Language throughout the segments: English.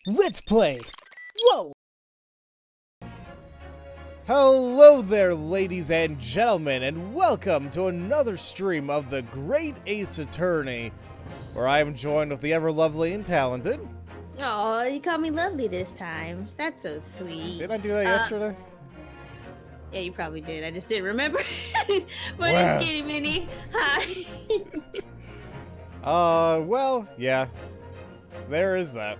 Let's play! Whoa! Hello there, ladies and gentlemen, and welcome to another stream of the Great Ace Attorney, where I am joined with the ever-lovely and talented... Oh, you called me lovely this time. That's so sweet. Did I do that yesterday? Yeah, you probably did. I just didn't remember. My Wow. name's Skinny Minnie. Hi. Well, yeah. There is that.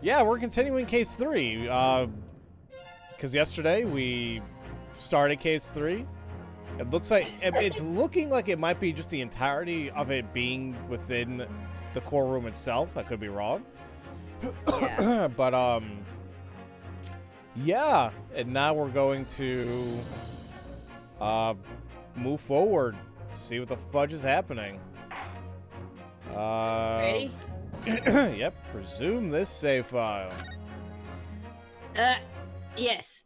Yeah, we're continuing case 3. Because yesterday we started case 3. It looks like it's looking like it might be just the entirety of it being within the courtroom itself. I could be wrong. Yeah. But yeah, and now we're going to move forward, see what the fudge is happening. Ready? Yep, presume this save file. Yes.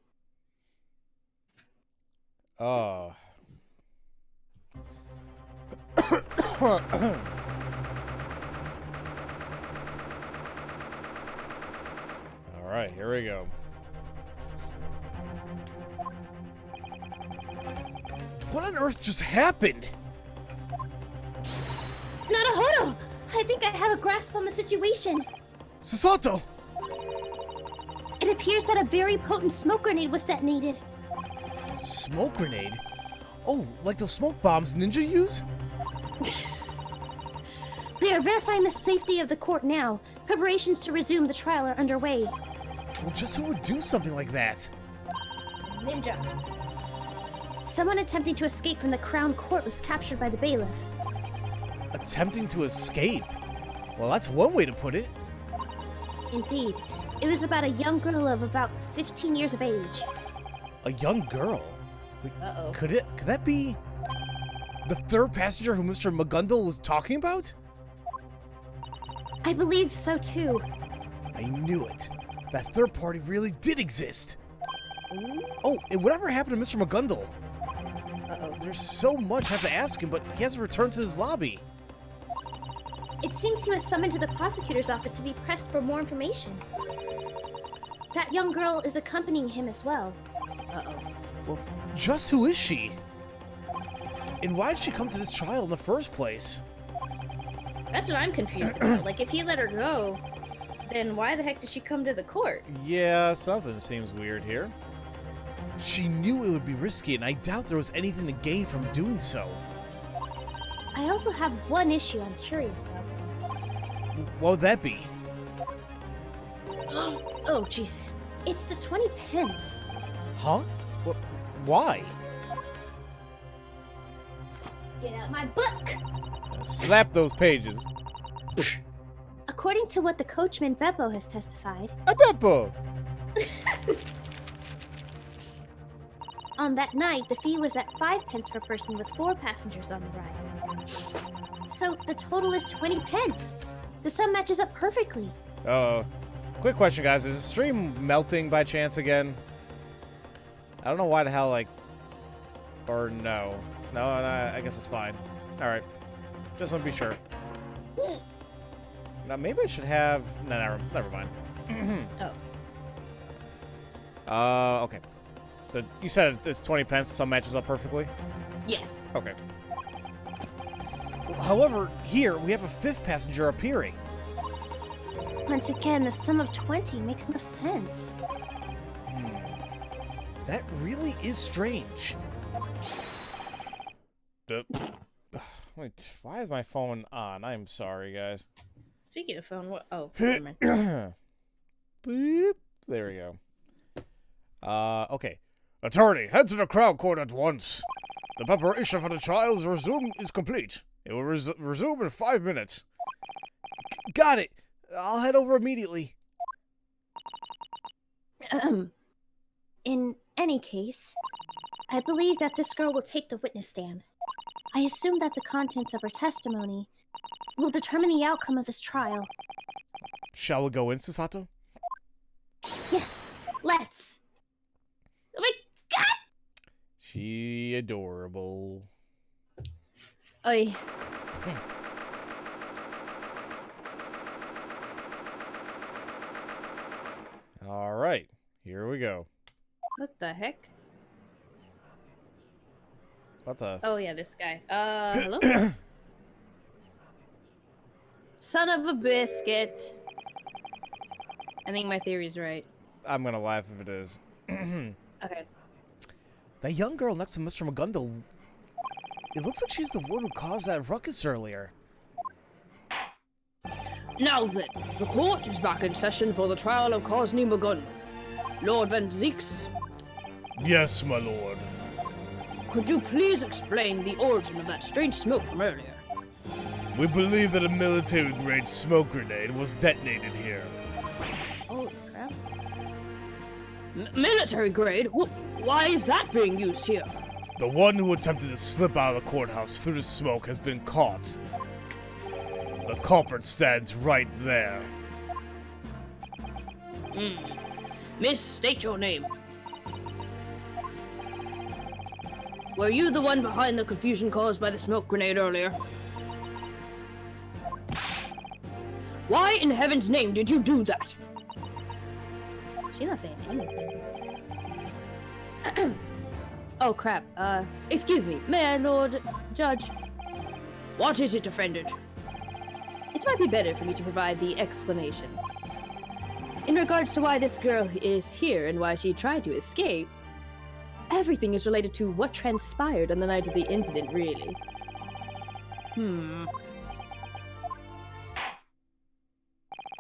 Oh. Alright, here we go. What on earth just happened? Naruhodo! I think I have a grasp on the situation. Sasato! It appears that a very potent smoke grenade was detonated. Smoke grenade? Oh, like those smoke bombs ninja use? They are verifying the safety of the court now. Preparations to resume the trial are underway. Well, just who would do something like that? Ninja. Someone attempting to escape from the Crown Court was captured by the bailiff. Attempting to escape? Well, that's one way to put it. Indeed. It was about a young girl of about 15 years of age. A young girl? Wait, Uh-oh. Could that be the third passenger who Mr. McGundle was talking about? I believe so too. I knew it. That third party really did exist. Oh, and whatever happened to Mr. McGundle? Uh-oh. There's so much I have to ask him, but he hasn't returned to his lobby. It seems he was summoned to the prosecutor's office to be pressed for more information. That young girl is accompanying him as well. Uh-oh. Well, just who is she? And why did she come to this trial in the first place? That's what I'm confused about. Like, if he let her go, then why the heck did she come to the court? Yeah, something seems weird here. She knew it would be risky, and I doubt there was anything to gain from doing so. I also have one issue I'm curious of. What would that be? Oh, jeez. It's the 20 pence. Huh? Why? Get out my book! Slap those pages. According to what the coachman Beppo has testified, Beppo! on that night, the fee was at 5 pence per person with 4 passengers on the ride. So the total is 20 pence. The sum matches up perfectly. Quick question, guys. Is the stream melting by chance again? I don't know why the hell, like... Or no. No, I guess it's fine. Alright. Just want to be sure. Now, maybe I should have... No, never mind. Oh. Okay. So, you said it's 20 pence, some matches up perfectly? Yes. Okay. However, here, we have a 5th passenger appearing. Once again, the sum of 20 makes no sense. That really is strange. Wait, why is my phone on? I'm sorry, guys. Speaking of phone, what? Oh, never mind. Boop. There we go. Okay. Attorney, head to the Crown Court at once. The preparation for the trial is complete. It will resume in 5 minutes. Got it. I'll head over immediately. In any case, I believe that this girl will take the witness stand. I assume that the contents of her testimony will determine the outcome of this trial. Shall we go in, Sasato? Yes, let's. Oh my god! She adorable. Oi. Here we go. What the heck? What the? Oh yeah, this guy. Hello? Son of a biscuit. I think my theory's right. I'm gonna laugh if it is. Okay. That young girl next to Mr. McGundle. It looks like she's the one who caused that ruckus earlier. Now then, the court is back in session for the trial of Cosney McGundle. Lord Van Zeeks, Yes, my lord. could you please explain the origin of that strange smoke from earlier? We believe that a military-grade smoke grenade was detonated here. Holy crap. Military grade? Why is that being used here? The one who attempted to slip out of the courthouse through the smoke has been caught. The culprit stands right there. Miss, state your name. Were you the one behind the confusion caused by the smoke grenade earlier? Why in heaven's name did you do that? She's not saying anything. Oh crap, excuse me, may I, Lord Judge? What is it, defendant? It might be better for me to provide the explanation. In regards to why this girl is here and why she tried to escape, everything is related to what transpired on the night of the incident, really.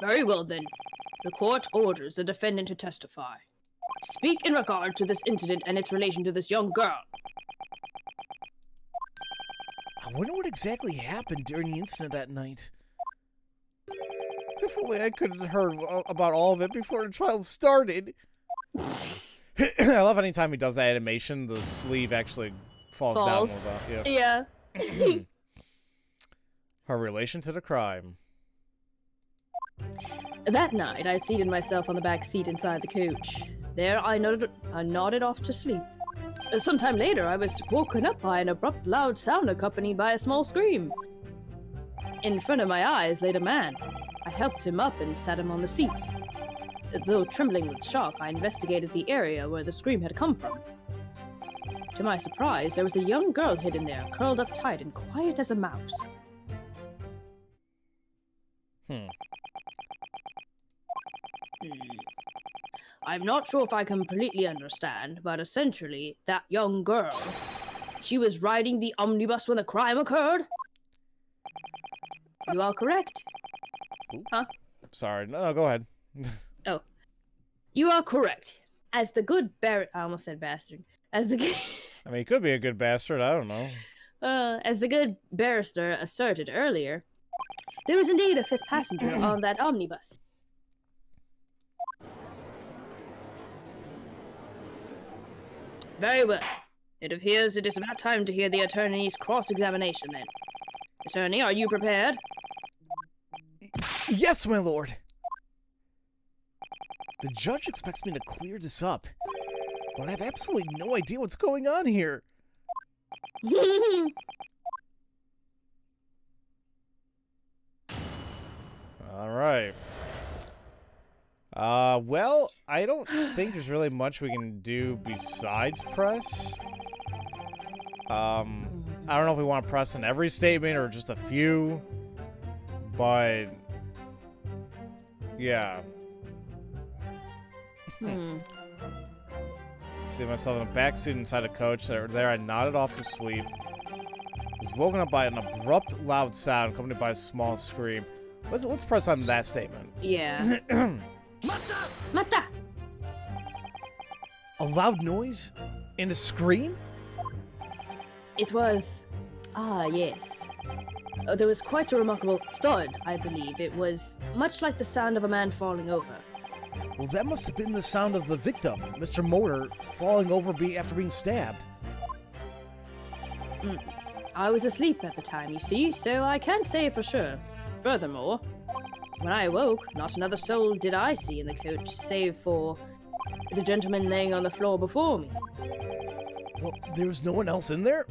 Very well then. The court orders the defendant to testify. Speak in regard to this incident and its relation to this young girl. I wonder what exactly happened during the incident that night. If only I could have heard about all of it before the trial started. I love any time he does that animation, the sleeve actually falls down a little bit. Yeah. Her relation to the crime. That night, I seated myself on the back seat inside the coach. There, I nodded off to sleep. Sometime later, I was woken up by an abrupt, loud sound accompanied by a small scream. In front of my eyes laid a man. I helped him up and sat him on the seats. Though trembling with shock, I investigated the area where the scream had come from. To my surprise, there was a young girl hidden there, curled up tight and quiet as a mouse. I'm not sure if I completely understand, but essentially, that young girl, she was riding the omnibus when the crime occurred? You are correct. Ooh. Huh? Sorry, no, go ahead. Oh. You are correct. As the good I almost said bastard. As the I mean, he could be a good bastard, I don't know. As the good barrister asserted earlier, there was indeed a fifth passenger on that omnibus. Very well. It appears it is about time to hear the attorney's cross-examination then. Attorney, are you prepared? Yes, my lord. The judge expects me to clear this up, but I have absolutely no idea what's going on here. All right. Well, I don't think there's really much we can do besides press. I don't know if we want to press in every statement or just a few, but yeah. See myself in a backseat inside a coach. There, I nodded off to sleep. Was woken up by an abrupt, loud sound accompanied by a small scream. Let's press on that statement. Yeah. Mata! A loud noise and a scream? It was... yes. There was quite a remarkable thud, I believe. It was much like the sound of a man falling over. Well, that must have been the sound of the victim, Mr. Motor, falling over after being stabbed. I was asleep at the time, you see, so I can't say for sure. Furthermore, when I awoke, not another soul did I see in the coach, save for the gentleman laying on the floor before me. Well, there was no one else in there?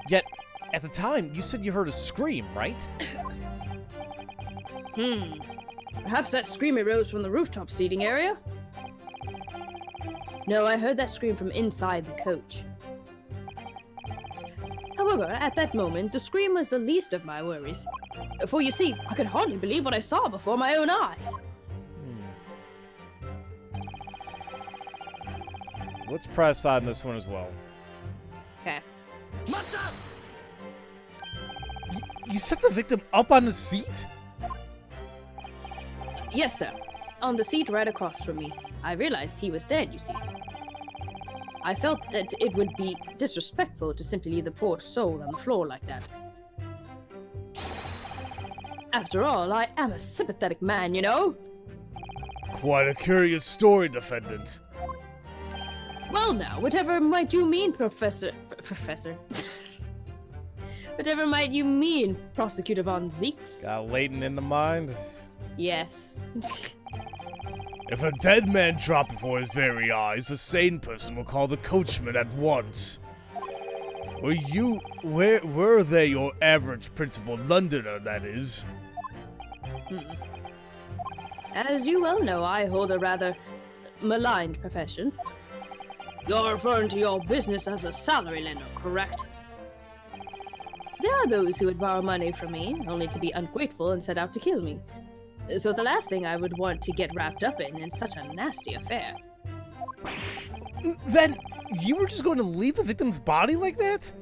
Yet, at the time, you said you heard a scream, right? Perhaps that scream arose from the rooftop seating area? No, I heard that scream from inside the coach. However, at that moment, the scream was the least of my worries. For you see, I could hardly believe what I saw before my own eyes. Let's press on this one as well. Okay. You set the victim up on the seat? Yes, sir. On the seat right across from me. I realized he was dead, you see. I felt that it would be disrespectful to simply leave the poor soul on the floor like that. After all, I am a sympathetic man, you know? Quite a curious story, defendant. Well now, whatever might you mean, Professor... Whatever might you mean, Prosecutor von Zeeks? Got Leighton in the mind? Yes. If a dead man dropped before his very eyes, a sane person will call the coachman at once. Were they your average principled Londoner, that is? As you well know, I hold a rather maligned profession. You're referring to your business as a salary lender, correct? There are those who would borrow money from me, only to be ungrateful and set out to kill me. So the last thing I would want to get wrapped up in such a nasty affair. Then, you were just going to leave the victim's body like that?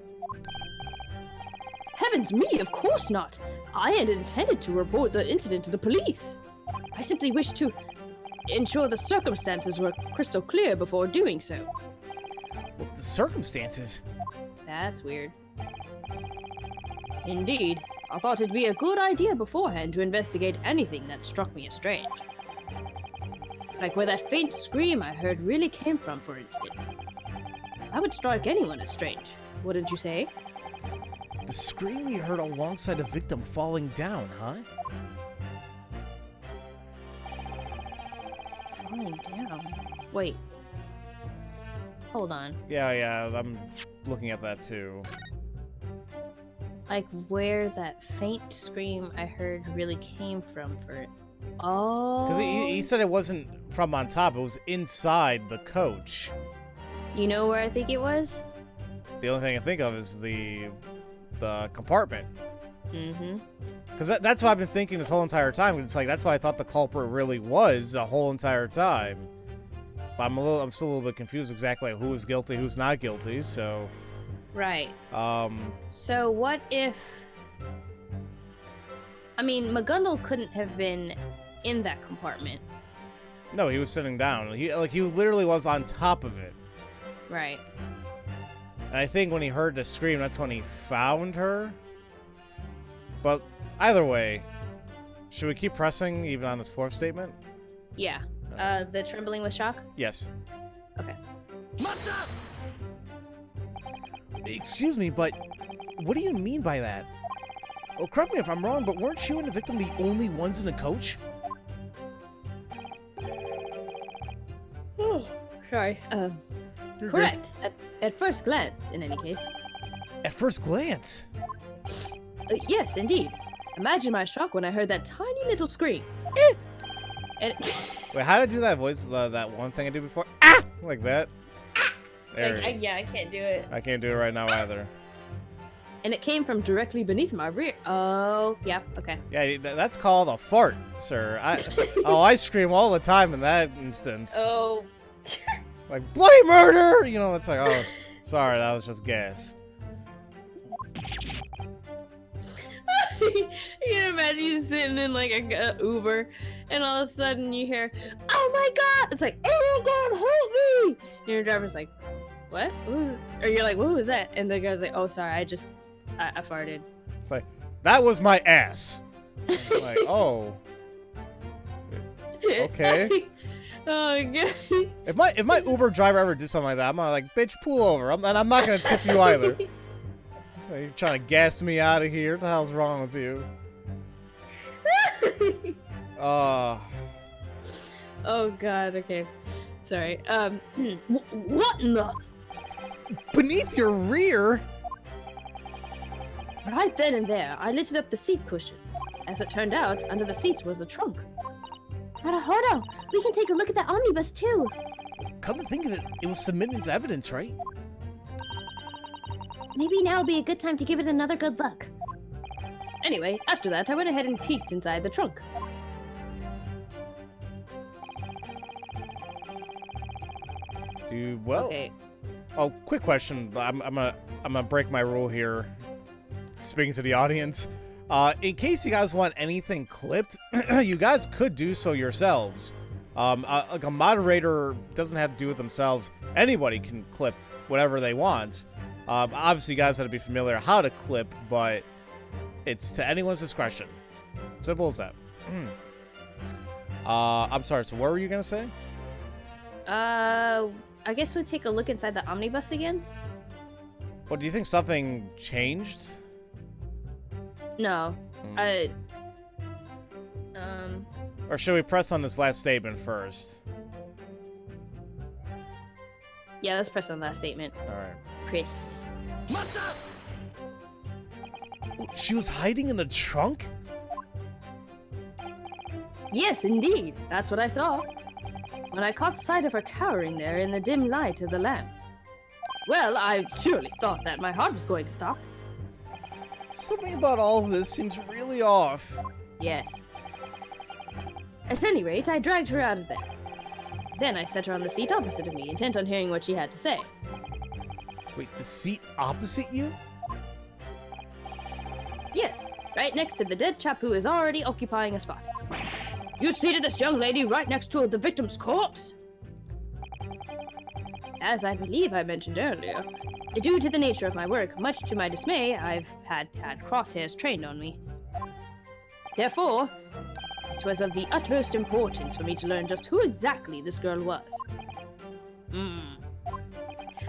Heavens me, of course not! I had intended to report the incident to the police. I simply wished to ensure the circumstances were crystal clear before doing so. What the circumstances? That's weird. Indeed. I thought it'd be a good idea beforehand to investigate anything that struck me as strange. Like where that faint scream I heard really came from, for instance. That would strike anyone as strange, wouldn't you say? The scream you heard alongside a victim falling down, huh? Falling down? Wait. Hold on. Yeah, I'm looking at that too. Like where that faint scream I heard really came from for it. Oh. Because he said it wasn't from on top, it was inside the coach. You know where I think it was? The only thing I think of is the compartment. Mm-hmm. Because that's what I've been thinking this whole entire time. It's like, that's why I thought the culprit really was the whole entire time. But I'm still a little bit confused exactly who was guilty, who's not guilty, so... Right. So what if... I mean, McGundle couldn't have been in that compartment. No, he was sitting down. He literally was on top of it. Right. And I think when he heard the scream, that's when he found her. But either way, should we keep pressing even on this fourth statement? Yeah. The trembling with shock? Yes. Okay. Excuse me, but what do you mean by that? Well, correct me if I'm wrong, but weren't you and the victim the only ones in the coach? Oh, sorry. Correct. At first glance, in any case. At first glance? Yes, indeed. Imagine my shock when I heard that tiny little scream. And Wait, how did I do that voice? That one thing I did before? Ah! Like that? There. yeah, I can't do it. I can't do it right now either. And it came from directly beneath my rear. Oh, yeah, okay. Yeah, that's called a fart, sir. I scream all the time in that instance. Oh. Like, bloody murder! You know, it's like, oh, sorry, that was just gas. You can imagine you sitting in like a Uber, and all of a sudden you hear, "Oh my god!" It's like, "Oh my god, help me!" And your driver's like, "What? Or you're like, "What was that?" And the guy's like, "Oh, sorry, I farted." It's like, that was my ass. I'm like, oh. Okay. Oh god. If my Uber driver ever did something like that, I'm gonna like, bitch, pull over. And I'm not gonna tip you either. So you're trying to gas me out of here. What the hell's wrong with you? Oh god, okay. Sorry. What in the... Beneath your rear? Right then and there, I lifted up the seat cushion. As it turned out, under the seats was a trunk. Naruhodo, we can take a look at that omnibus too. Come to think of it, it was submitted as evidence, right? Maybe now would be a good time to give it another good look. Anyway, after that, I went ahead and peeked inside the trunk. Well. Okay. Oh, quick question. I'm gonna break my rule here. Speaking to the audience, in case you guys want anything clipped, you guys could do so yourselves. Like a moderator doesn't have to do it themselves. Anybody can clip whatever they want. Obviously, you guys have to be familiar how to clip, but it's to anyone's discretion. Simple as that. I'm sorry. So, what were you gonna say? I guess we'll take a look inside the omnibus again. Well, do you think something changed? No. Or should we press on this last statement first? Yeah, let's press on that statement. Alright. Press. She was hiding in the trunk? Yes, indeed. That's what I saw. When I caught sight of her cowering there in the dim light of the lamp. Well, I surely thought that my heart was going to stop. Something about all of this seems really off. Yes. At any rate, I dragged her out of there. Then I set her on the seat opposite of me, intent on hearing what she had to say. Wait, the seat opposite you? Yes, right next to the dead chap who is already occupying a spot. You seated this young lady right next to the victim's corpse? As I believe I mentioned earlier, due to the nature of my work, much to my dismay, I've had crosshairs trained on me. Therefore, it was of the utmost importance for me to learn just who exactly this girl was.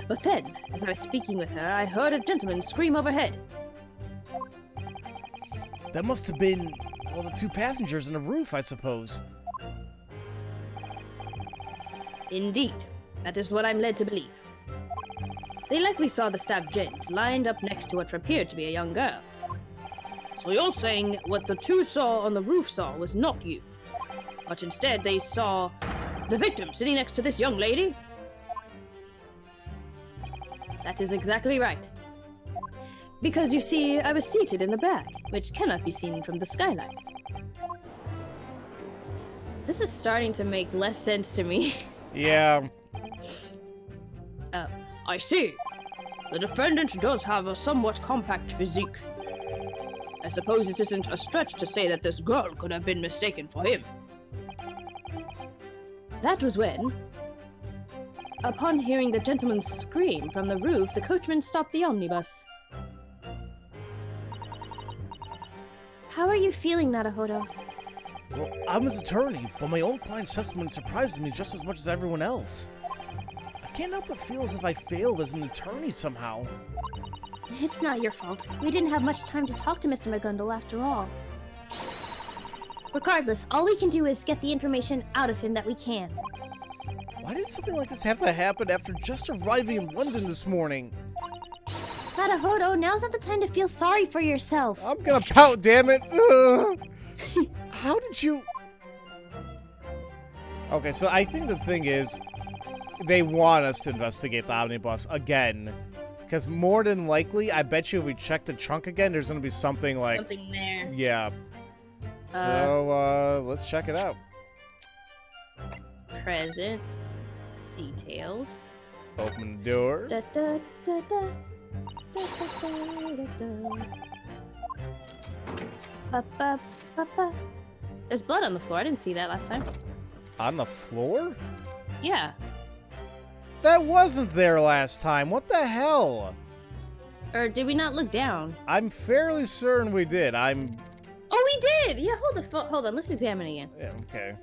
But then, as I was speaking with her, I heard a gentleman scream overhead. That must have been, well, the two passengers on the roof, I suppose. Indeed, that is what I'm led to believe. They likely saw the stabbed gent lined up next to what appeared to be a young girl. So you're saying what the two saw on the roof saw was not you, but instead they saw the victim sitting next to this young lady? That is exactly right. Because you see, I was seated in the back, which cannot be seen from the skylight. This is starting to make less sense to me. Yeah. I see. The defendant does have a somewhat compact physique. I suppose it isn't a stretch to say that this girl could have been mistaken for him. That was when, upon hearing the gentleman scream from the roof, the coachman stopped the omnibus. How are you feeling, Naruhodo? Well, I'm his attorney, but my own client's testimony surprises me just as much as everyone else. I can't help but feel as if I failed as an attorney somehow. It's not your fault. We didn't have much time to talk to Mr. McGundle after all. Regardless, all we can do is get the information out of him that we can. Why did something like this have to happen after just arriving in London this morning? Naruhodo, now's not the time to feel sorry for yourself. I'm gonna pout, damn it! How did you... Okay, so I think the thing is, they want us to investigate the omnibus again. Because more than likely, I bet you if we check the trunk again, there's gonna be something like... Something there. Yeah. So, let's check it out. Present. Details. Open the door. Da, da, da, da. Da, da, da, da. Ba, ba, ba, ba. There's blood on the floor. I didn't see that last time. On the floor? Yeah. That wasn't there last time. What the hell? Or did we not look down? I'm fairly certain we did. Oh, we did! Yeah, hold on. Let's examine again. Yeah, okay.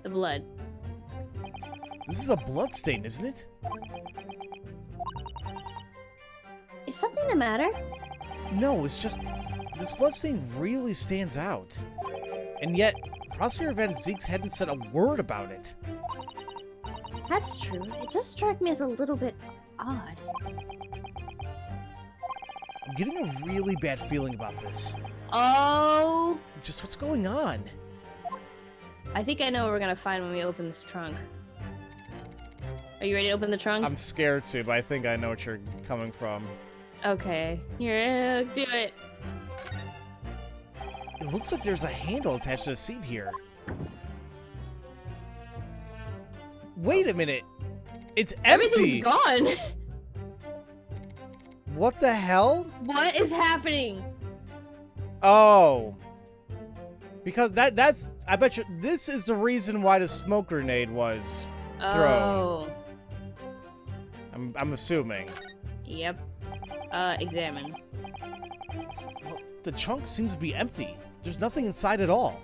The blood. This is a blood stain, isn't it? Is something the matter? No, it's just... This blood stain really stands out. And yet, Prosecutor Van Zeeks hadn't said a word about it. That's true. It does strike me as a little bit odd. I'm getting a really bad feeling about this. Oh! Just what's going on? I think I know what we're gonna find when we open this trunk. Are you ready to open the trunk? I'm scared to, but I think I know what you're coming from. Okay. Here, do it. It looks like there's a handle attached to the seat here. Wait a minute. It's empty. Everything's gone. What the hell? What is happening? Oh. Because that's I bet you this is the reason why the smoke grenade was thrown. Oh. I'm assuming. Yep. Examine. Well, the trunk seems to be empty. There's nothing inside at all.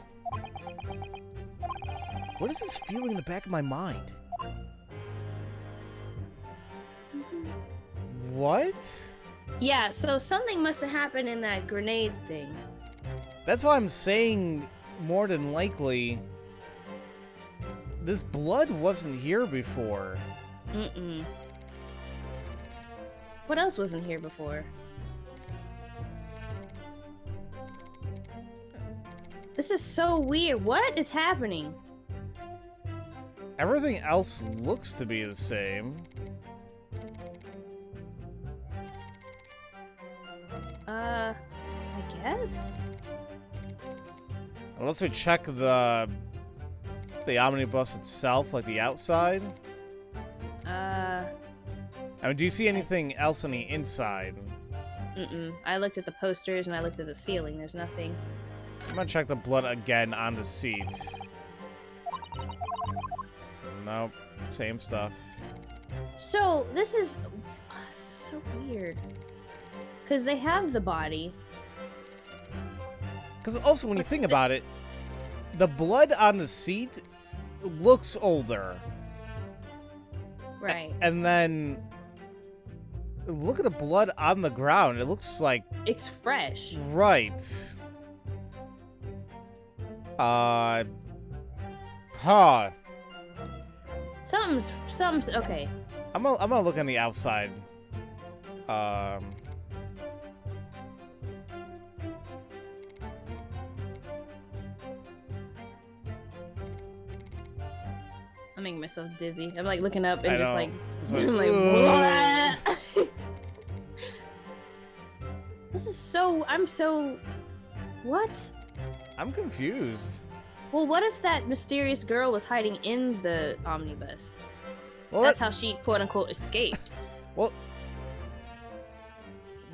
What is this feeling in the back of my mind? What? Yeah, so something must have happened in that grenade thing. That's why I'm saying more than likely this blood wasn't here before. Mm-mm. What else wasn't here before? This is so weird. What is happening? Everything else looks to be the same. I guess? Unless we check the omnibus itself, like the outside. I mean, do you see anything else on the inside? Mm-mm. I looked at the posters and I looked at the ceiling. There's nothing. I'm gonna check the blood again on the seat. Nope, same stuff. So, this is so weird. Because they have the body. Because also, when you think about it, the blood on the seat looks older. Right. And then look at the blood on the ground. It looks like It's fresh. right. Huh. Something's okay. I'm gonna look on the outside. I'm making myself dizzy. I'm like looking up and I just know. like, It's like, I'm like, what? This is so. I'm so. What? I'm confused. Well, what if that mysterious girl was hiding in the omnibus? Well, That's how she quote unquote escaped. well,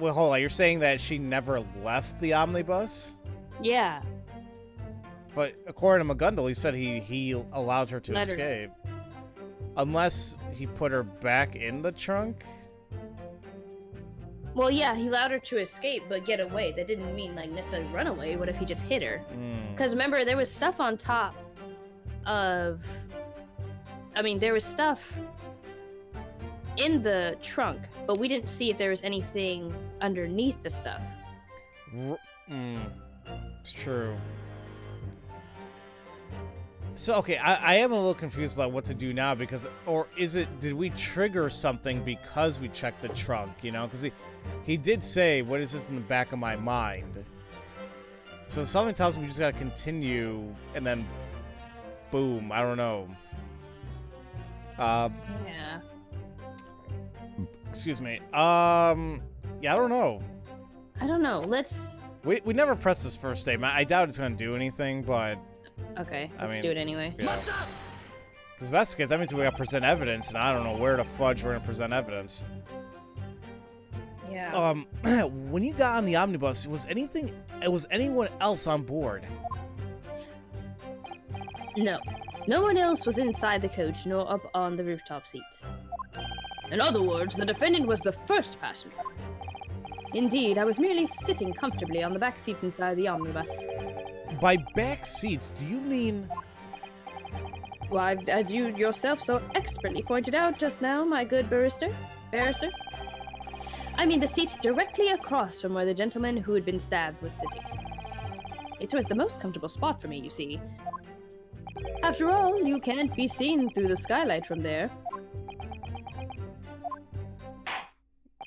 hold on. You're saying that she never left the omnibus? Yeah. But according to McGundle, he said he allowed her to Let her- escape. Unless he put her back in the trunk? Well, yeah, he allowed her to escape but get away. That didn't mean like necessarily run away. What if he just hit her? Because remember, there was stuff on top of. I mean, there was stuff in the trunk, but we didn't see if there was anything underneath the stuff. It's true. So, okay, I am a little confused about what to do now because, or is it, did we trigger something because we checked the trunk, you know? Because he did say, what is this in the back of my mind? So something tells me we just gotta continue and then, boom, I don't know. Yeah. Excuse me. Yeah, I don't know. I don't know. Let's. We never pressed this first statement. I doubt it's gonna do anything, but Okay, I let's mean, do it anyway. yeah. Because that's the case. That means we gotta present evidence, and I don't know where the fudge we're gonna present evidence. Yeah. When you got on the omnibus, was anyone else on board? No. No one else was inside the coach nor up on the rooftop seats. In other words, the defendant was the first passenger. Indeed, I was merely sitting comfortably on the back seats inside the omnibus. By back seats, do you mean? Why, as you yourself so expertly pointed out just now, my good barrister. I mean the seat directly across from where the gentleman who had been stabbed was sitting. It was the most comfortable spot for me, you see. After all, you can't be seen through the skylight from there.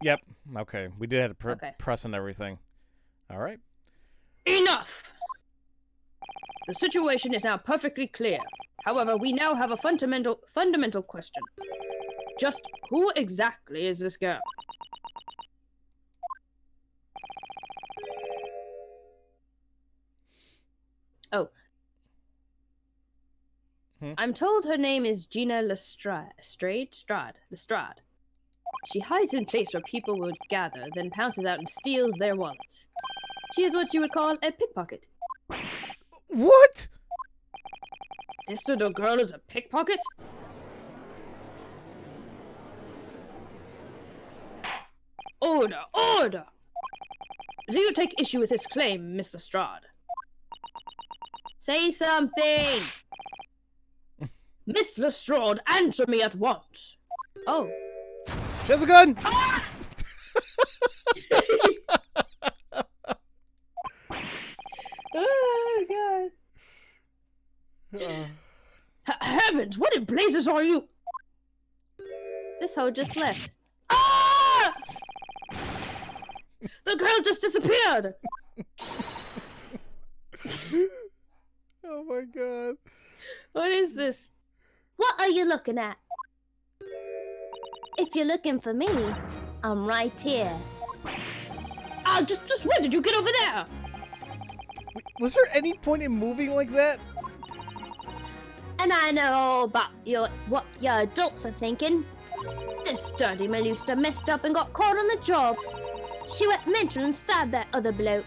Yep. Okay. We did have to Okay. press and everything. All right. Enough! The situation is now perfectly clear. However, we now have a fundamental question. Just who exactly is this girl? Oh. I'm told her name is Gina Lestrade. Lestrade. She hides in place where people would gather, then pounces out and steals their wallets. She is what you would call a pickpocket. What? This little girl is a pickpocket? Order! Order! Do you take issue with this claim, Mr. Lestrade? Say something! Miss Lestrade, answer me at once! Oh. She has a gun! Ah! Oh, God. Heavens, what in blazes are you? This hoe just left. Ah! The girl just disappeared! Oh my god. What is this? What are you looking at? If you're looking for me, I'm right here. Ah, just when did you get over there? Was there any point in moving like that? And I know all about what your adults are thinking. This sturdy Melusta messed up and got caught on the job. She went mental and stabbed that other bloke.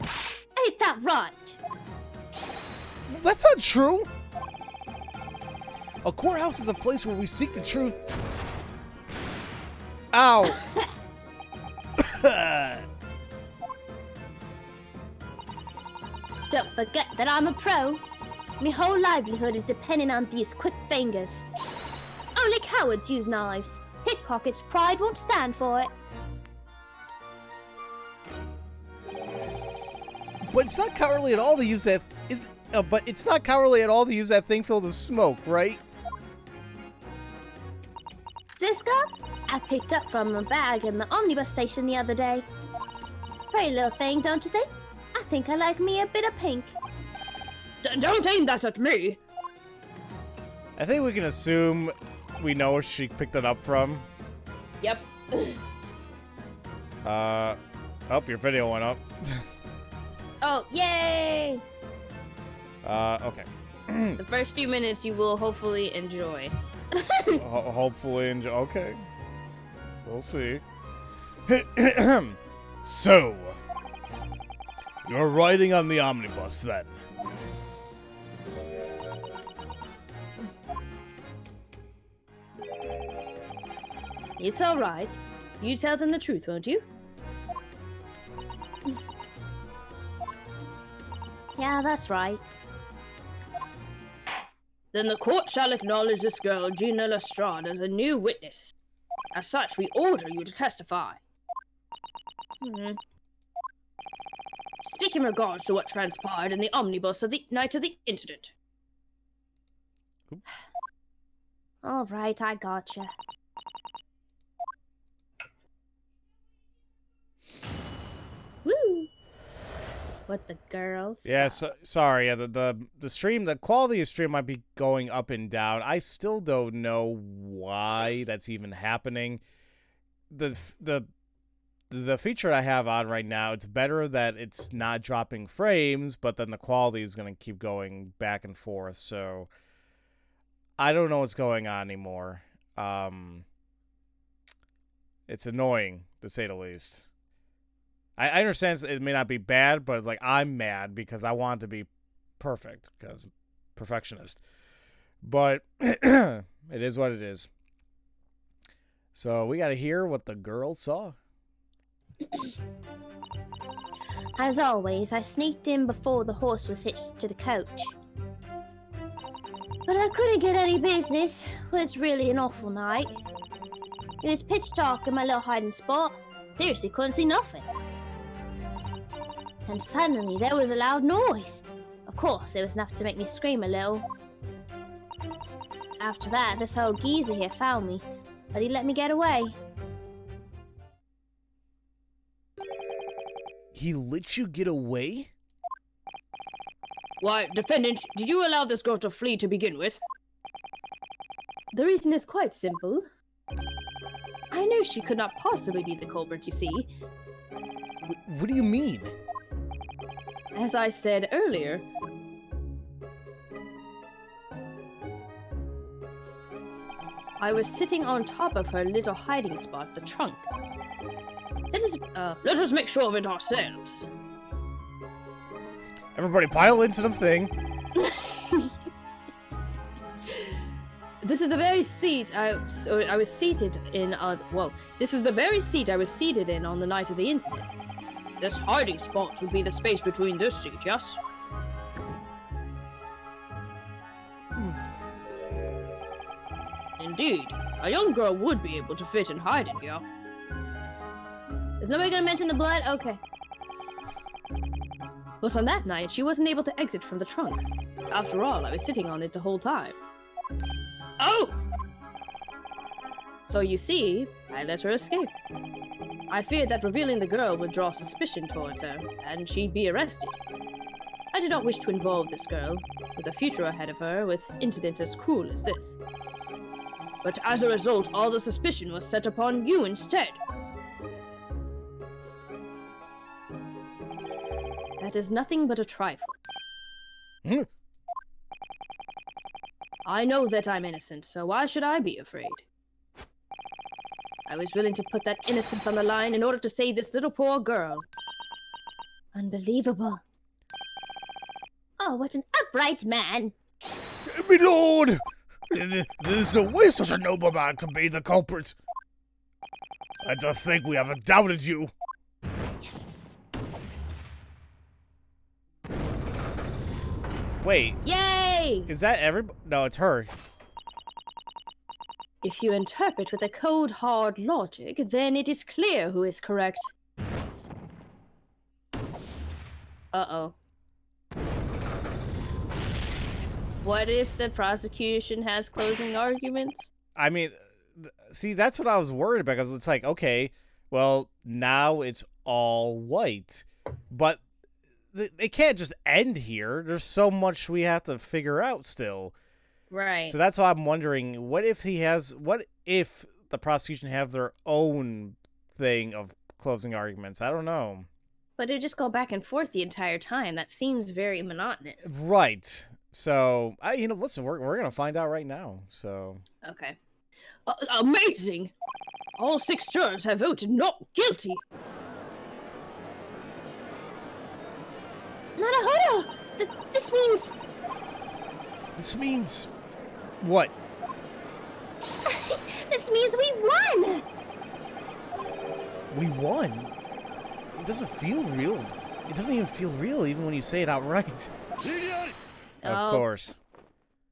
Ain't that right? That's not true. A courthouse is a place where we seek the truth. Ow. Don't forget that I'm a pro. My whole livelihood is depending on these quick fingers. Only cowards use knives. Pickpockets' pride won't stand for it. But it's not cowardly at all to use that. But it's not cowardly at all to use that thing filled with smoke, right? This gun I picked up from a bag in the omnibus station the other day. Pretty little thing, don't you think? I think I like me a bit of pink. Don't aim that at me! I think we can assume we know where she picked it up from. Yep. Oh, your video went up. Oh, yay! Okay. The first few minutes you will hopefully enjoy. Hopefully enjoy. Okay. We'll see. So, you're riding on the omnibus then? It's alright. You tell them the truth, won't you? Yeah, that's right. Then the court shall acknowledge this girl, Gina Lestrade, as a new witness. As such, we order you to testify. Speak in regards to what transpired in the omnibus of the night of the incident. All right, I gotcha. Woo! What the girls? Yeah, sorry. Yeah, the stream, the quality of stream might be going up and down. I still don't know why that's even happening. The feature I have on right now, it's better that it's not dropping frames, but then the quality is going to keep going back and forth. So I don't know what's going on anymore. It's annoying, to say the least. I understand it may not be bad, but it's like I'm mad because I want it to be perfect because I'm a perfectionist. But it is what it is. So we got to hear what the girl saw. As always, I sneaked in before the horse was hitched to the coach. But I couldn't get any business. It was really an awful night. It was pitch dark in my little hiding spot. Seriously, couldn't see nothing. And suddenly there was a loud noise. Of course, it was enough to make me scream a little. After that, this whole geezer here found me, but he let me get away. He let you get away? Why, defendant, did you allow this girl to flee to begin with? The reason is quite simple. I knew she could not possibly be the culprit, you see. What do you mean? As I said earlier, I was sitting on top of her little hiding spot, the trunk. Let us make sure of it ourselves. Everybody pile into the thing. This is the very seat I was seated in. This is the very seat I was seated in on the night of the incident. This hiding spot would be the space between this seat, yes? Indeed, a young girl would be able to fit and hide in here. Is nobody gonna mention the blood? Okay. But on that night, she wasn't able to exit from the trunk. After all, I was sitting on it the whole time. Oh! So you see, I let her escape. I feared that revealing the girl would draw suspicion towards her, and she'd be arrested. I did not wish to involve this girl, with a future ahead of her, with incidents as cruel as this. But as a result, all the suspicion was set upon you instead. That is nothing but a trifle. I know that I'm innocent, so why should I be afraid? I was willing to put that innocence on the line in order to save this little poor girl. Unbelievable. Oh, what an upright man. My lord! There's no way such a noble man could be the culprit. And to think we haven't doubted you. Yes. Wait. Yay! Is that everybody? No, it's her. If you interpret with a cold, hard logic, then it is clear who is correct. Uh-oh. What if the prosecution has closing arguments? I mean, see, that's what I was worried about, because it's like, okay, well, now it's all white. But they can't just end here. There's so much we have to figure out still. Right. So that's why I'm wondering, what if the prosecution have their own thing of closing arguments? I don't know. But it just go back and forth the entire time. That seems very monotonous. Right. So, listen, we're going to find out right now. So. Okay. Amazing! All 6 jurors have voted not guilty. Naruhodo! This means... This means... What? This means we won! We won? It doesn't feel real. It doesn't even feel real even when you say it outright. Of course.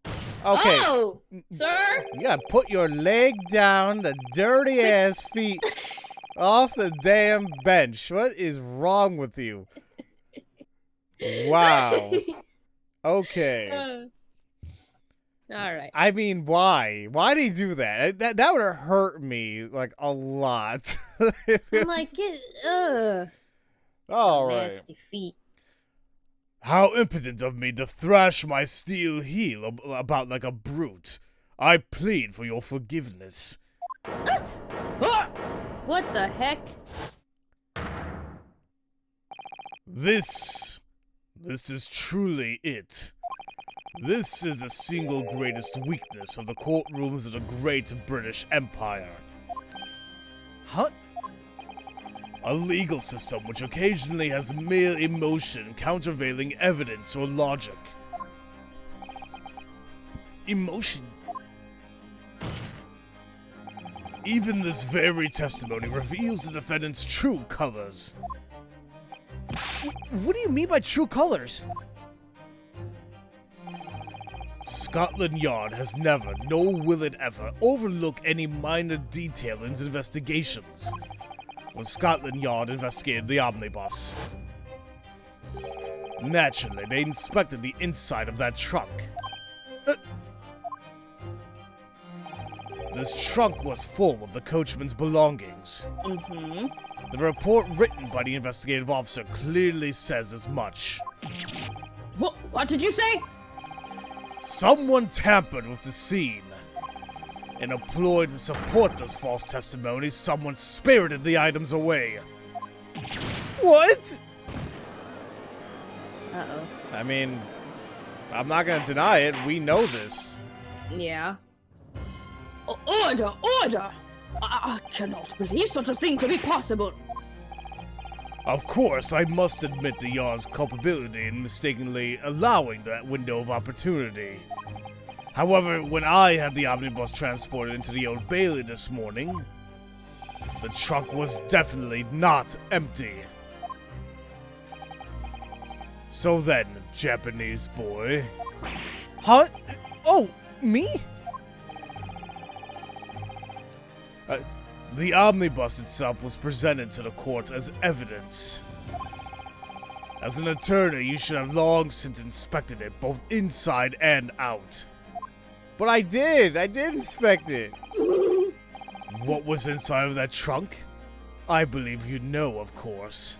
Okay. Oh! Sir? You gotta put your leg down, the dirty ass feet off the damn bench. What is wrong with you? Wow. Okay. Alright. I mean, why? Why did he do that? That would have hurt me, like, a lot. I'm like, all right. nasty feet. How impotent of me to thrash my steel heel about like a brute. I plead for your forgiveness. What the heck? This is truly it. This is the single greatest weakness of the courtrooms of the great British Empire. Huh? A legal system which occasionally has mere emotion countervailing evidence or logic. Emotion? Even this very testimony reveals the defendant's true colors. What do you mean by true colors? Scotland Yard has never, nor will it ever, overlook any minor detail in its investigations. When Scotland Yard investigated the omnibus, naturally, they inspected the inside of that trunk. This trunk was full of the coachman's belongings. The report written by the investigative officer clearly says as much. What did you say? Someone tampered with the scene. In a ploy to support this false testimony, someone spirited the items away. What? Uh-oh. I mean, I'm not gonna deny it. We know this. Yeah. Order! Order! I cannot believe such a thing to be possible. Of course, I must admit the Yaw's culpability in mistakenly allowing that window of opportunity. However, when I had the omnibus transported into the Old Bailey this morning, the trunk was definitely not empty. So then, Japanese boy... Huh? Oh, me? The omnibus itself was presented to the court as evidence. As an attorney, you should have long since inspected it, both inside and out. But I did inspect it. What was inside of that trunk? I believe you know, of course.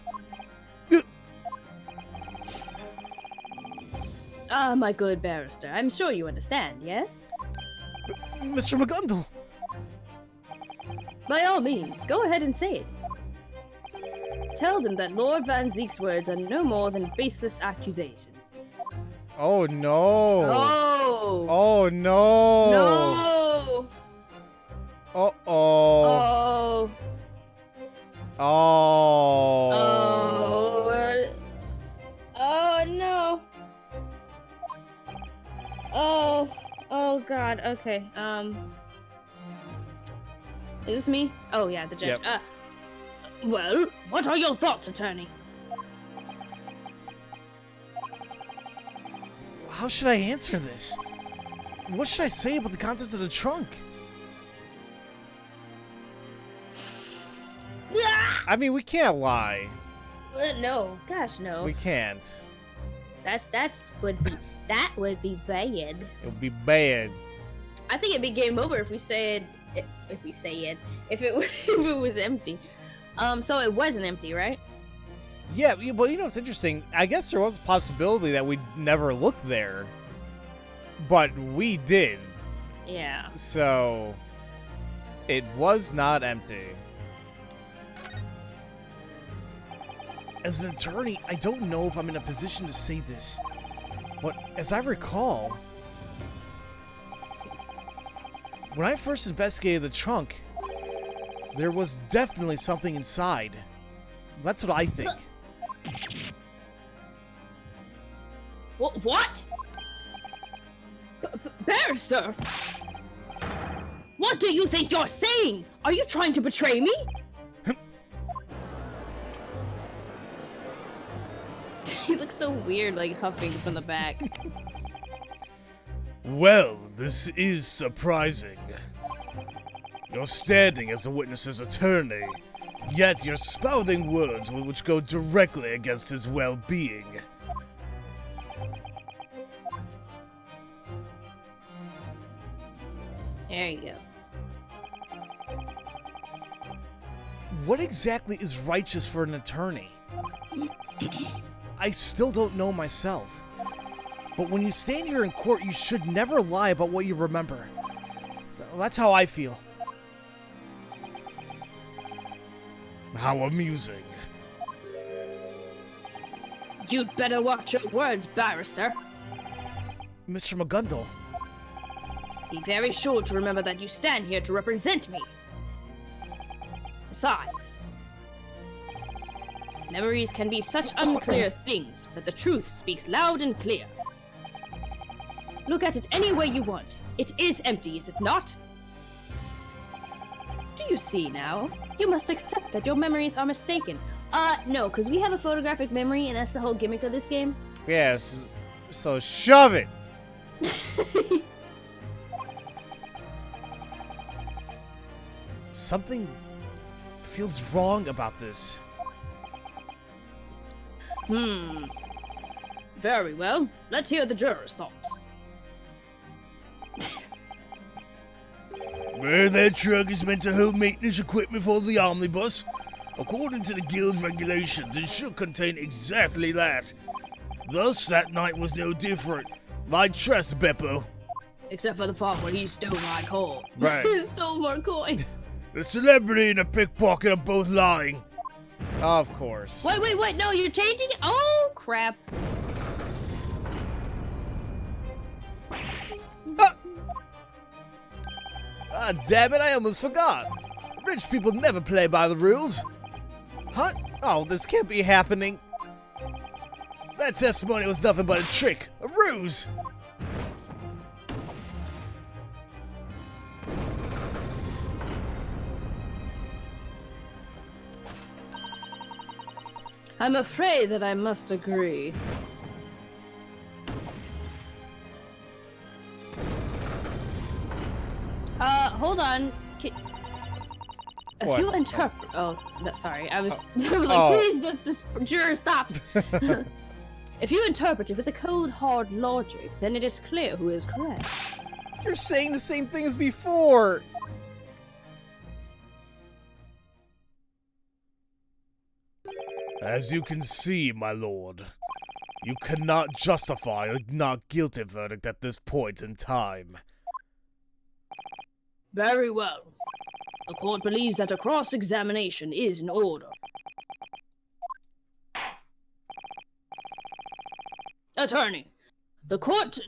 My good barrister, I'm sure you understand, yes? Mr. McGundle! By all means, go ahead and say it. Tell them that Lord Van Zeek's words are no more than baseless accusation. Oh no! Oh! Oh no! No! Uh-oh! Oh! Oh! Oh no! Oh god, okay, Is this me? Oh yeah, the judge. Yep. Well, what are your thoughts, attorney? How should I answer this? What should I say about the contents of the trunk? I mean, we can't lie. No, gosh, no. We can't. That would be bad. It would be bad. I think it'd be game over if we say it. If it was empty. So it wasn't empty, right? Yeah, well, you know what's interesting? I guess there was a possibility that we'd never looked there. But we did. Yeah. So, it was not empty. As an attorney, I don't know if I'm in a position to say this, but as I recall, when I first investigated the trunk, there was definitely something inside. That's what I think. What? Barrister! What do you think you're saying? Are you trying to betray me? He looks so weird, like huffing from the back. Well, this is surprising. You're standing as the witness's attorney, yet you're spouting words which go directly against his well-being. There you go. What exactly is righteous for an attorney? I still don't know myself. But when you stand here in court, you should never lie about what you remember. That's how I feel. How amusing. You'd better watch your words, barrister. Mr. McGundle. Be very sure to remember that you stand here to represent me. Besides, memories can be such unclear things, but the truth speaks loud and clear. Look at it any way you want. It is empty, is it not? Do you see now? You must accept that your memories are mistaken. No, because we have a photographic memory, and that's the whole gimmick of this game. Yes, so shove it! Something feels wrong about this. Very well. Let's hear the jurors' thoughts. Where that truck is meant to hold maintenance equipment for the omnibus. According to the guild's regulations, it should contain exactly that. Thus, that night was no different. My trust, Beppo. Except for the part where he stole my coin. Right. He stole more coin. The celebrity and the pickpocket are both lying. Of course. Wait, no, you're changing it? Oh, crap. Ah, damn it, I almost forgot. Rich people never play by the rules. Huh? Oh, this can't be happening. That testimony was nothing but a trick, a ruse. I'm afraid that I must agree. Hold on. If What? you interpret, oh, no, sorry, I was like, Oh. please, this juror stops. If you interpret it with the cold hard logic, then it is clear who is correct. You're saying the same thing as before. As you can see, my lord, you cannot justify a not guilty verdict at this point in time. Very well. The court believes that a cross-examination is in order. Attorney, the court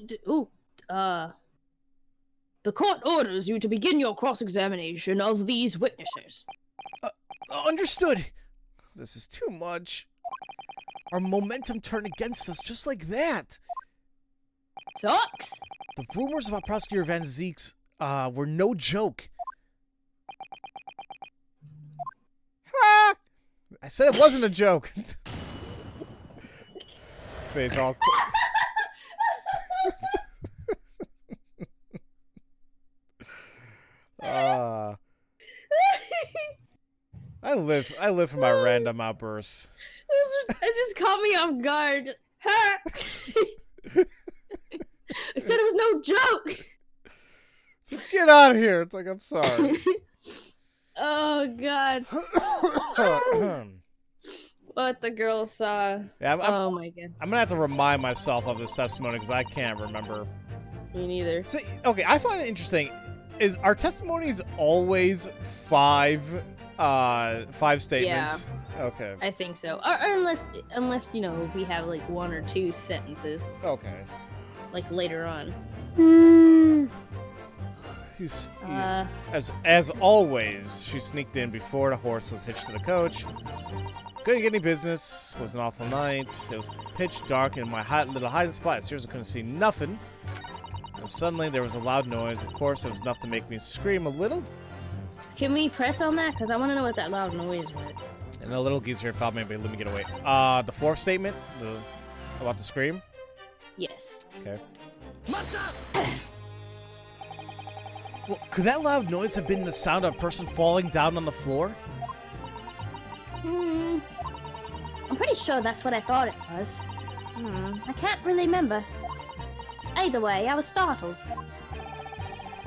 orders you to begin your cross-examination of these witnesses. Understood. This is too much. Our momentum turned against us just like that. Sucks. The rumors about Prosecutor Van Zeek's were no joke. Ha! I said it wasn't a joke. This page all. I live for my random outbursts. It just caught me off guard. Just, ha! I said it was no joke. Just get out of here. It's like, I'm sorry. Oh, God. What the girl saw. Yeah, Oh, my God. I'm gonna have to remind myself of this testimony because I can't remember. Me neither. So, okay, I find it interesting. Is our testimonies always five statements? Yeah. Okay. I think so. Or unless, you know, we have, like, one or two sentences, Okay. like, later on. As always, she sneaked in before the horse was hitched to the coach. Couldn't get any business. It was an awful night. It was pitch dark in my little hiding spot. I seriously couldn't see nothing. And suddenly there was a loud noise. Of course, it was enough to make me scream a little. Can we press on that? Because I want to know what that loud noise was. And a little geezer found me, but let me get away. The fourth statement, about the scream. Yes. Okay. Well, could that loud noise have been the sound of a person falling down on the floor? I'm pretty sure that's what I thought it was. I can't really remember. Either way, I was startled.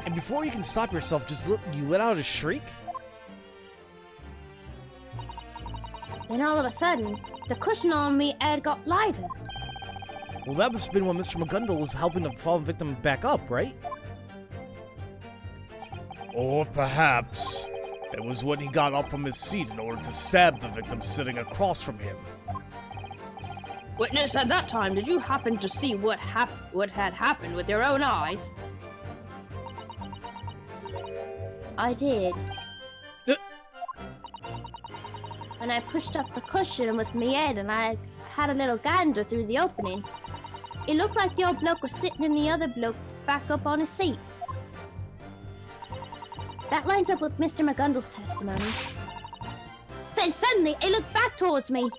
And before you can stop yourself, you let out a shriek? Then all of a sudden, the cushion on me head got lighter. Well, that must have been when Mr. McGundle was helping the fallen victim back up, right? Or perhaps it was when he got up from his seat in order to stab the victim sitting across from him. Witness, at that time, did you happen to see what had happened with your own eyes? I did. And I pushed up the cushion with me head and I had a little gander through the opening. It looked like the old bloke was sitting in the other bloke back up on his seat. That lines up with Mr. McGundle's testimony. Then suddenly, it looked back towards me.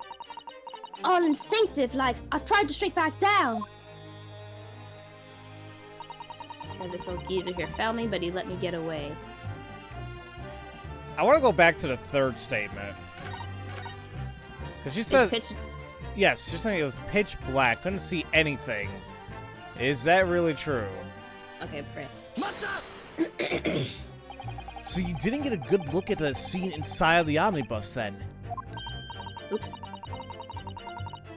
All instinctive, like I tried to shrink back down. Yeah, this old geezer here found me, but he let me get away. I want to go back to the third statement. Because she says... Yes, she's saying it was pitch black. Couldn't see anything. Is that really true? Okay, press. So you didn't get a good look at the scene inside the omnibus then? Oops.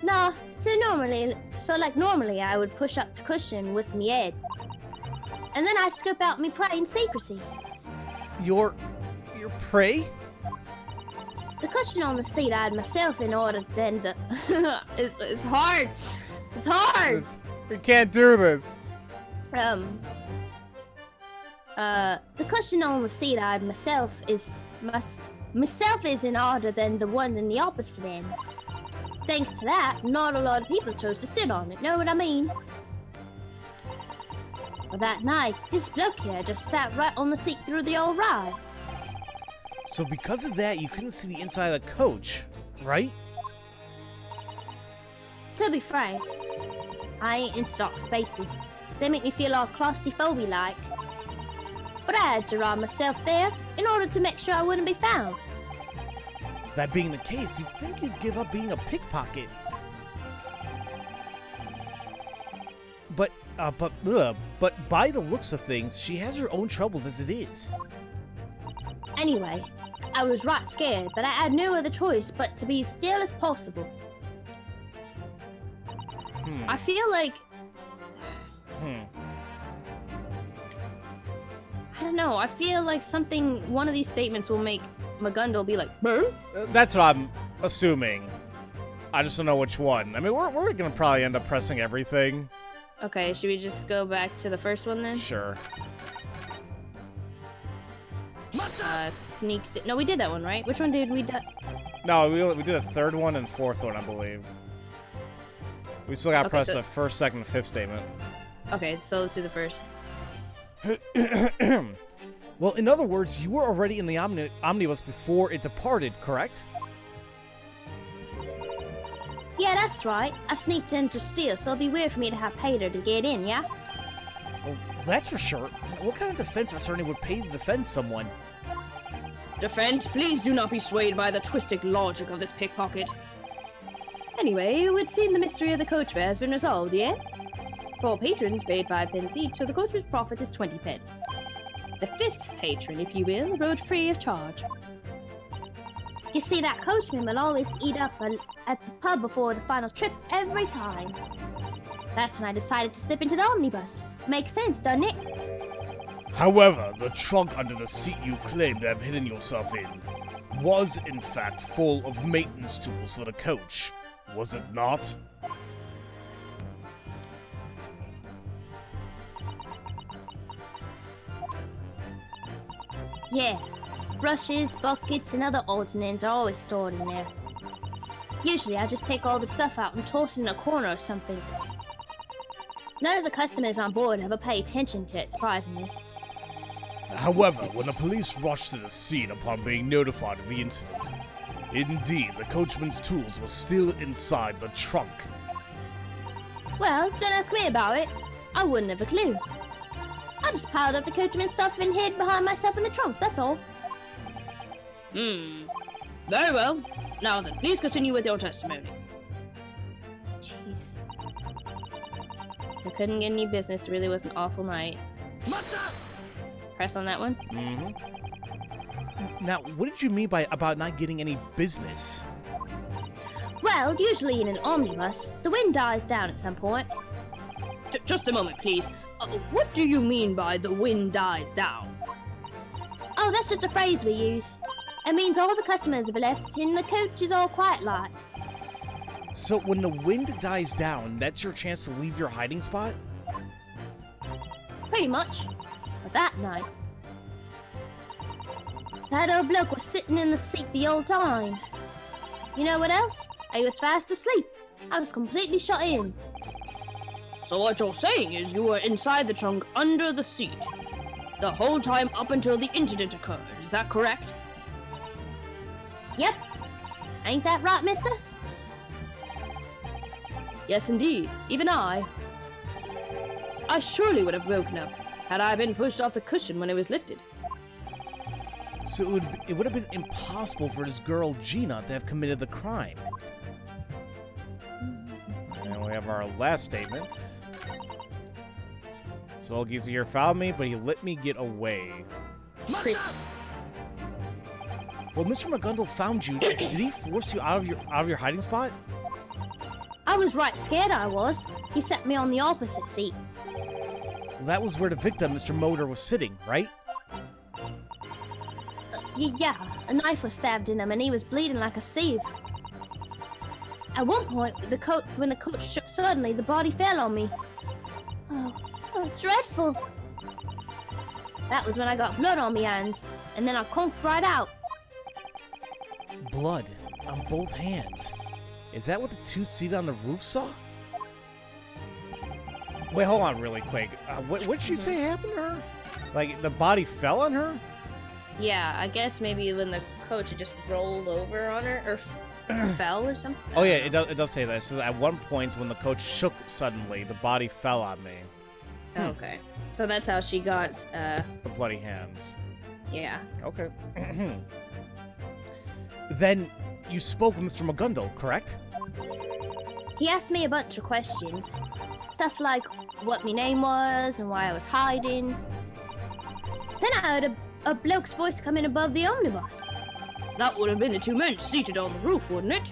Nah, Normally I would push up the cushion with me head. And then I'd scoop out me prey in secrecy. Your prey? The cushion on the seat I had myself in order then the... it's hard. It's hard. We can't do this. The cushion on the seat I had myself is in order than the one in the opposite end. Thanks to that, not a lot of people chose to sit on it, know what I mean? Well, that night, this bloke here just sat right on the seat through the old ride. So because of that, you couldn't see the inside of the coach, right? To be frank, I ain't into dark spaces. They make me feel all claustrophobic-like. But I had to ride myself there in order to make sure I wouldn't be found. That being the case, you'd think you'd give up being a pickpocket. But by the looks of things, she has her own troubles as it is. Anyway, I was right scared, but I had no other choice but to be as still as possible. I feel like... I don't know, I feel like one of these statements will make Magundal be like, "Burr?" That's what I'm assuming. I just don't know which one. I mean, we're gonna probably end up pressing everything. Okay, should we just go back to the first one then? Sure. Sneaked... No, we did that one, right? Which one did we do? No, we did a third one and fourth one, I believe. We still gotta press the first, second, and fifth statement. Okay, so let's do the first. Well, in other words, you were already in the omnibus before it departed, correct? Yeah, that's right. I sneaked in to steal, so it'll be weird for me to have paid her to get in, yeah? Well, that's for sure. What kind of defense attorney would pay to defend someone? Defense, please do not be swayed by the twisted logic of this pickpocket. Anyway, it would seem the mystery of the coach fare has been resolved, yes? 4 patrons paid 5 pence each, so the coachman's profit is 20 pence. The 5th patron, if you will, rode free of charge. You see, that coachman will always eat up at the pub before the final trip every time. That's when I decided to slip into the omnibus. Makes sense, doesn't it? However, the trunk under the seat you claim to have hidden yourself in was, in fact, full of maintenance tools for the coach, was it not? Yeah. Brushes, buckets, and other odds and ends are always stored in there. Usually I just take all the stuff out and toss it in a corner or something. None of the customers on board ever pay attention to it, surprisingly. However, when the police rushed to the scene upon being notified of the incident, indeed, the coachman's tools were still inside the trunk. Well, don't ask me about it. I wouldn't have a clue. I just piled up the coachman's stuff and hid behind myself in the trunk, that's all. Very well. Now then, please continue with your testimony. Jeez. We couldn't get any business. It really was an awful night. Press on that one. Now, what did you mean by about not getting any business? Well, usually in an omnibus, the wind dies down at some point. Just a moment, please. What do you mean by the wind dies down? Oh, that's just a phrase we use. It means all the customers have left and the coach is all quiet like. So when the wind dies down, that's your chance to leave your hiding spot? Pretty much. But that night, that old bloke was sitting in the seat the whole time. You know what else? I was fast asleep. I was completely shut in. So what you're saying is you were inside the trunk under the seat the whole time up until the incident occurred, is that correct? Yep. Ain't that right, mister? Yes, indeed. Even I surely would have woken up had I been pushed off the cushion when it was lifted. So it would have been impossible for this girl, Gina, to have committed the crime. And we have our last statement. Zolgi's here found me, but he let me get away. Chris. Well, Mr. Magundal found you. Did he force you out of your hiding spot? I I was right scared I was. He set me on the opposite seat. That was where the victim, Mr. Motor, was sitting, right? Yeah, a knife was stabbed in him and he was bleeding like a sieve. At one point, when the coach shook suddenly, the body fell on me. Oh, dreadful. That was when I got blood on my hands, and then I conked right out. Blood on both hands. Is that what the two seated on the roof saw? Wait, hold on really quick. What did she say happened to her? Like, the body fell on her? Yeah, I guess maybe when the coach had just rolled over on her, or fell or something. Oh yeah, it does say that. It says at one point when the coach shook suddenly, the body fell on me. Okay. So that's how she got, The bloody hands. yeah. Okay. Then you spoke with Mr. McGundle, correct? He asked me a bunch of questions. Stuff like what my name was and why I was hiding. Then I heard a bloke's voice come in above the omnibus. That would have been the two men seated on the roof, wouldn't it?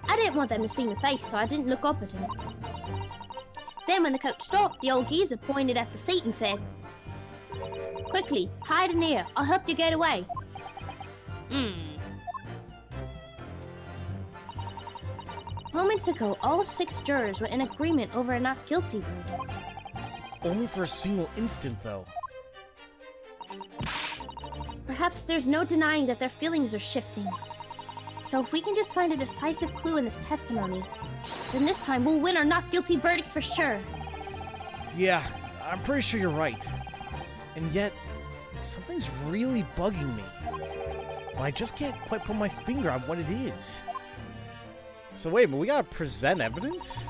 I didn't want them to see my face, so I didn't look up at him. Then when the coach stopped, the old geezer pointed at the seat and said, "Quickly, hide in here. I'll help you get away." Moments ago, all 6 jurors were in agreement over a not guilty verdict. Only for a single instant, though. Perhaps there's no denying that their feelings are shifting. So if we can just find a decisive clue in this testimony, then this time we'll win our not guilty verdict for sure. Yeah, I'm pretty sure you're right. And yet, something's really bugging me. But I just can't quite put my finger on what it is. So wait, but we gotta present evidence?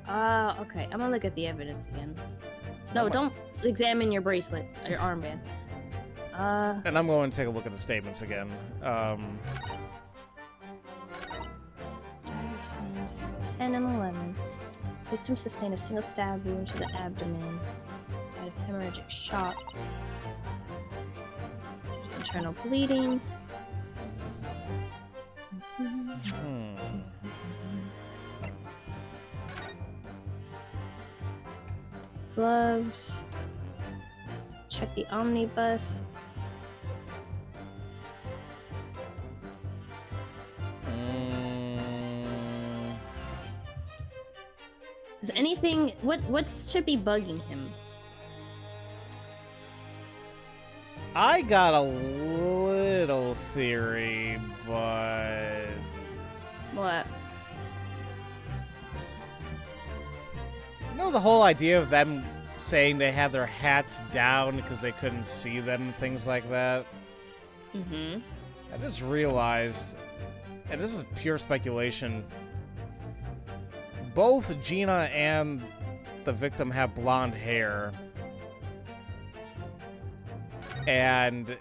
Okay. I'm gonna look at the evidence again. No, don't examine your bracelet, your armband. And I'm going to take a look at the statements again. 10 and 11. Victim sustained a single stab wound to the abdomen. Had a hemorrhagic shock. Internal bleeding. Gloves. Check the omnibus. Is anything... What should be bugging him? I got a little theory, but... What? You know the whole idea of them saying they had their hats down because they couldn't see them and things like that? Mm-hmm. I just realized, and this is pure speculation, both Gina and the victim have blonde hair. And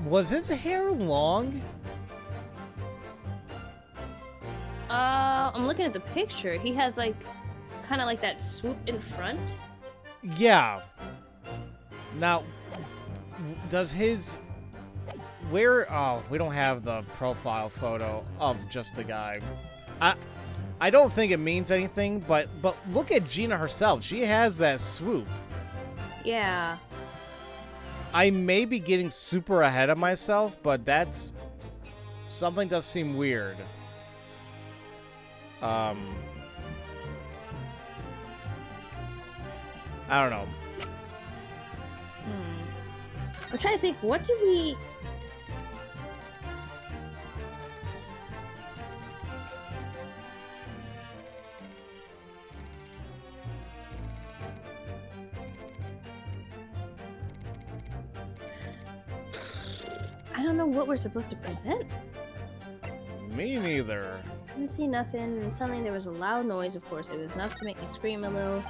was his hair long? I'm looking at the picture. He has like, kind of like that swoop in front. Yeah. Now, does his... Where... Oh, we don't have the profile photo of just the guy. I don't think it means anything, but look at Gina herself. She has that swoop. Yeah. I may be getting super ahead of myself, but that's... Something does seem weird. I don't know. I'm trying to think, what do we... I don't know what we're supposed to present. Me neither. Couldn't see nothing, and suddenly there was a loud noise. Of course, it was enough to make me scream a little.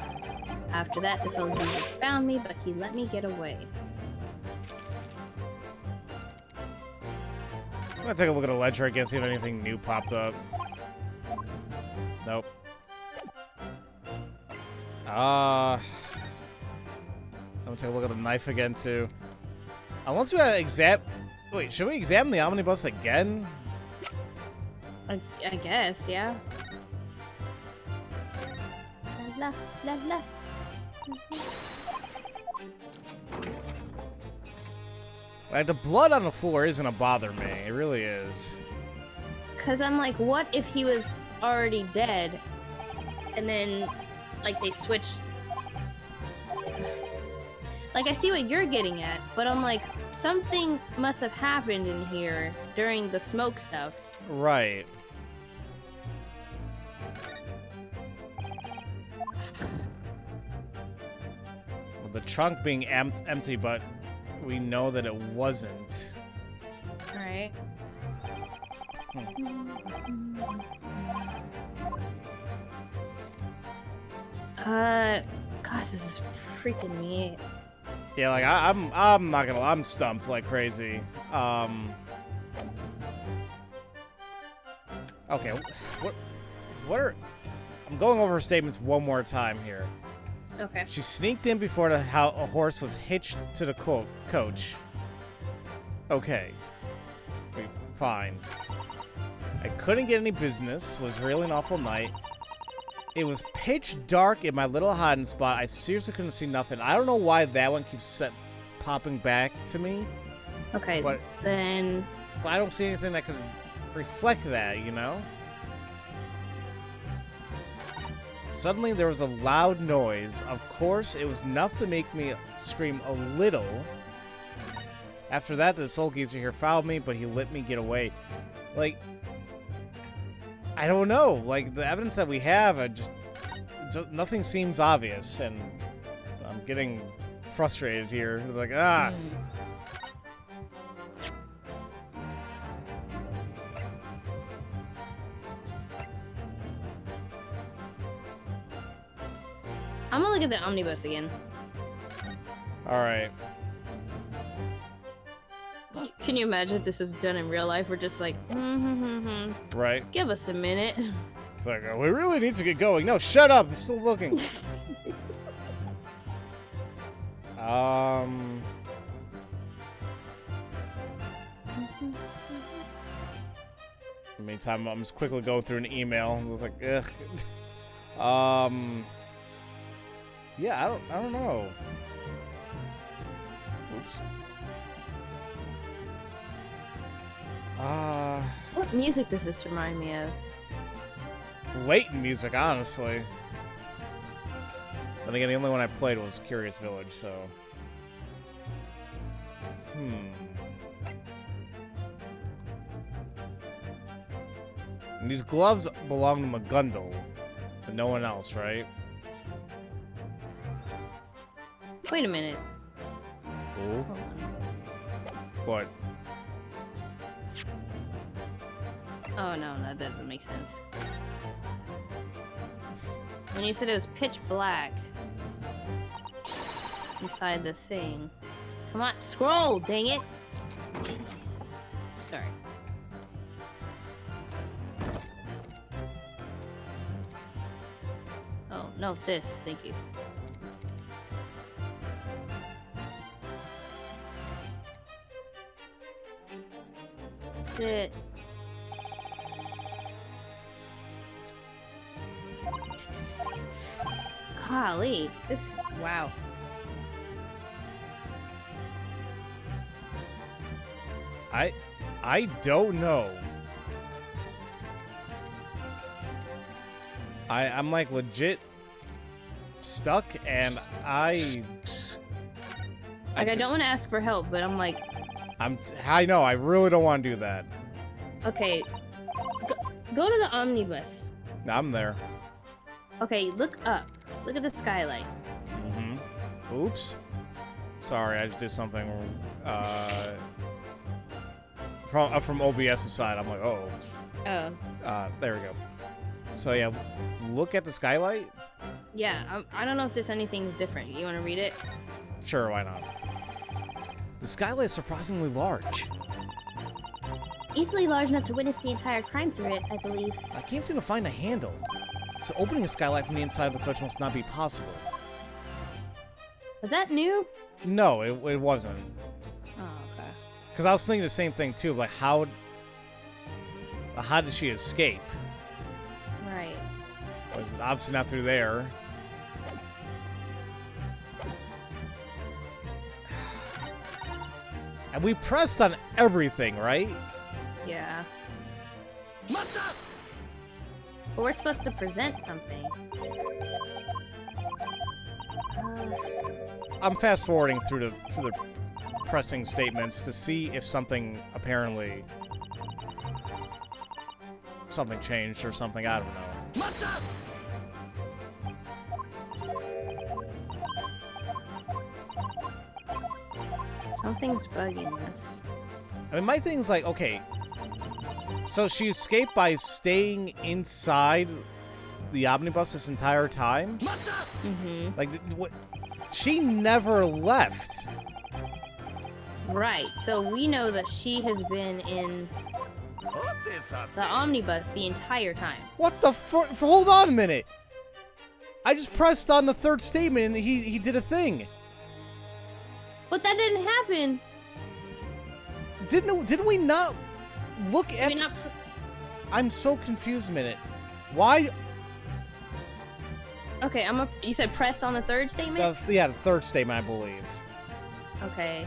After that, this old geezer found me, but he let me get away. I'm gonna take a look at the ledger again, see if anything new popped up. Nope. I'm gonna take a look at the knife again, too. Unless we gotta Wait, should we examine the omnibus again? I guess, yeah. La la la. Like, the blood on the floor isn't gonna bother me. It really is. Cause I'm like, what if he was already dead, and then, like, they switched? Like, I see what you're getting at, but I'm like, something must have happened in here during the smoke stuff. Right. Well, the trunk being empty, but we know that it wasn't. Alright. Gosh, this is freaking me. Yeah, like I'm not gonna. I'm stumped like crazy. Okay, what are? I'm going over her statements one more time here. Okay. She sneaked in before a horse was hitched to the coach. Okay. Fine. I couldn't get any business. Was really an awful night. It was pitch dark in my little hiding spot. I seriously couldn't see nothing. I don't know why that one keeps popping back to me. Okay, but then... But I don't see anything that could reflect that, you know? Suddenly there was a loud noise. Of course, it was enough to make me scream a little. After that, the soul geezer here fouled me, but he let me get away. Like, I don't know. Like, the evidence that we have, nothing seems obvious, and I'm getting frustrated here. Like, ah. I'm gonna look at the omnibus again. Alright. Can you imagine if this was done in real life? We're just like, Right. Give us a minute. It's like, we really need to get going. No, shut up. I'm still looking. In the meantime, I'm just quickly going through an email. I was like, ugh. Yeah, I don't know. Oops. What music does this remind me of? Blatant music, honestly. Then again, the only one I played was Curious Village, so... And these gloves belong to McGundle, but no one else, right? Wait a minute. Ooh. What? Oh, no, that doesn't make sense. When you said it was pitch black inside the thing. Come on, scroll, dang it! Jeez. Sorry. Oh, no, this. Thank you. That's it. Golly, this, wow. I don't know. I'm like legit stuck, and I don't want to ask for help, but I'm like, I know, I really don't want to do that. okay, go to the omnibus. I'm there. Okay, look up. Look at the skylight. Oops. Sorry, I just did something from OBS's side. I'm like, oh. Oh. There we go. So yeah, look at the skylight. Yeah, I don't know if there's anything's different. You want to read it? Sure, why not? The skylight is surprisingly large. Easily large enough to witness the entire crime through it, I believe. I can't seem to find a handle. So opening a skylight from the inside of the coach must not be possible. Was that new? No, it wasn't. Oh, okay. Because I was thinking the same thing too. Like, how did she escape? Right. Well, obviously not through there. And we pressed on everything, right? Yeah. But we're supposed to present something. I'm fast forwarding through the pressing statements to see if something changed or something. I don't know. Something's bugging us. I mean, my thing's like, okay, so she escaped by staying inside the omnibus this entire time? Mm-hmm. Like, what? She never left. Right, so we know that she has been in the omnibus the entire time. What the hold on a minute. I just pressed on the third statement and he did a thing. But that didn't happen. Didn't we not look at... I'm so confused a minute. Why... Okay, you said press on the third statement? Yeah, the third statement, I believe. Okay,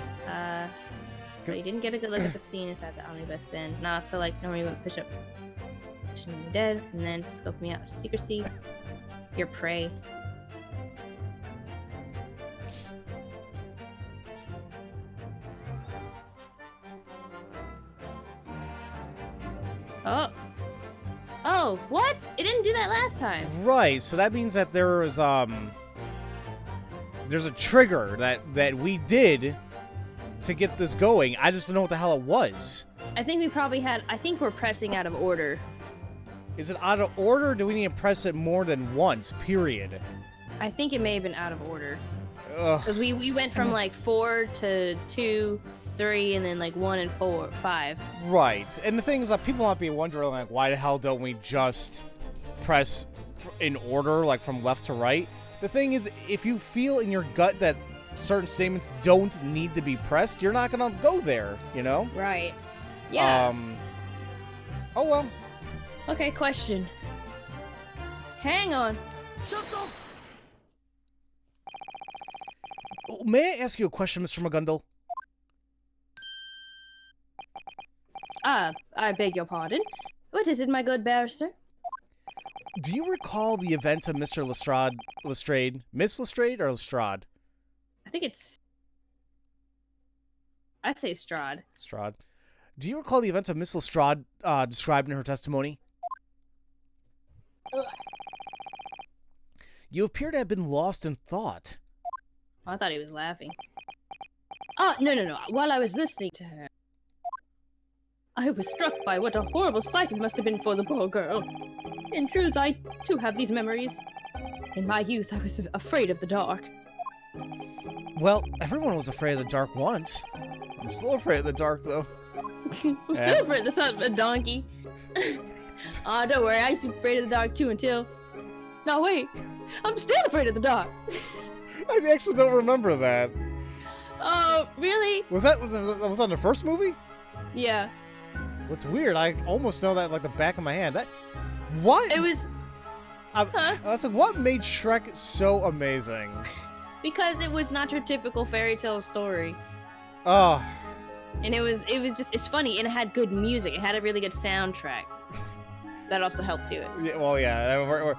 so you didn't get a good look at the scene inside the omnibus then. Nah, so like, normally you would push up, push me dead, and then scope me out of secrecy. Your prey. Oh, what? It didn't do that last time. Right, so that means that there was, there's a trigger that we did to get this going. I just don't know what the hell it was. I think we're pressing out of order. Is it out of order, or do we need to press it more than once, period? I think it may have been out of order. Ugh. Because we went from like 4 to 2, 3, and then like 1 and 4, 5. Right, and the thing is that people might be wondering, like, why the hell don't we just press in order, like from left to right? The thing is, if you feel in your gut that certain statements don't need to be pressed, you're not gonna go there, you know? Right. Yeah. Oh well. Okay, question. Hang on. May I ask you a question, Mr. McGundle? I beg your pardon. What is it, my good barrister? Do you recall the events of Mr. Lestrade? Miss Lestrade or Lestrade? I think it's... I'd say Strahd. Strahd. Do you recall the events of Miss Lestrade described in her testimony? You appear to have been lost in thought. Oh, I thought he was laughing. Oh, no. While I was listening to her, I was struck by what a horrible sight it must have been for the poor girl. In truth, I too have these memories. In my youth, I was afraid of the dark. Well, everyone was afraid of the dark once. I'm still afraid of the dark, though. I'm still afraid of the son of a donkey. Oh, don't worry, I used to be afraid of the dark too until... No, wait. I'm still afraid of the dark. I actually don't remember that. Oh, really? Was that in the first movie? Yeah. What's weird, I almost know that like the back of my hand. What? It was... I was like, what made Shrek so amazing? Because it was not your typical fairy tale story. Oh. And it was just, it's funny, and it had good music. It had a really good soundtrack. That also helped to it. Yeah, well, yeah.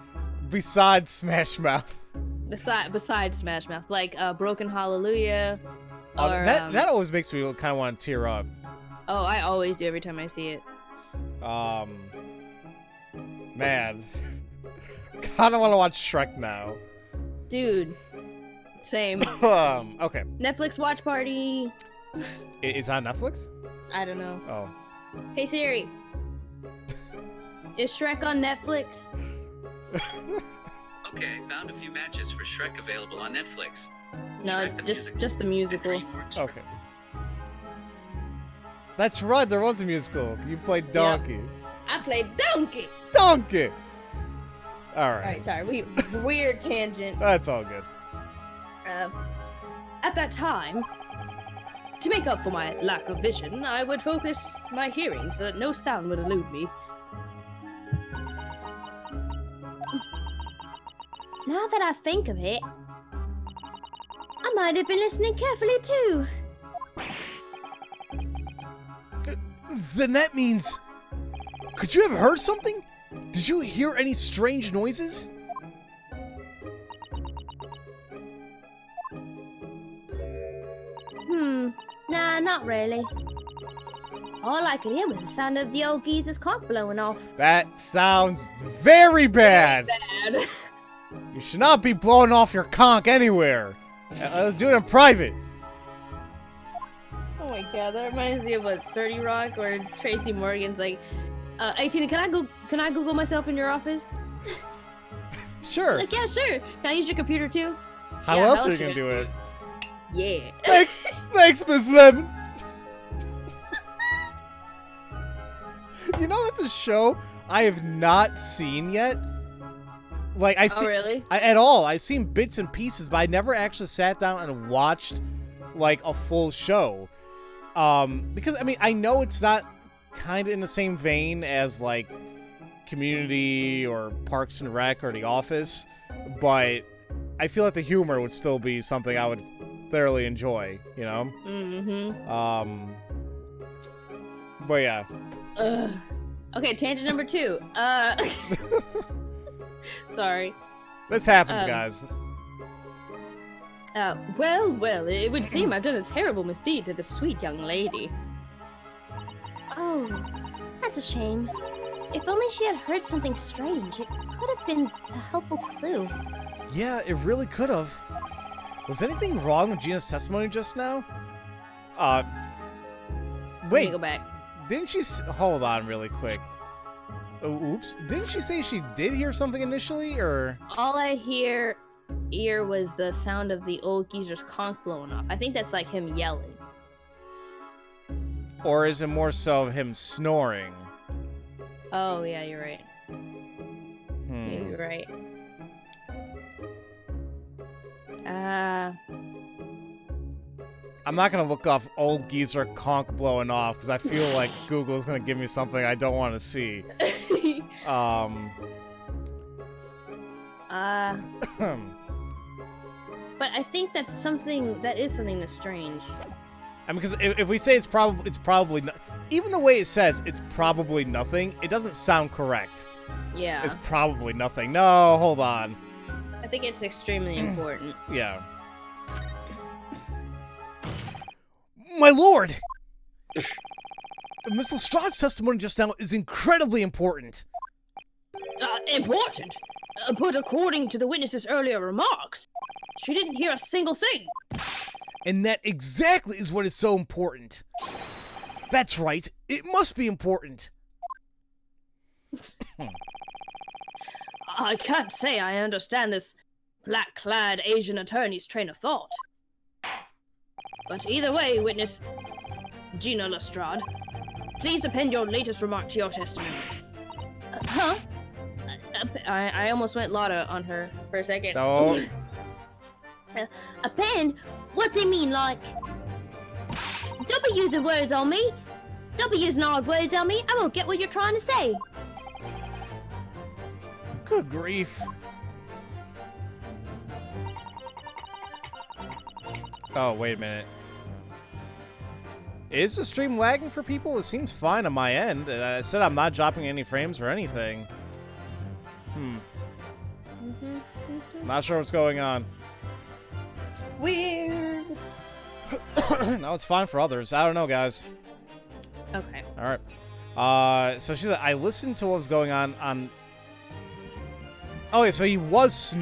Besides Smash Mouth. Besides Smash Mouth, like Broken Hallelujah. Or, that that always makes me kind of want to tear up. Oh, I always do every time I see it. Man. Kind of want to watch Shrek now. Dude. Same. Okay. Netflix watch party. Is it on Netflix? I don't know. Oh. Hey Siri. Is Shrek on Netflix? Okay, found a few matches for Shrek available on Netflix. No, Shrek just the musical. Okay. That's right, there was a musical. You played Donkey. Yep. I played Donkey! Donkey! Alright. Alright, sorry. Weird tangent. That's all good. At that time, To make up for my lack of vision, I would focus my hearing so that no sound would elude me. Now that I think of it, I might have been listening carefully too. Then that means... Could you have heard something? Did you hear any strange noises? Nah, not really. All I could hear was the sound of the old geezer's cock blowing off. That sounds very bad. Bad. You should not be blowing off your conch anywhere. Let's do it in private. Oh my god, that reminds me of a 30 Rock where Tracy Morgan's like, hey Tina, can I Google myself in your office? Sure. She's like, yeah, sure. Can I use your computer too? How Yeah, else how are you else gonna should do it? Yeah. Thanks, Miss Lemon. You know, that's a show I have not seen yet. Like, I see, Oh, really? at all. I've seen bits and pieces, but I never actually sat down and watched like a full show. Because I mean, I know it's not kind of in the same vein as like Community or Parks and Rec or The Office, but I feel like the humor would still be something I would thoroughly enjoy, you know? Mm-hmm. But yeah. Okay, tangent number 2. Sorry. This happens, guys. Well, it would seem I've done a terrible misdeed to this sweet young lady. Oh, that's a shame. If only she had heard something strange, it could have been a helpful clue. Yeah, it really could have. Was anything wrong with Gina's testimony just now? Let Wait, me go back. didn't she... Hold on really quick. Oh, oops. Didn't she say she did hear something initially, or... All I hear was the sound of the old geezer's conch blowing off. I think that's like him yelling. Or is it more so him snoring? Oh, yeah, you're right. Hmm. You're right. I'm not gonna look off old geezer conch blowing off, because I feel like Google's gonna give me something I don't want to see. But I think that's something that's strange. I mean, because if we say it's probably even the way it says it's probably nothing, it doesn't sound correct. Yeah. It's probably nothing. No, hold on. I think it's extremely important. Yeah. My lord! Miss Lestrade's testimony just now is incredibly important. Important? But according to the witness's earlier remarks, she didn't hear a single thing. And that exactly is what is so important. That's right. It must be important. I can't say I understand this black-clad Asian attorney's train of thought. But either way, witness Gina Lestrade, please append your latest remark to your testimony. Huh? I almost went Lotta on her for a second. No. Append? What do you mean, like? Don't be using words on me. Don't be using odd words on me. I won't get what you're trying to say. Good grief. Oh, wait a minute. Is the stream lagging for people? It seems fine on my end. I said I'm not dropping any frames or anything. Not sure what's going on. Weird. No, it's fine for others. I don't know, guys. Okay. Alright. So she said, I listened to what was going on... Oh, yeah, so he was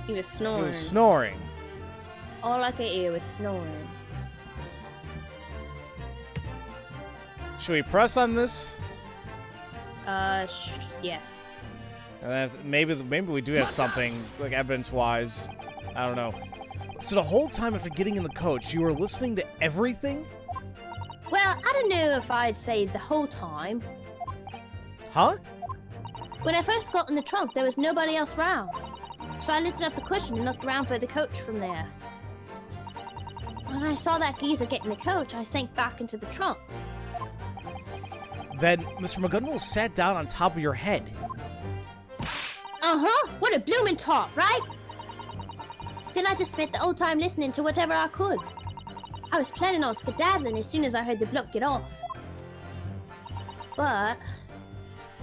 He was snoring. He was snoring. All I could hear was snoring. Should we press on this? Yes. And then maybe we do have something, like, evidence-wise. I don't know. So the whole time after getting in the coach, you were listening to everything? Well, I don't know if I'd say the whole time. Huh? When I first got in the trunk, there was nobody else around. So I lifted up the cushion and looked around for the coach from there. When I saw that geezer get in the coach, I sank back into the trunk. Then Mr. McGonagall sat down on top of your head. Uh-huh, what a bloomin' talk, right? Then I just spent the whole time listening to whatever I could. I was planning on skedaddling as soon as I heard the bloke get off. But,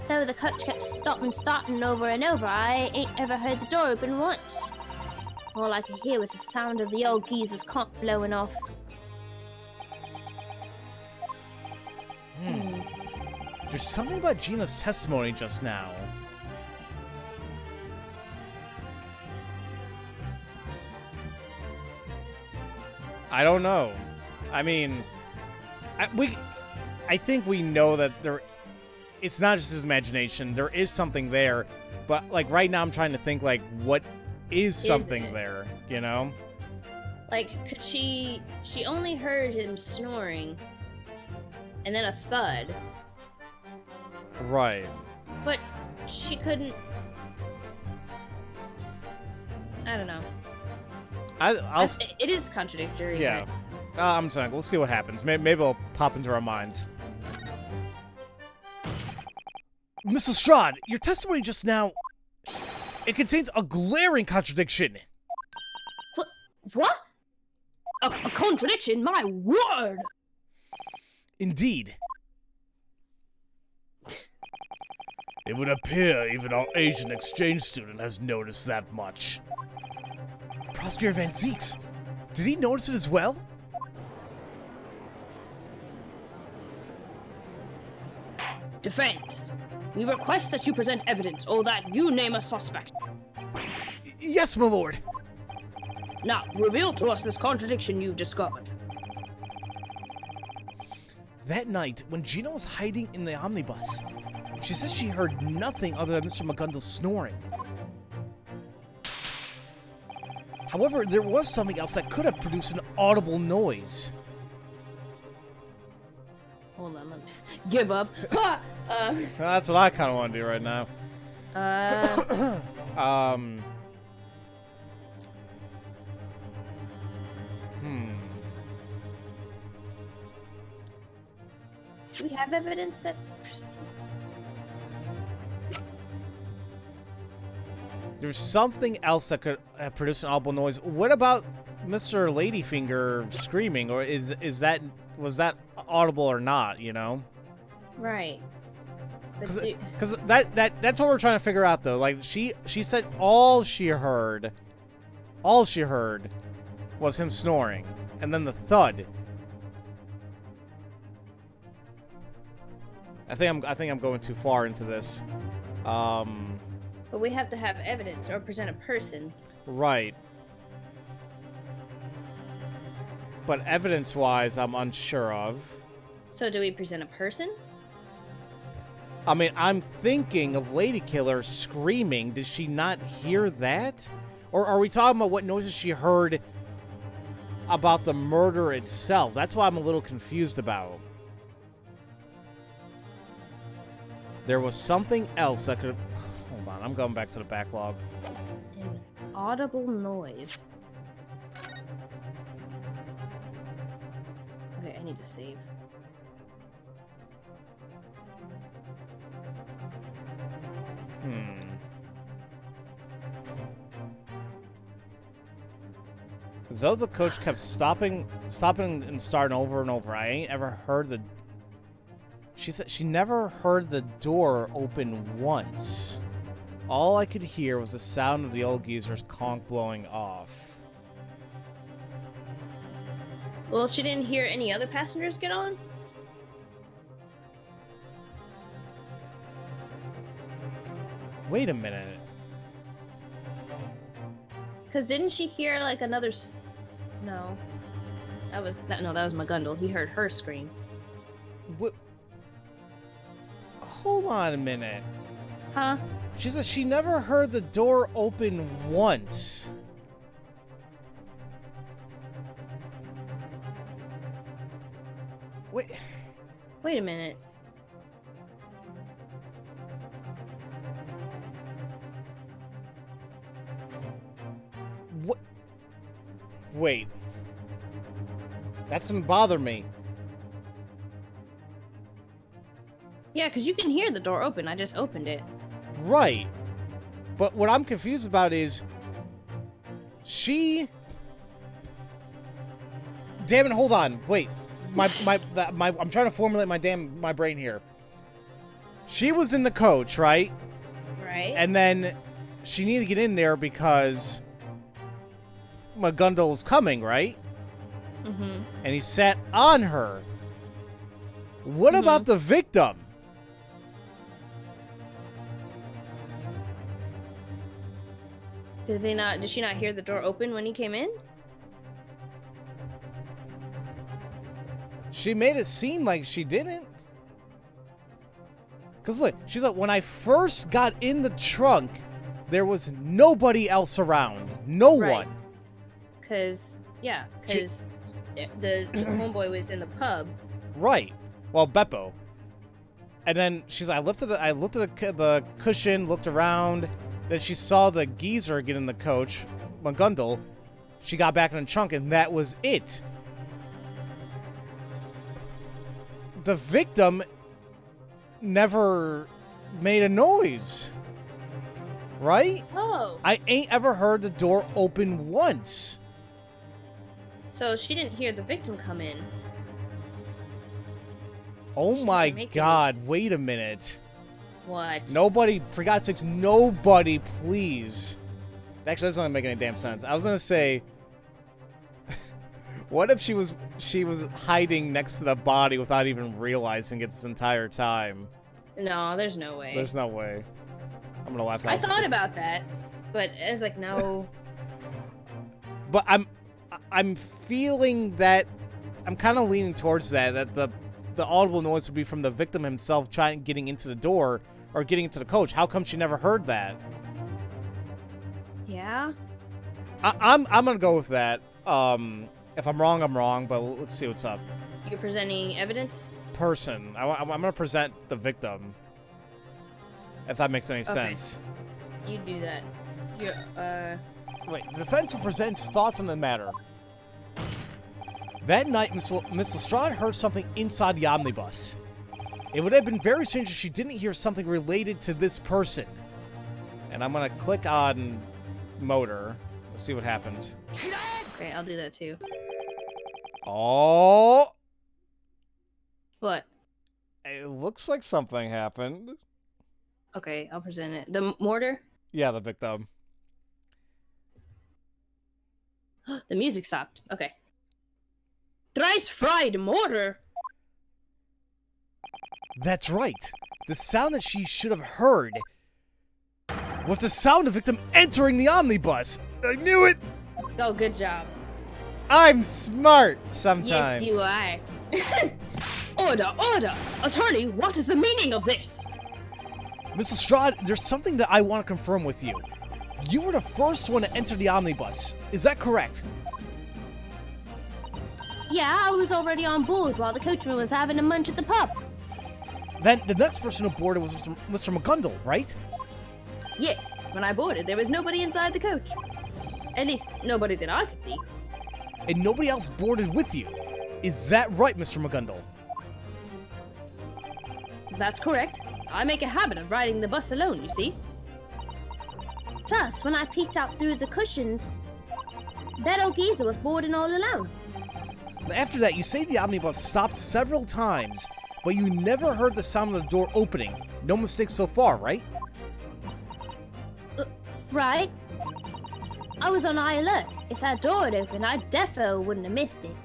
though the coach kept starting over and over, I ain't ever heard the door open once. All I could hear was the sound of the old geezer's conch blowing off. There's something about Gina's testimony just now. I don't know. I mean, I think we know that it's not just his imagination. There is something there, but like right now I'm trying to think like what is something there, you know? Like, she only heard him snoring, and then a thud. Right. But she couldn't... I don't know. It is contradictory. Yeah. I'm sorry. We'll see what happens. Maybe it'll pop into our minds. Mrs. Strahd, your testimony just now... It contains a glaring contradiction. What? A contradiction? My word! Indeed. It would appear even our Asian exchange student has noticed that much. Prosecutor Van Zeeks, did he notice it as well? Defense, we request that you present evidence or that you name a suspect. Yes, my lord. Now, reveal to us this contradiction you've discovered. That night, when Gina was hiding in the omnibus, she said she heard nothing other than Mr. McGonagall snoring. However, there was something else that could have produced an audible noise. Hold on, let me... Give up. That's what I kind of want to do right now. Do we have evidence that... There's something else that could have produced an audible noise. What about Mr. Ladyfinger screaming? Or was that audible or not, you know? Right. Because that's what we're trying to figure out, though. Like, she said all she heard was him snoring. And then the thud. I think I'm going too far into this. But we have to have evidence or present a person. Right. But evidence-wise, I'm unsure of. So do we present a person? I mean, I'm thinking of Lady Killer screaming. Did she not hear that? Or are we talking about what noises she heard about the murder itself? That's what I'm a little confused about. There was something else that could... Hold on, I'm going back to the backlog. An audible noise. Okay, I need to save. Though the coach kept stopping and starting over and over, I ain't ever heard the... She said she never heard the door open once. All I could hear was the sound of the old geezer's conch blowing off. Well, she didn't hear any other passengers get on? Wait a minute. Because didn't she hear, like, another... No. That was McGonagall. He heard her scream. What? Hold on a minute. Huh? She said she never heard the door open once. Wait a minute. What? Wait. That's gonna bother me. Yeah, because you can hear the door open. I just opened it. Right. But what I'm confused about is... She... Damn it, hold on. Wait. I'm trying to formulate my brain here. She was in the coach, right? Right. And then she needed to get in there because McGundle's coming, right? Mm-hmm. And he sat on her. What about the victim? Did she not hear the door open when he came in? She made it seem like she didn't. Because look, she's like, when I first got in the trunk, there was nobody else around. No one. Because the homeboy was in the pub. Right. Well, Beppo. And then she's like, I looked at the cushion, looked around. Then she saw the geezer get in the coach, McGundle. She got back in the trunk, and that was it. The victim never made a noise. Right? Oh. I ain't ever heard the door open once. So she didn't hear the victim come in. Oh She my doesn't make god, noise. wait a minute. What? Nobody, for God's sakes, nobody, please. Actually, that's not making any damn sense. I was gonna say, what if she was hiding next to the body without even realizing it this entire time? No, there's no way. There's no way. I'm gonna laugh. I thought about that, but I was like, no. But I'm feeling that I'm kind of leaning towards that the audible noise would be from the victim himself getting into the door or getting into the coach. How come she never heard that? Yeah. I'm gonna go with that. If I'm wrong, I'm wrong. But let's see what's up. You're presenting evidence? I'm gonna present the victim. If that makes any sense. You do that. Wait, the defense presents thoughts on the matter. That night, Miss Lestrade heard something inside the omnibus. It would have been very strange if she didn't hear something related to this person. And I'm gonna click on motor. Let's see what happens. Okay, I'll do that too. Oh! What? It looks like something happened. Okay, I'll present it. The mortar? Yeah, the victim. The music stopped. Okay. Thrice fried mortar? That's right. The sound that she should have heard was the sound of the victim entering the omnibus. I knew it! Oh, good job. I'm smart sometimes. Yes, you are. Order, order! Attorney, what is the meaning of this? Miss Lestrade, there's something that I want to confirm with you. You were the first one to enter the omnibus. Is that correct? Yeah, I was already on board while the coachman was having a munch at the pub. Then the next person aboard was Mr. McGundle, right? Yes, when I boarded, there was nobody inside the coach. At least, nobody that I could see. And nobody else boarded with you. Is that right, Mr. McGundle? That's correct. I make a habit of riding the bus alone, you see. Plus, when I peeked out through the cushions, that old geezer was boarding all alone. After that, you say the omnibus stopped several times, but you never heard the sound of the door opening. No mistakes so far, right? Right? I was on high alert. If that door had opened, I defo wouldn't have missed it.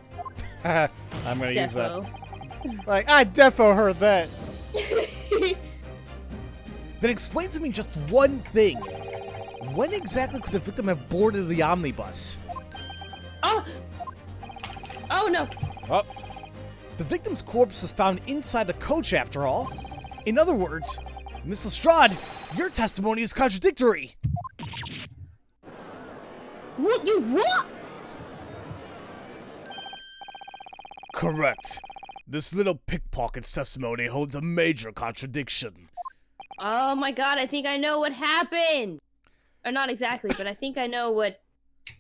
I'm gonna use that. Defo. Like, I defo heard that. Then explain to me just one thing. When exactly could the victim have boarded the omnibus? Oh! Oh no! Oh. The victim's corpse was found inside the coach after all. In other words, Miss Lestrade, your testimony is contradictory. What? You what? Correct. This little pickpocket's testimony holds a major contradiction. Oh my god, I think I know what happened! Or not exactly, but I think I know what...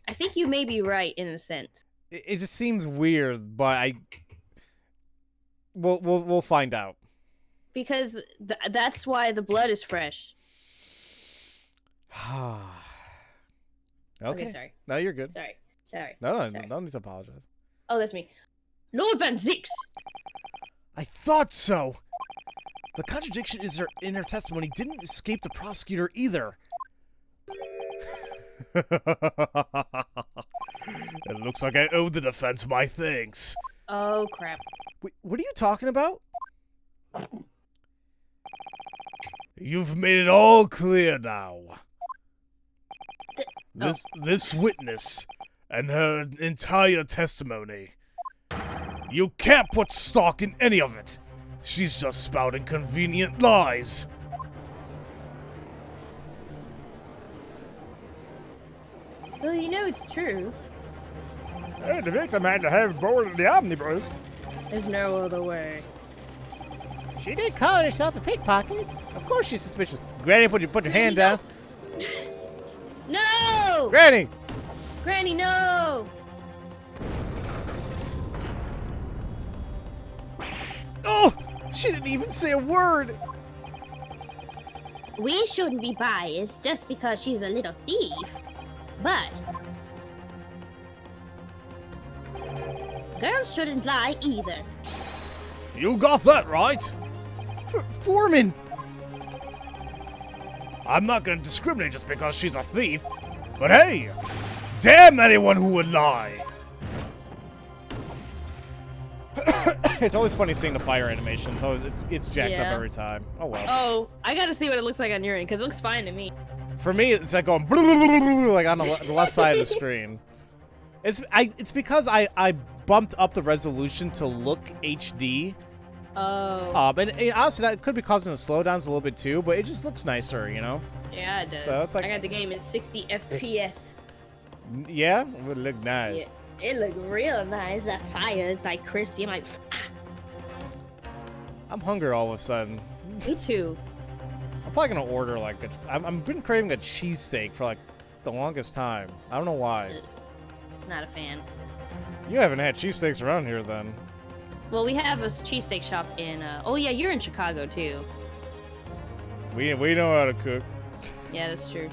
I think you may be right, in a sense. It just seems weird, but we'll find out. Because that's why the blood is fresh. Okay. Sorry. No, you're good. Sorry. No, Sorry. no need to apologize. Oh, that's me. Lord Van Zix! I thought so. The contradiction in her testimony didn't escape the prosecutor either. It looks like I owe the defense my thanks. Oh, crap. Wait, what are you talking about? You've made it all clear now. This witness and her entire testimony. You can't put stock in any of it. She's just spouting convenient lies. Well, you know it's true. The victim had to have boarded the omnibus. There's no other way. She did call herself a pickpocket. Of course she's suspicious. Granny, put your hand down. No! Granny! Granny, no! Oh! She didn't even say a word! We shouldn't be biased just because she's a little thief. But girls shouldn't lie either. You got that right. Foreman! I'm not gonna discriminate just because she's a thief. But hey! Damn anyone who would lie! It's always funny seeing the fire animation. It's jacked up every time. Oh well. Oh, I gotta see what it looks like on your end, because it looks fine to me. For me, it's like going like on the left side of the screen. It's because I bumped up the resolution to look HD. Oh. And honestly, that could be causing the slowdowns a little bit too, but it just looks nicer, you know? Yeah, it does. So it's like, I got the game in 60 FPS. Yeah, it would look nice. Yeah, it looked real nice. That fire is like crispy. I'm like, I'm hungry all of a sudden. Me too. I'm probably gonna order like I've been craving a cheesesteak for like the longest time. I don't know why. Not a fan. You haven't had cheesesteaks around here then. Well, we have a cheesesteak shop in, oh yeah, you're in Chicago too. We know how to cook. Yeah, that's true.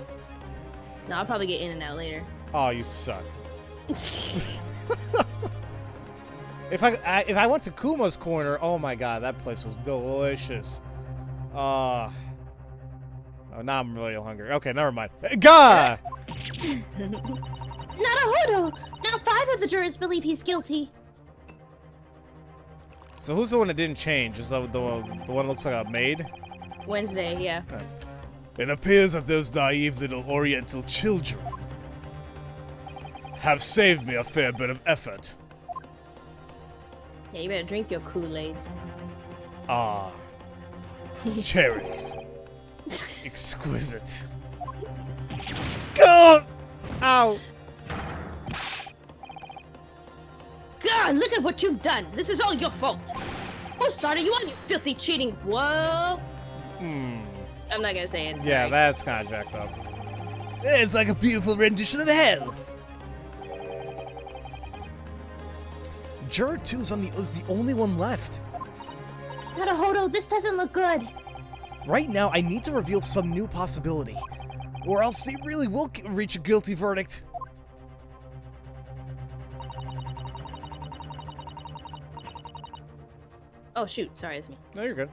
No, I'll probably get In-N-Out later. Oh, you suck. If I went to Kuma's Corner, oh my god, that place was delicious. Oh, now I'm really hungry. Okay, never mind. Gah! Naruhodo! Now 5 of the jurors believe he's guilty. So who's the one that didn't change? Is that the one that looks like a maid? Wednesday, yeah. It appears that those naive little Oriental children have saved me a fair bit of effort. Yeah, you better drink your Kool-Aid. Ah, cherries. Exquisite. Go! Ow! God, look at what you've done! This is all your fault! Who started you on, you filthy cheating? Whoa! I'm not gonna say it. Yeah, sorry. that's kind of jacked up. It's like a beautiful rendition of hell. Juror 2 is the only one left. Naruhodo, this doesn't look good. Right now, I need to reveal some new possibility, or else they really will reach a guilty verdict. Oh shoot, sorry, it's me. No, you're good.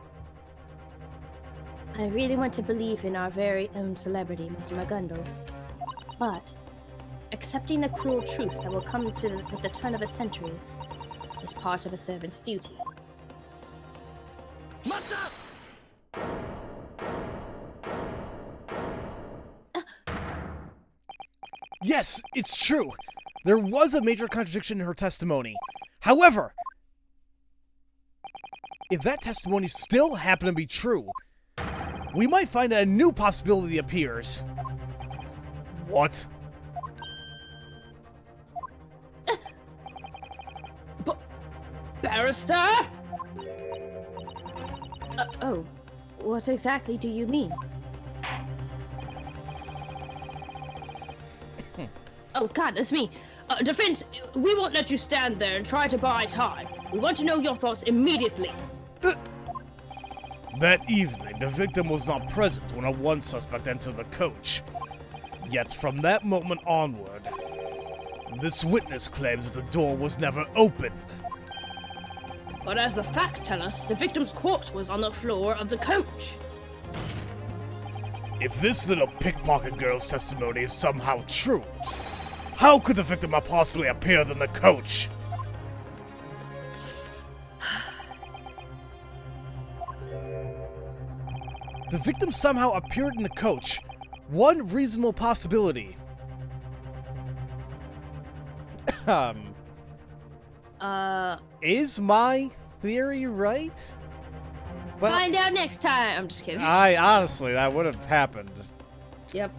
I really want to believe in our very own celebrity, Mr. Magundal. But accepting the cruel truth that will come with the turn of a century is part of a servant's duty. Yes, it's true. There was a major contradiction in her testimony. However, if that testimony still happened to be true, we might find that a new possibility appears. What? Barrister? Oh, what exactly do you mean? Oh god, that's me. Defense, we won't let you stand there and try to buy time. We want to know your thoughts immediately. That evening, the victim was not present when one suspect entered the coach. Yet from that moment onward, this witness claims that the door was never opened. But as the facts tell us, the victim's corpse was on the floor of the coach. If this little pickpocket girl's testimony is somehow true, how could the victim have possibly appeared in the coach? The victim somehow appeared in the coach. One reasonable possibility. Is my theory right? But Find out next time. I'm just kidding. honestly, that would have happened. Yep.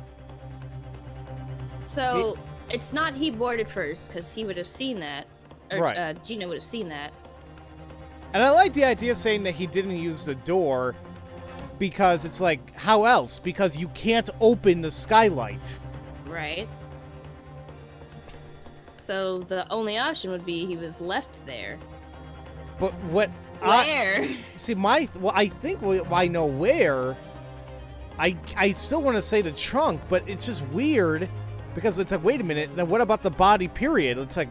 So, it's not he boarded first, because he would have seen that. Or, Right. Gina would have seen that. And I like the idea of saying that he didn't use the door because it's like, how else? Because you can't open the skylight. Right. So, the only option would be he was left there. But what... Where? I think I know where. I still want to say the trunk, but it's just weird because it's like, wait a minute, then what about the body, period? It's like,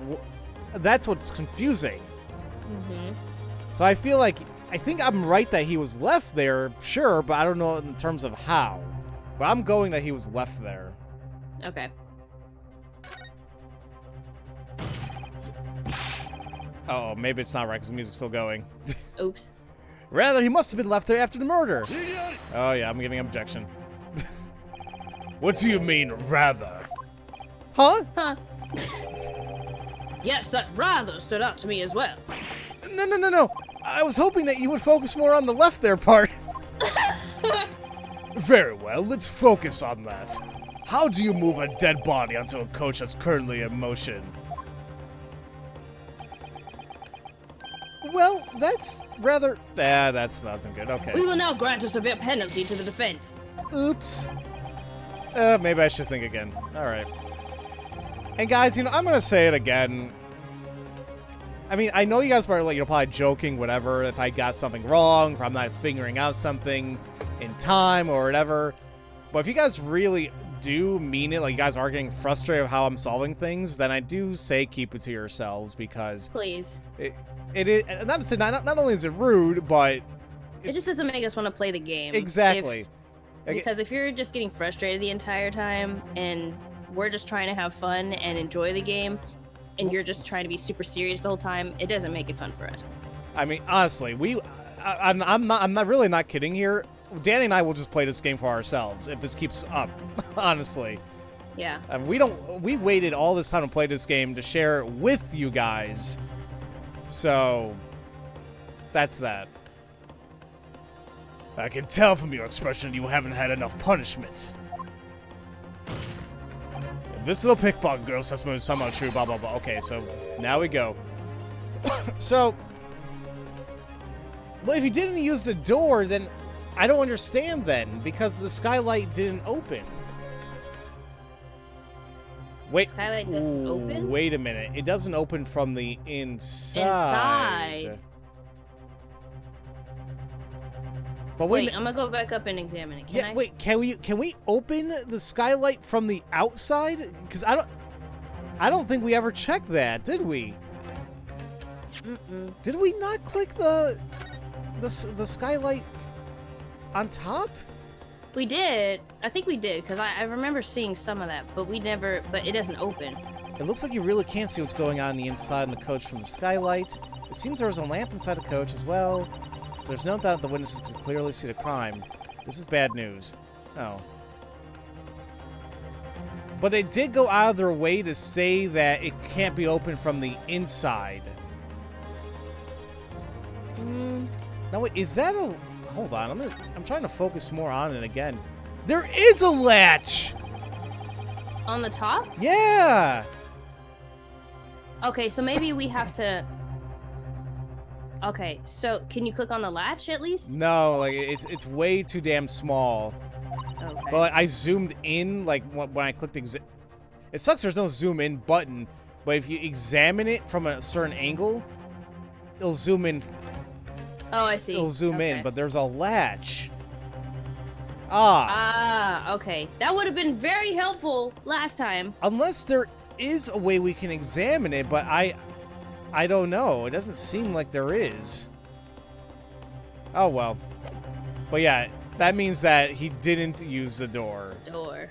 that's what's confusing. Mm-hmm. So I think I'm right that he was left there, sure, but I don't know in terms of how. But I'm going that he was left there. Okay. Oh, maybe it's not right because the music's still going. Oops. Rather, he must have been left there after the murder. Oh yeah, I'm getting an objection. What do you mean, rather? Huh? Huh. Yes, that rather stood out to me as well. No. I was hoping that you would focus more on the left there part. Very well, let's focus on that. How do you move a dead body onto a coach that's currently in motion? Well, that's rather... that's nothing good. Okay. We will now grant a severe penalty to the defense. Oops. Maybe I should think again. Alright. And guys, I'm gonna say it again. I mean, I know you guys are like, probably joking, whatever, if I got something wrong, if I'm not figuring out something in time or whatever. But if you guys really do mean it, like you guys are getting frustrated with how I'm solving things, then I do say keep it to yourselves because... Please. It is not only is it rude, but It just doesn't make us want to play the game. exactly. Because if you're just getting frustrated the entire time, and we're just trying to have fun and enjoy the game, and you're just trying to be super serious the whole time, it doesn't make it fun for us. I mean, honestly, I'm not really not kidding here. Danny and I will just play this game for ourselves if this keeps up. Honestly, Yeah. we waited all this time to play this game to share it with you guys. So, that's that. I can tell from your expression you haven't had enough punishment. If this little pickpocket girl's testimony is somehow true, blah, blah, blah. Okay, so now we go. So, well, if you didn't use the door, then I don't understand then, because the skylight didn't open. Wait. Skylight doesn't open? Wait a minute. It doesn't open from the inside. Inside. But Wait, I'm gonna go back up and examine it. Can I? Wait, can we open the skylight from the outside? Because I don't think we ever checked that, did we? Mm-mm. Did we not click the skylight on top? We did. I think we did, because I remember seeing some of that, but but it doesn't open. It looks like you really can't see what's going on the inside in the coach from the skylight. It seems there was a lamp inside the coach as well, so there's no doubt the witnesses could clearly see the crime. This is bad news. Oh. But they did go out of their way to say that it can't be opened from the inside. Now wait, is that a... Hold on, I'm trying to focus more on it again. There is a latch! On the top? Yeah! Okay, so maybe we have to... Okay, so can you click on the latch at least? No, like, it's way too damn small. Okay. But like, I zoomed in, like, when I clicked It sucks there's no zoom in button, But if you examine it from a certain angle, it'll zoom in. Oh, I see. It'll zoom Okay. in, but there's a latch. Ah. Ah, okay. That would have been very helpful last time. Unless there is a way we can examine it, but I don't know. It doesn't seem like there is. Oh, well. But yeah, that means that he didn't use the door. Door.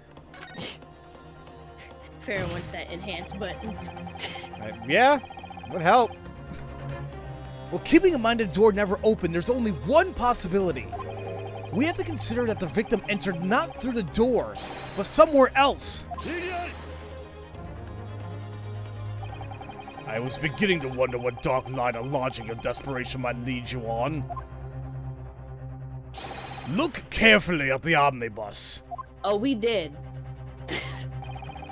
Fair wants that enhance button. Yeah, would help. Well, keeping in mind the door never opened, there's only one possibility. We have to consider that the victim entered not through the door, but somewhere else. I was beginning to wonder what dark line of logic your desperation might lead you on. Look carefully at the omnibus. Oh, we did.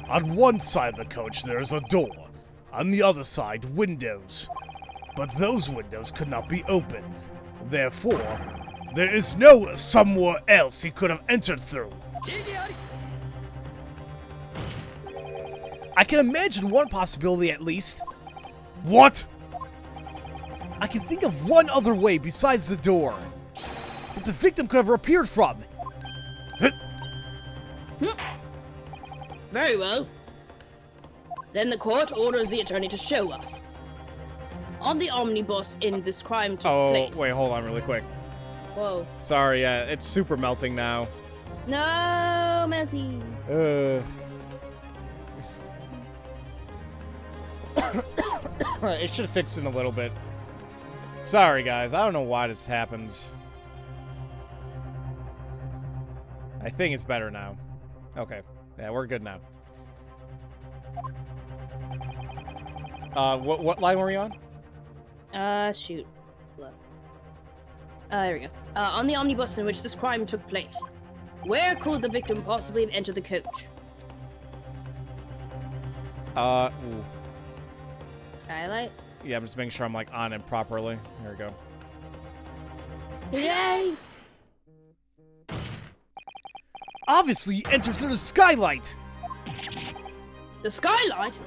On one side of the coach, there is a door. On the other side, windows. But those windows could not be opened. Therefore, there is no somewhere else he could have entered through. I can imagine one possibility at least. What? I can think of one other way besides the door that the victim could have appeared from. Very well. Then the court orders the attorney to show us. On the omnibus in this crime took place. Wait, hold on really quick. Whoa. Sorry, yeah, it's super melting now. No, melting. It should fix in a little bit. Sorry, guys. I don't know why this happens. I think it's better now. Okay. Yeah, we're good now. What line were you on? Shoot. There we go. On the omnibus in which this crime took place. Where could the victim possibly have entered the coach? Ooh. Skylight? Yeah, I'm just making sure I'm, like, on it properly. There we go. Yay! Obviously, he entered through the skylight! The skylight?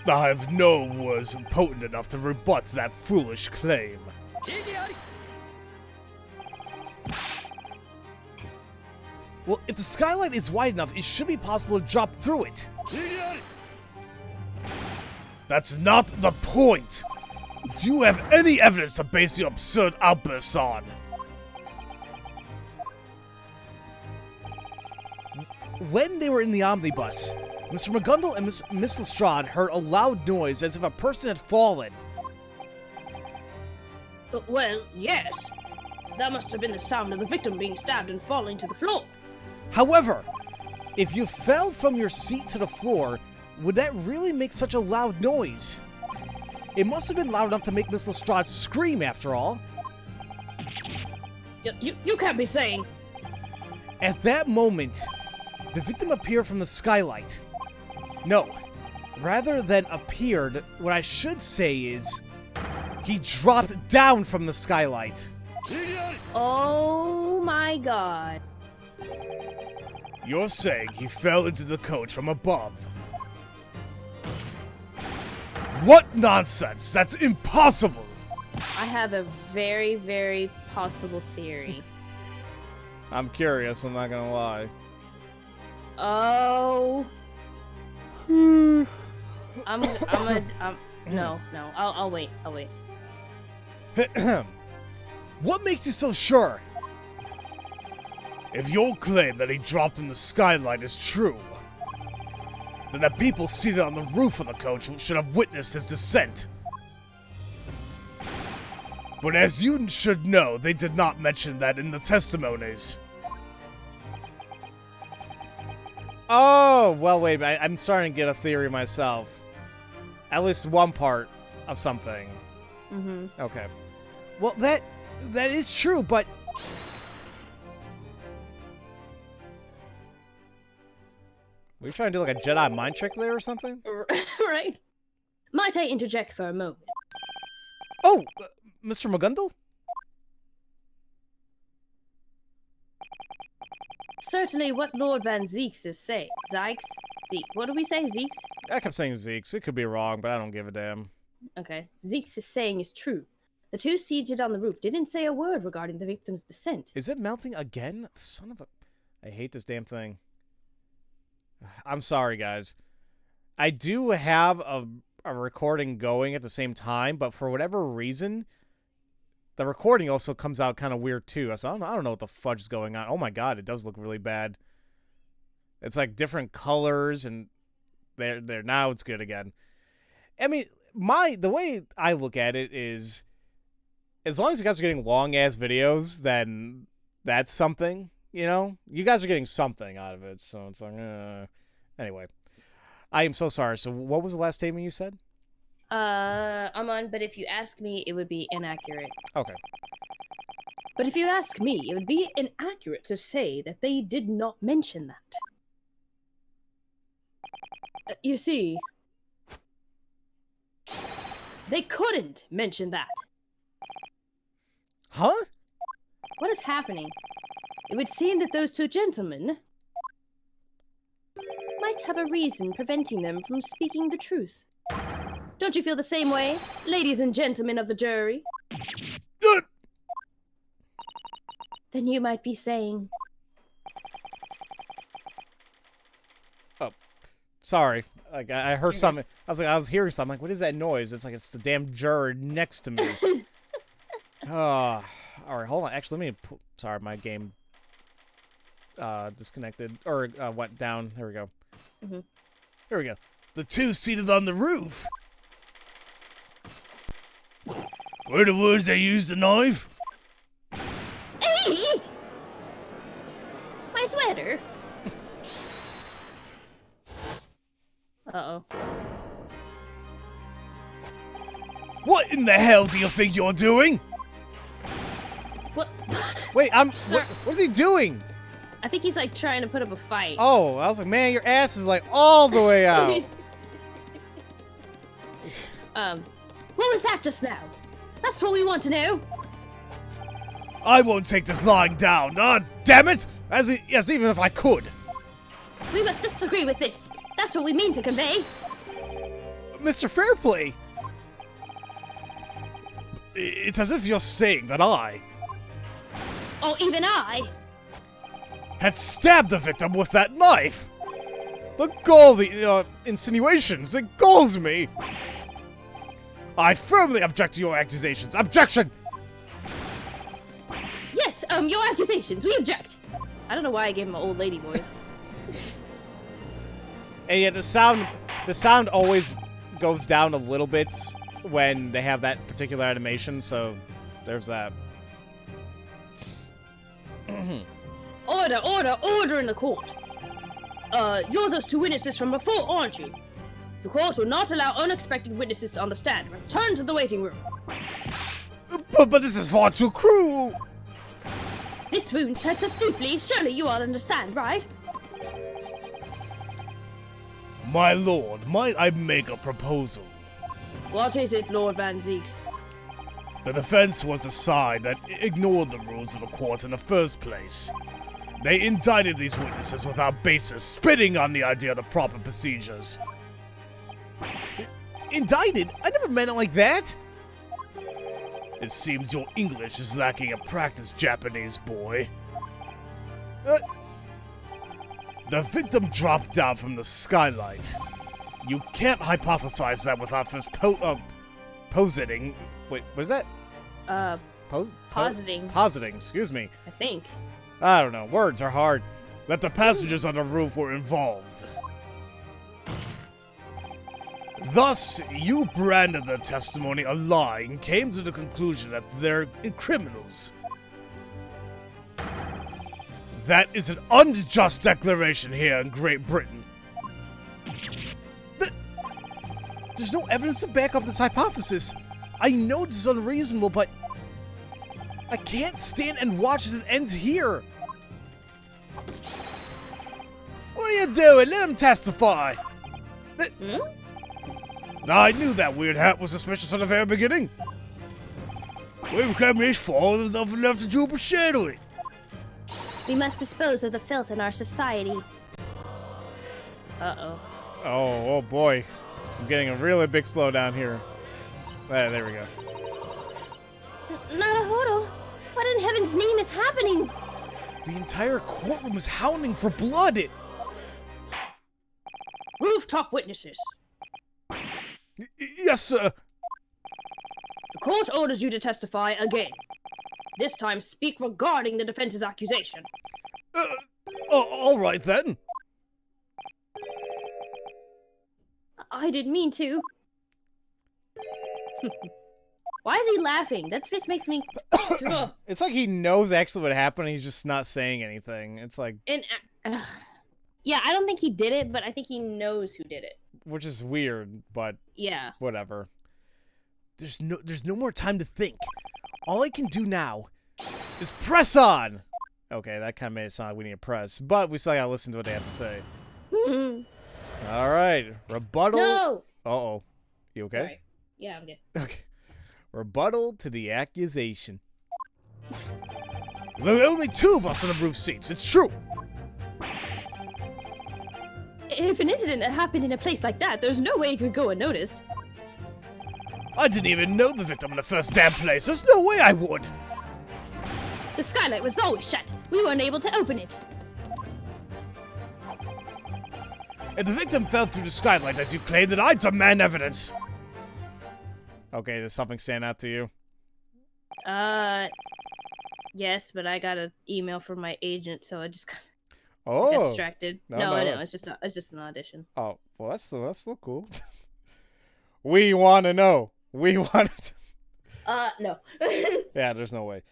I have no words potent enough to rebut that foolish claim. Well, if the skylight is wide enough, it should be possible to drop through it. That's not the point! Do you have any evidence to base your absurd outbursts on? When they were in the omnibus, Mr. McGundle and Miss Lestrade heard a loud noise as if a person had fallen. Well, yes. That must have been the sound of the victim being stabbed and falling to the floor. However, if you fell from your seat to the floor, would that really make such a loud noise? It must have been loud enough to make Miss Lestrade scream, after all. You can't be saying... At that moment, the victim appeared from the skylight. No, rather than appeared, what I should say is, he dropped down from the skylight. Oh my god. You're saying he fell into the coach from above? What nonsense! That's impossible! I have a very, very possible theory. I'm curious, I'm not gonna lie. Oh. No, I'll wait. What makes you so sure? If your claim that he dropped in the skylight is true, then the people seated on the roof of the coach should have witnessed his descent. But as you should know, they did not mention that in the testimonies. Oh, well, wait, I'm starting to get a theory myself. At least one part of something. Mm-hmm. Okay. Well, that is true, but... Were you trying to do like a Jedi mind trick there or something? Right. Might I interject for a moment? Oh, Mr. McGundle? certainly what Lord Van Zeeks is saying. Zeke? What do we say? Zeeks? I kept saying Zeeks. It could be wrong, but I don't give a damn. Okay. Zeeks is saying is true. The two seated on the roof didn't say a word regarding the victim's descent. Is it melting again? Son of a... I hate this damn thing. I'm sorry, guys. I do have a recording going at the same time, but for whatever reason, the recording also comes out kind of weird, too. So I don't know what the fudge is going on. Oh, my God. It does look really bad. It's like different colors, and there. Now it's good again. I mean, the way I look at it is, as long as you guys are getting long-ass videos, then that's something, you know? You guys are getting something out of it, so it's like, Anyway. I am so sorry. So what was the last statement you said? I'm on, but if you ask me, it would be inaccurate. Okay. But if you ask me, it would be inaccurate to say that they did not mention that. You see, they couldn't mention that. Huh? What is happening? It would seem that those two gentlemen might have a reason preventing them from speaking the truth. Don't you feel the same way, ladies and gentlemen of the jury? Then you might be saying... Oh, sorry. Like I heard something. I was hearing something. Like, what is that noise? It's like it's the damn juror next to me. All right, hold on. Actually, let me. Sorry, my game disconnected or went down. There we go. Mm-hmm. Here we go. The two seated on the roof. Were the words they used the knife? Hey! My sweater. Uh-oh. What in the hell do you think you're doing? What? Wait, Sir. What's he doing? I think he's like trying to put up a fight. Oh, I was like, man, your ass is like all the way out. What was that just now? That's what we want to know. I won't take this lying down. Damn it! As even if I could. We must disagree with this. That's what we mean to convey. Mr. Fairplay. It's as if you're saying that I Or even I. had stabbed the victim with that knife. The insinuations, it galls me. I firmly object to your accusations. Objection! Yes, your accusations. We object. I don't know why I gave him an old lady voice. And yet the sound always goes down a little bit when they have that particular animation, so there's that. Order, order, order in the court. You're those two witnesses from before, aren't you? The court will not allow unexpected witnesses on the stand. Return to the waiting room. But this is far too cruel. This wound hurts us deeply. Surely you all understand, right? My lord, might I make a proposal? What is it, Lord Van Zeeks? The defense was a side that ignored the rules of the court in the first place. They indicted these witnesses without basis, spitting on the idea of the proper procedures. Indicted? I never meant it like that! It seems your English is lacking in practice, Japanese boy. The victim dropped down from the skylight. You can't hypothesize that without first positing. Wait, what is that? Positing. Positing, excuse me. I think. I don't know, words are hard. That the passengers on the roof were involved. Thus, you branded the testimony a lie and came to the conclusion that they're criminals. That is an unjust declaration here in Great Britain. There's no evidence to back up this hypothesis. I know this is unreasonable, but I can't stand and watch as it ends here. What are you doing? Let him testify. I knew that weird hat was suspicious from the very beginning. We've come this far, there's nothing left to do but settle it. We must dispose of the filth in our society. Uh-oh. Oh boy. I'm getting a really big slowdown here. There we go. Naruhodo, what in heaven's name is happening? The entire courtroom is hounding for blood. Rooftop witnesses. Yes, sir. The court orders you to testify again. This time, speak regarding the defense's accusation. All right then. I didn't mean to. Why is he laughing? That just makes me... It's like he knows actually what happened, he's just not saying anything. It's like... Yeah, I don't think he did it, but I think he knows who did it. Which is weird, but... Yeah. Whatever. There's no more time to think. All I can do now is press on! Okay, that kind of made it sound like we need to press, but we still gotta listen to what they have to say. Alright, rebuttal... No! Uh-oh. You okay? Sorry. Yeah, I'm good. Okay. Rebuttal to the accusation. There are only 2 of us on the roof seats, it's true! If an incident had happened in a place like that, there's no way it could go unnoticed. I didn't even know the victim in the first damn place, there's no way I would! The skylight was always shut. We weren't able to open it. If the victim fell through the skylight as you claimed, then I demand evidence! Okay, does something stand out to you? Yes, but I got an email from my agent, so I just got Oh! distracted. No, No, I no. know, it's just an audition. Oh, well, that's still cool. We want to know. We want to... No. Yeah, there's no way.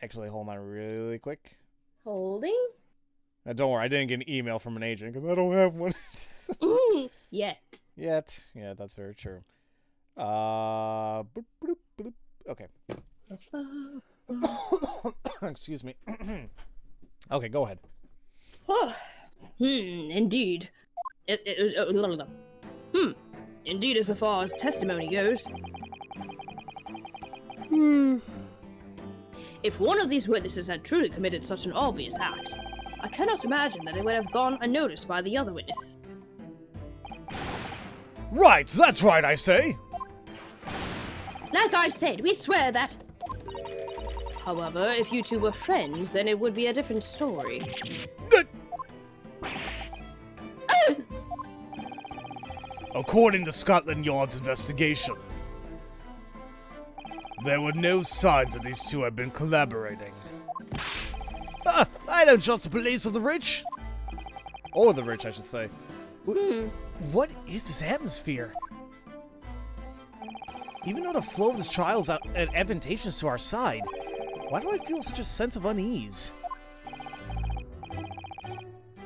Actually, hold on really quick. Holding? Now, don't worry, I didn't get an email from an agent, because I don't have one. Yet. Yet. Yeah, that's very true. Boop, boop, boop. Okay. Excuse me. Okay, go ahead. Indeed. Indeed, as far as testimony goes. If one of these witnesses had truly committed such an obvious act, I cannot imagine that it would have gone unnoticed by the other witness. Right, that's right, I say. Like I said, we swear that... However, if you two were friends, then it would be a different story. According to Scotland Yard's investigation, there were no signs that these 2 had been collaborating. I don't trust the police or the rich. Or the rich, I should say. What is this atmosphere? Even though the flow of this trial is advantageous to our side, why do I feel such a sense of unease?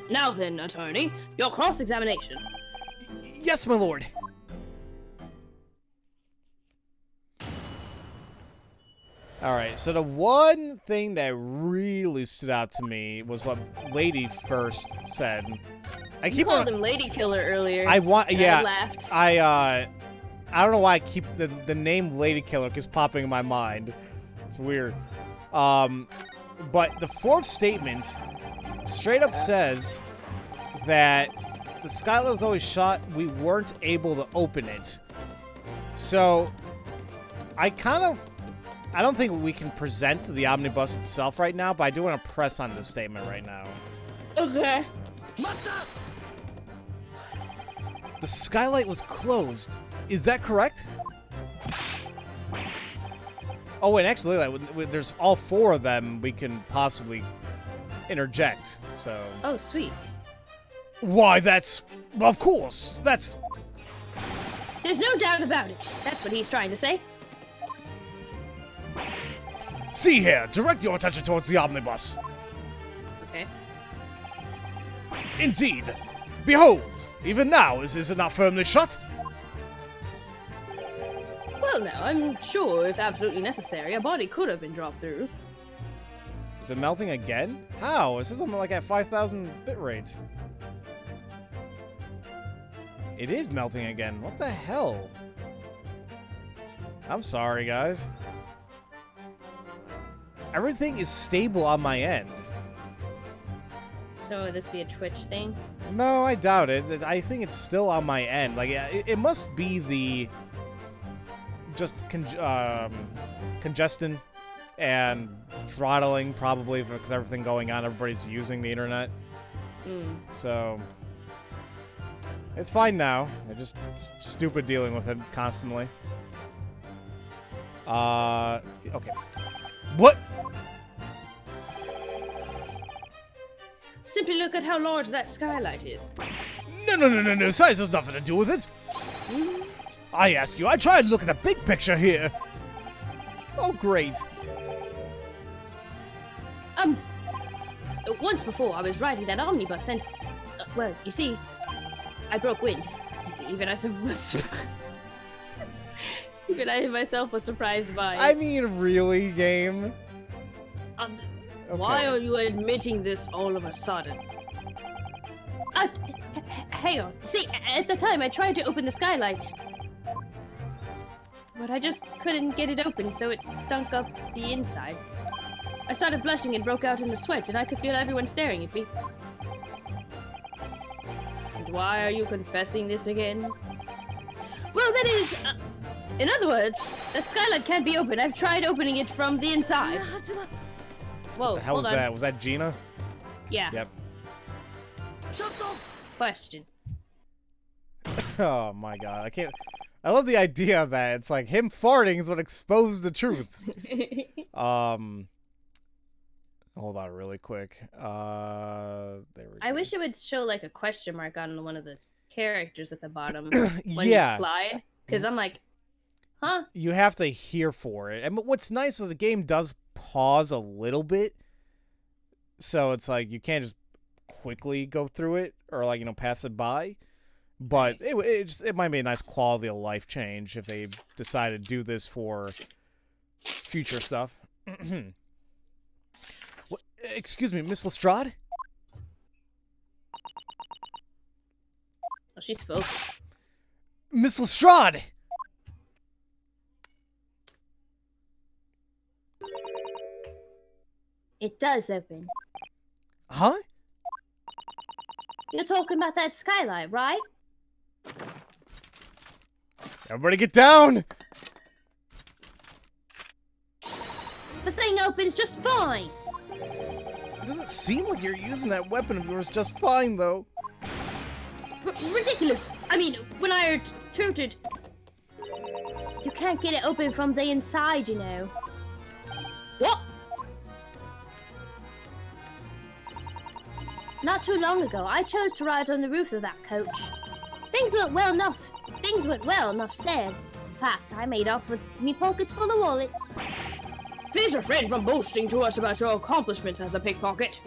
Now then, attorney, your cross-examination. Yes, my lord. Alright, so the one thing that really stood out to me was what Lady first said. I keep called him Lady Killer earlier. I laughed. I don't know why I keep the name Lady Killer keeps popping in my mind. It's weird. But the 4th statement straight up says that the skylight was always shut, we weren't able to open it. So I don't think we can present the omnibus itself right now, but I do want to press on this statement right now. Okay. The skylight was closed. Is that correct? Oh, and actually, there's all 4 of them we can possibly interject, so... Oh, sweet. Why, that's... Of course, that's... There's no doubt about it. That's what he's trying to say. See here, direct your attention towards the omnibus. Okay. Indeed. Behold, even now, is it not firmly shut? Well, now, I'm sure if absolutely necessary, a body could have been dropped through. Is it melting again? How? This is like at 5,000 bit rate. It is melting again. What the hell? I'm sorry, guys. everything is stable on my end. So would this be a Twitch thing? No, I doubt it. I think it's still on my end. Like, it must be the just congestion and throttling, probably, because everything going on, everybody's using the internet. So it's fine now. I'm just stupid dealing with it constantly. Okay. What? Simply look at how large that skylight is. No. Size has nothing to do with it. I ask you, I try and look at the big picture here. Oh, great. Once before I was riding that omnibus and, well, you see, I broke wind. Even I was... Even I myself was surprised by it. I mean, really, game? Why are you admitting this all of a sudden? Hang on. See, at the time I tried to open the skylight, but I just couldn't get it open, so it stunk up the inside. I started blushing and broke out into sweat, and I could feel everyone staring at me. And why are you confessing this again? Well, that is... in other words, the skylight can't be opened. I've tried opening it from the inside. Whoa, What the hell was that? Was that Gina? Yeah. Yep. Question. Oh my god, I can't... I love the idea of that. It's like him farting is what exposed the truth. Hold on really quick. There we go. I wish it would show like a question mark on one of the characters at the bottom when Yeah. you slide. Because I'm like, huh? You have to hear for it. And what's nice is the game does pause a little bit. So it's like you can't just quickly go through it or like, pass it by. But it might be a nice quality of life change if they decide to do this for future stuff. What, excuse me, Miss Lestrade? Oh, she's focused. Miss Lestrade! It does open. Huh? You're talking about that skylight, right? Everybody get down! The thing opens just fine. It doesn't seem like you're using that weapon of yours just fine, though. Ridiculous. I mean, when I attempted... You can't get it open from the inside, you know. What? Not too long ago, I chose to ride on the roof of that coach. Things went well enough said. In fact, I made off with me pockets full of wallets. Please refrain from boasting to us about your accomplishments as a pickpocket.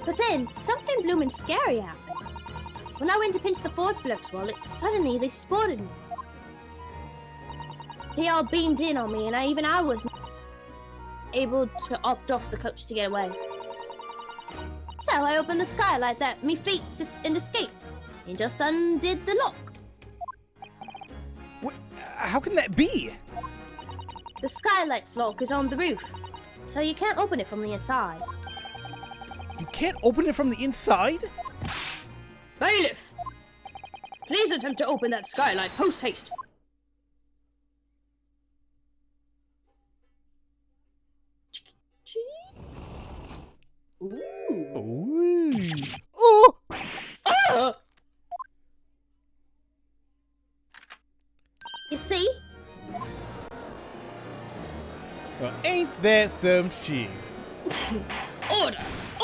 But then, something bloomin' scary happened. When I went to pinch the fourth bloke's wallet, suddenly they spotted me. They all beamed in on me, and I was able to opt off the coach to get away. So I opened the skylight that me feet and escaped, and just undid the lock. What? How can that be? The skylight's lock is on the roof, so you can't open it from the inside. You can't open it from the inside? Bailiff! Please attempt to open that skylight post-haste. Ooh. Oh! You see? Well, ain't that some shit? Order!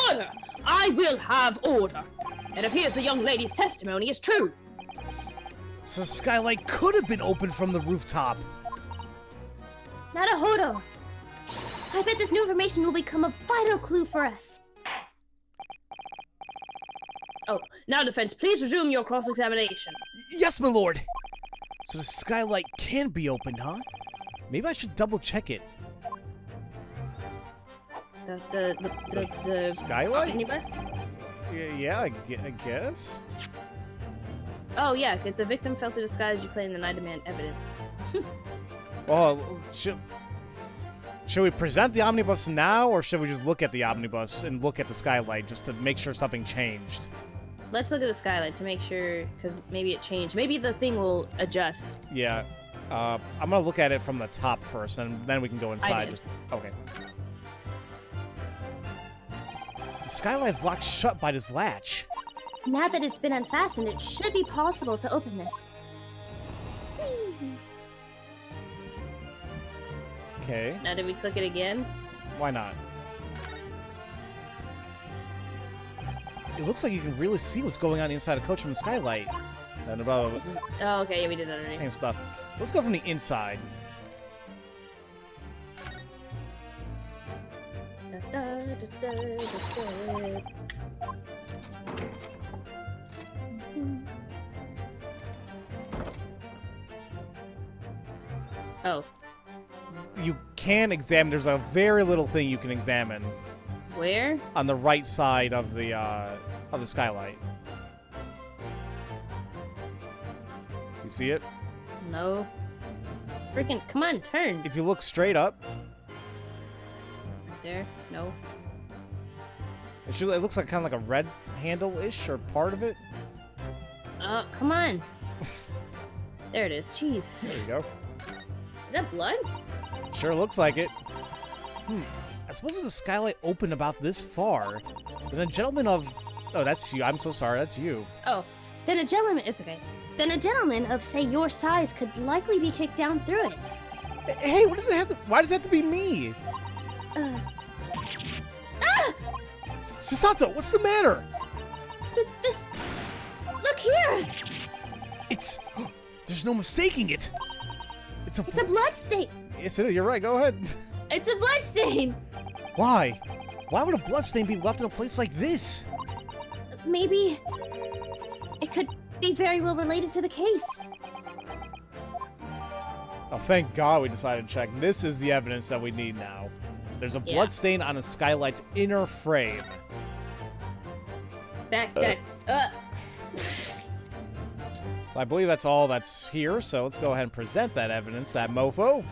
Order! I will have order! It appears the young lady's testimony is true. So the skylight could have been opened from the rooftop. Naruhodo! I bet this new information will become a vital clue for us. Oh, now defense, please resume your cross-examination. Yes, my lord. So the skylight can be opened, huh? Maybe I should double check it. The skylight? omnibus? Yeah, I guess. Oh yeah, the victim fell through the sky as you claim the night demand evidence. Oh, Should we present the omnibus now, or should we just look at the omnibus and look at the skylight just to make sure something changed? Let's look at the skylight to make sure, because maybe it changed. Maybe the thing will adjust. Yeah. I'm gonna look at it from the top first, and then we can go inside. did. Okay. The skylight's locked shut by this latch. Now that it's been unfastened, it should be possible to open this. Okay. Now, did we click it again? Why not? It looks like you can really see what's going on inside a coach from the skylight. And above, This is... Oh, okay, yeah, we did that already. same stuff. Let's go from the inside. Oh, You can examine. There's a very little thing you can examine where? on the right side of the skylight. You see it? No. Freaking, come on, turn. If you look straight up, Right there. No. it looks like kind of like a red handle-ish or part of it. Come on. There it is. There Jeez. you go. Is that blood? Sure looks like it. I suppose if the skylight opened about this far, then a gentleman of... Oh, that's you. I'm so sorry. That's you. Oh, Then a gentleman, it's okay. Then a gentleman of, say, your size could likely be kicked down through it. Hey, what does it have to... Why does it have to be me? Sasato, what's the matter? This... Look here! It's... There's no mistaking it. It's It's a blood stain! Yes, it is. You're right. Go ahead. It's a blood stain! Why? Why would a bloodstain be left in a place like this? Maybe... It could be very well related to the case. Oh, thank God we decided to check. This is the evidence that we need now. There's a Yeah. bloodstain on a skylight's inner frame. back. So I believe that's all that's here, so let's go ahead and present that evidence, that mofo.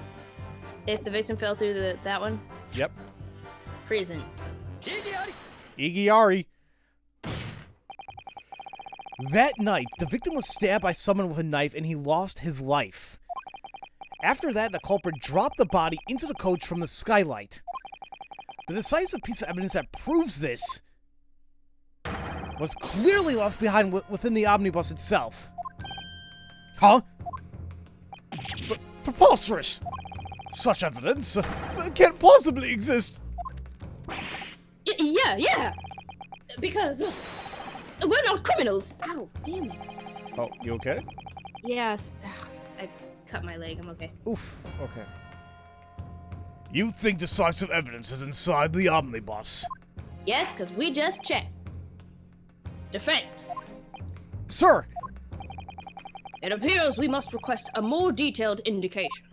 If the victim fell through that one, Yep. prison. Igiari. That night, the victim was stabbed by someone with a knife and he lost his life. After that, the culprit dropped the body into the coach from the skylight. The decisive piece of evidence that proves this was clearly left behind within the omnibus itself. Huh? Preposterous! Such evidence can't possibly exist! Yeah! Because we're not criminals! Ow, damn it. Oh, you okay? Yes. I cut my leg, I'm okay. Oof, okay. You think decisive evidence is inside the omnibus? Yes, because we just checked. Defense. Sir! It appears we must request a more detailed indication.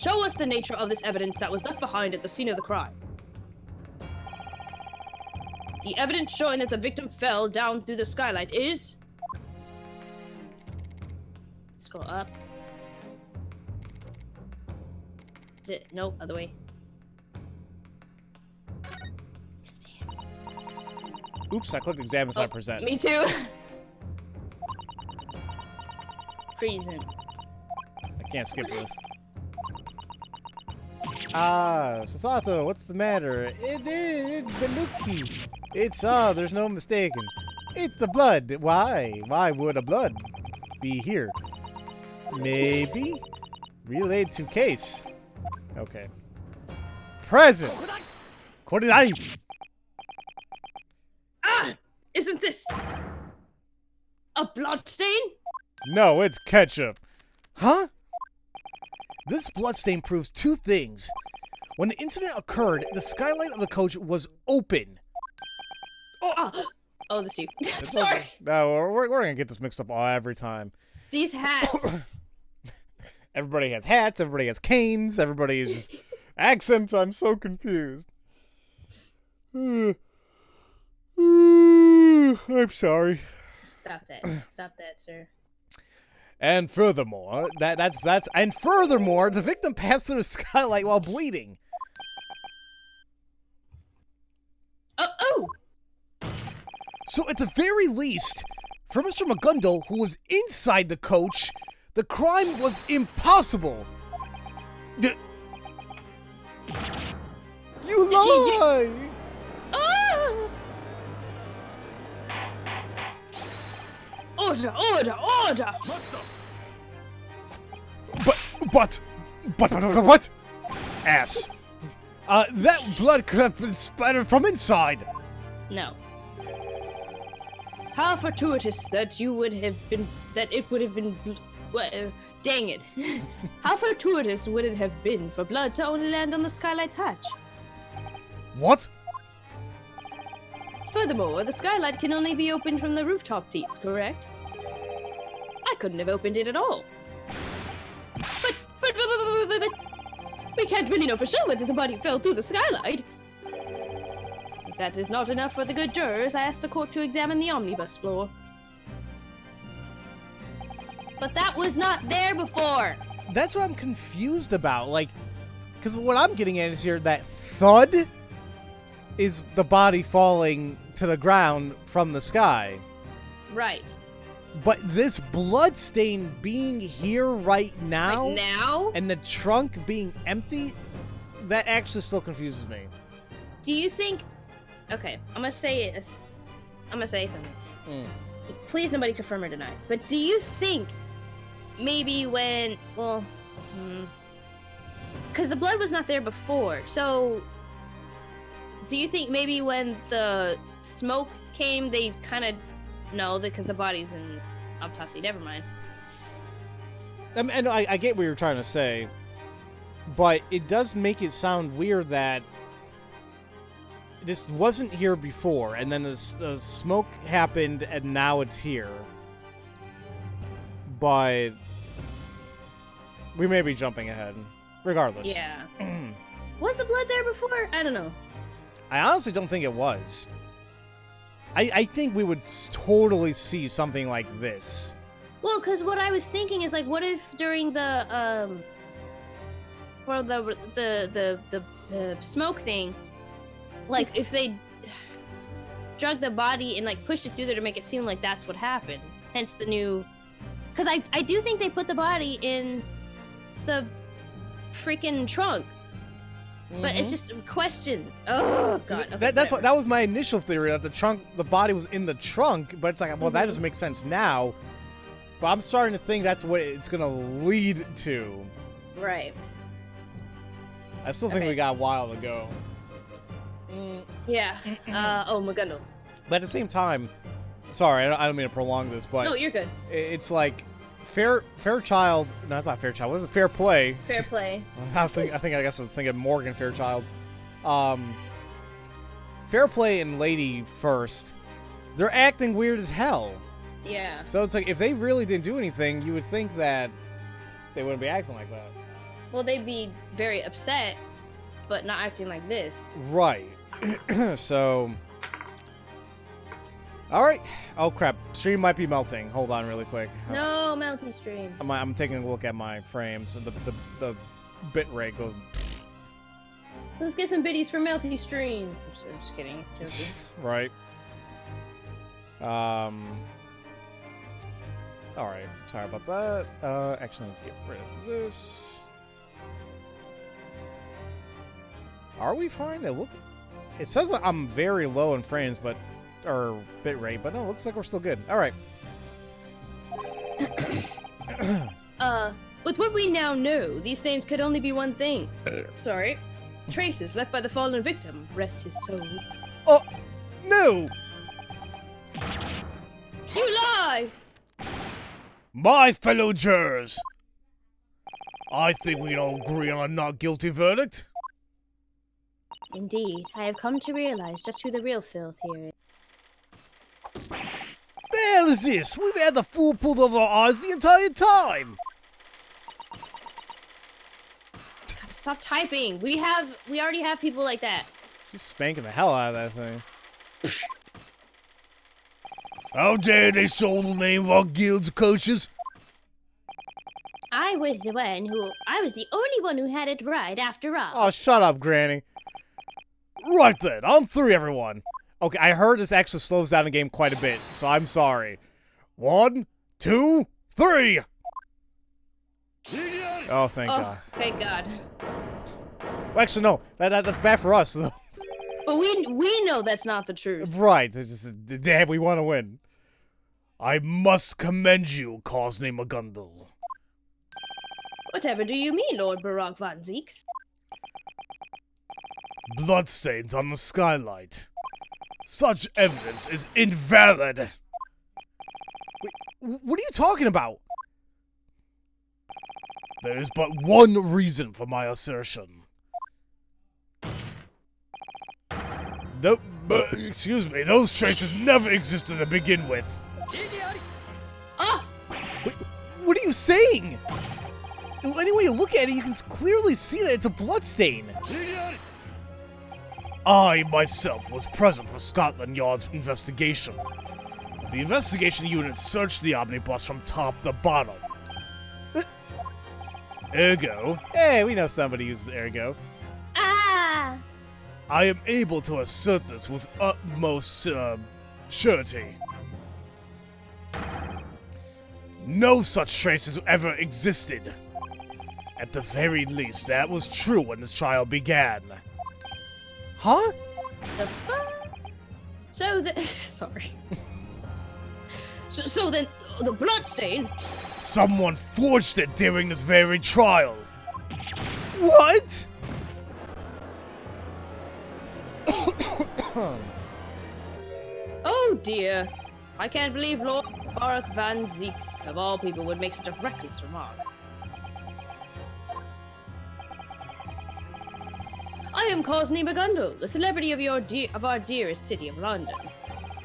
Show us the nature of this evidence that was left behind at the scene of the crime. The evidence showing that the victim fell down through the skylight is... Scroll up. No, other way. Oops, I clicked examine so I present. Me too. Prison. I can't skip this. Ah, Sasato, what's the matter? Benuki. It's, there's no mistaking. It's the blood. Why? Why would a blood be here? Maybe? Related to case. Okay. Present! Koridai! Ah! Isn't this... a blood stain? No, it's ketchup. Huh? This bloodstain proves two things. When the incident occurred, the skylight of the coach was open. Oh, that's you. It's Sorry. okay. No, we're gonna get this mixed up every time. These hats. Everybody has hats, everybody has canes, everybody is just... Accents, I'm so confused. I'm sorry. Stop that, sir. And furthermore, and furthermore, the victim passed through the skylight while bleeding. Oh! So at the very least, for Mr. McGundle, who was inside the coach, the crime was impossible. You lie! Oh! Order! What? Ass. That blood could have been splattered from inside. No. How fortuitous that it would have been. Dang it. How fortuitous would it have been for blood to only land on the skylight's hatch? What? Furthermore, the skylight can only be opened from the rooftop seats, correct? I couldn't have opened it at all. But we can't really know for sure whether the body fell through the skylight. If that is not enough for the good jurors, I asked the court to examine the omnibus floor. But that was not there before! That's what I'm confused about, like, because what I'm getting at is here, that thud is the body falling to the ground from the sky. Right. But this blood stain being here right now? Right now? And the trunk being empty? That actually still confuses me. Do you think... Okay, I'm gonna say something. Please nobody confirm or deny. But do you think maybe when... Well... Because the blood was not there before, so... Do you think maybe when the smoke came, they kind of... No, because the body's in autopsy. Never mind. And I get what you're trying to say, but it does make it sound weird that this wasn't here before, and then the smoke happened, and now it's here. But we may be jumping ahead, regardless. Yeah. Was the blood there before? I don't know. I honestly don't think it was. I think we would totally see something like this. Well, because what I was thinking is, like, what if during the smoke thing, like, if they drug the body and, like, pushed it through there to make it seem like that's what happened. Hence the new... Because I do think they put the body in the freaking trunk. But it's just questions. Oh god. Okay, that was my initial theory, that the body was in the trunk, but it's like, well, that doesn't make sense now. But I'm starting to think that's what it's gonna lead to. Right. I still think we got a while to go. Yeah. Oh, McGundle. But at the same time, sorry, I don't mean to prolong this, but no, you're good. It's like Fairchild. No, it's not Fairchild. What is it? Fair Play. Fair Play. I guess I was thinking Morgan Fairchild. Fair Play and Lady First, they're acting weird as hell. Yeah. So it's like, if they really didn't do anything, you would think that they wouldn't be acting like that. Well, they'd be very upset, but not acting like this. Right. So... Alright. Oh, crap. Stream might be melting. Hold on really quick. No, melting stream. I'm taking a look at my frames. So the bit rate goes... Let's get some biddies for melty streams. I'm just kidding. Joking. Right. Alright. Sorry about that. Actually, get rid of this. Are we fine? It says that I'm very low in frames, but... or bit rate, but no, it looks like we're still good. Alright. With what we now know, these stains could only be one thing. Sorry. Traces left by the fallen victim. Rest his soul. Oh! No! You lie! My fellow jurors! I think we all agree on a not guilty verdict. Indeed, I have come to realize just who the real filth here is. The hell is this? We've had the fool pulled over our eyes the entire time! God, stop typing! We already have people like that. She's spanking the hell out of that thing. How dare they sold the name of our guild's coaches? was the only one who had it right after all. Oh, shut up, Granny. Right then, on 3, everyone. Okay, I heard this actually slows down the game quite a bit, so I'm sorry. 1, 2, 3! Oh, thank God. Thank God. Well, actually, no. That's bad for us, though. But we know that's not the truth. Right. Damn, we want to win. I must commend you, Cosney McGundle. Whatever do you mean, Lord Barak von Zeeks? Bloodstains on the skylight. Such evidence is invalid. Wait, what are you talking about? There is but one reason for my assertion. Excuse me, those traces never existed to begin with. Ah! Wait, what are you saying? Any way you look at it, you can clearly see that it's a bloodstain. I, myself, was present for Scotland Yard's investigation. The investigation unit searched the omnibus from top to bottom. Ergo. Hey, we know somebody uses ergo. Ah! I am able to assert this with utmost, surety. No such traces ever existed. At the very least, that was true when this trial began. Huh? The fuck? So the sorry. So then the bloodstain. Someone forged it during this very trial. What? Oh dear. I can't believe Lord Barak van Zeeks, of all people, would make such a reckless remark. I am Cosney McGundle, the celebrity of our dearest city of London.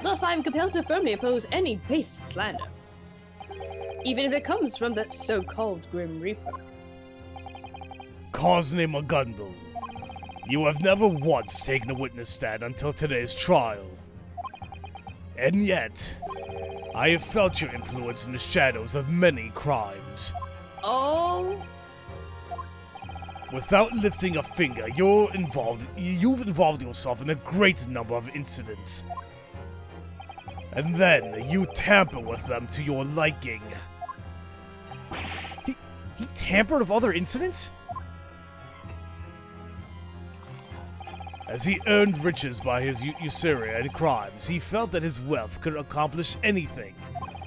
Thus, I am compelled to firmly oppose any base slander, even if it comes from the so-called Grim Reaper. Cosney McGundle, you have never once taken a witness stand until today's trial. And yet, I have felt your influence in the shadows of many crimes. Oh? Without lifting a finger, you've involved yourself in a great number of incidents. And then, you tamper with them to your liking. He tampered with other incidents? As he earned riches by his usury and crimes, he felt that his wealth could accomplish anything.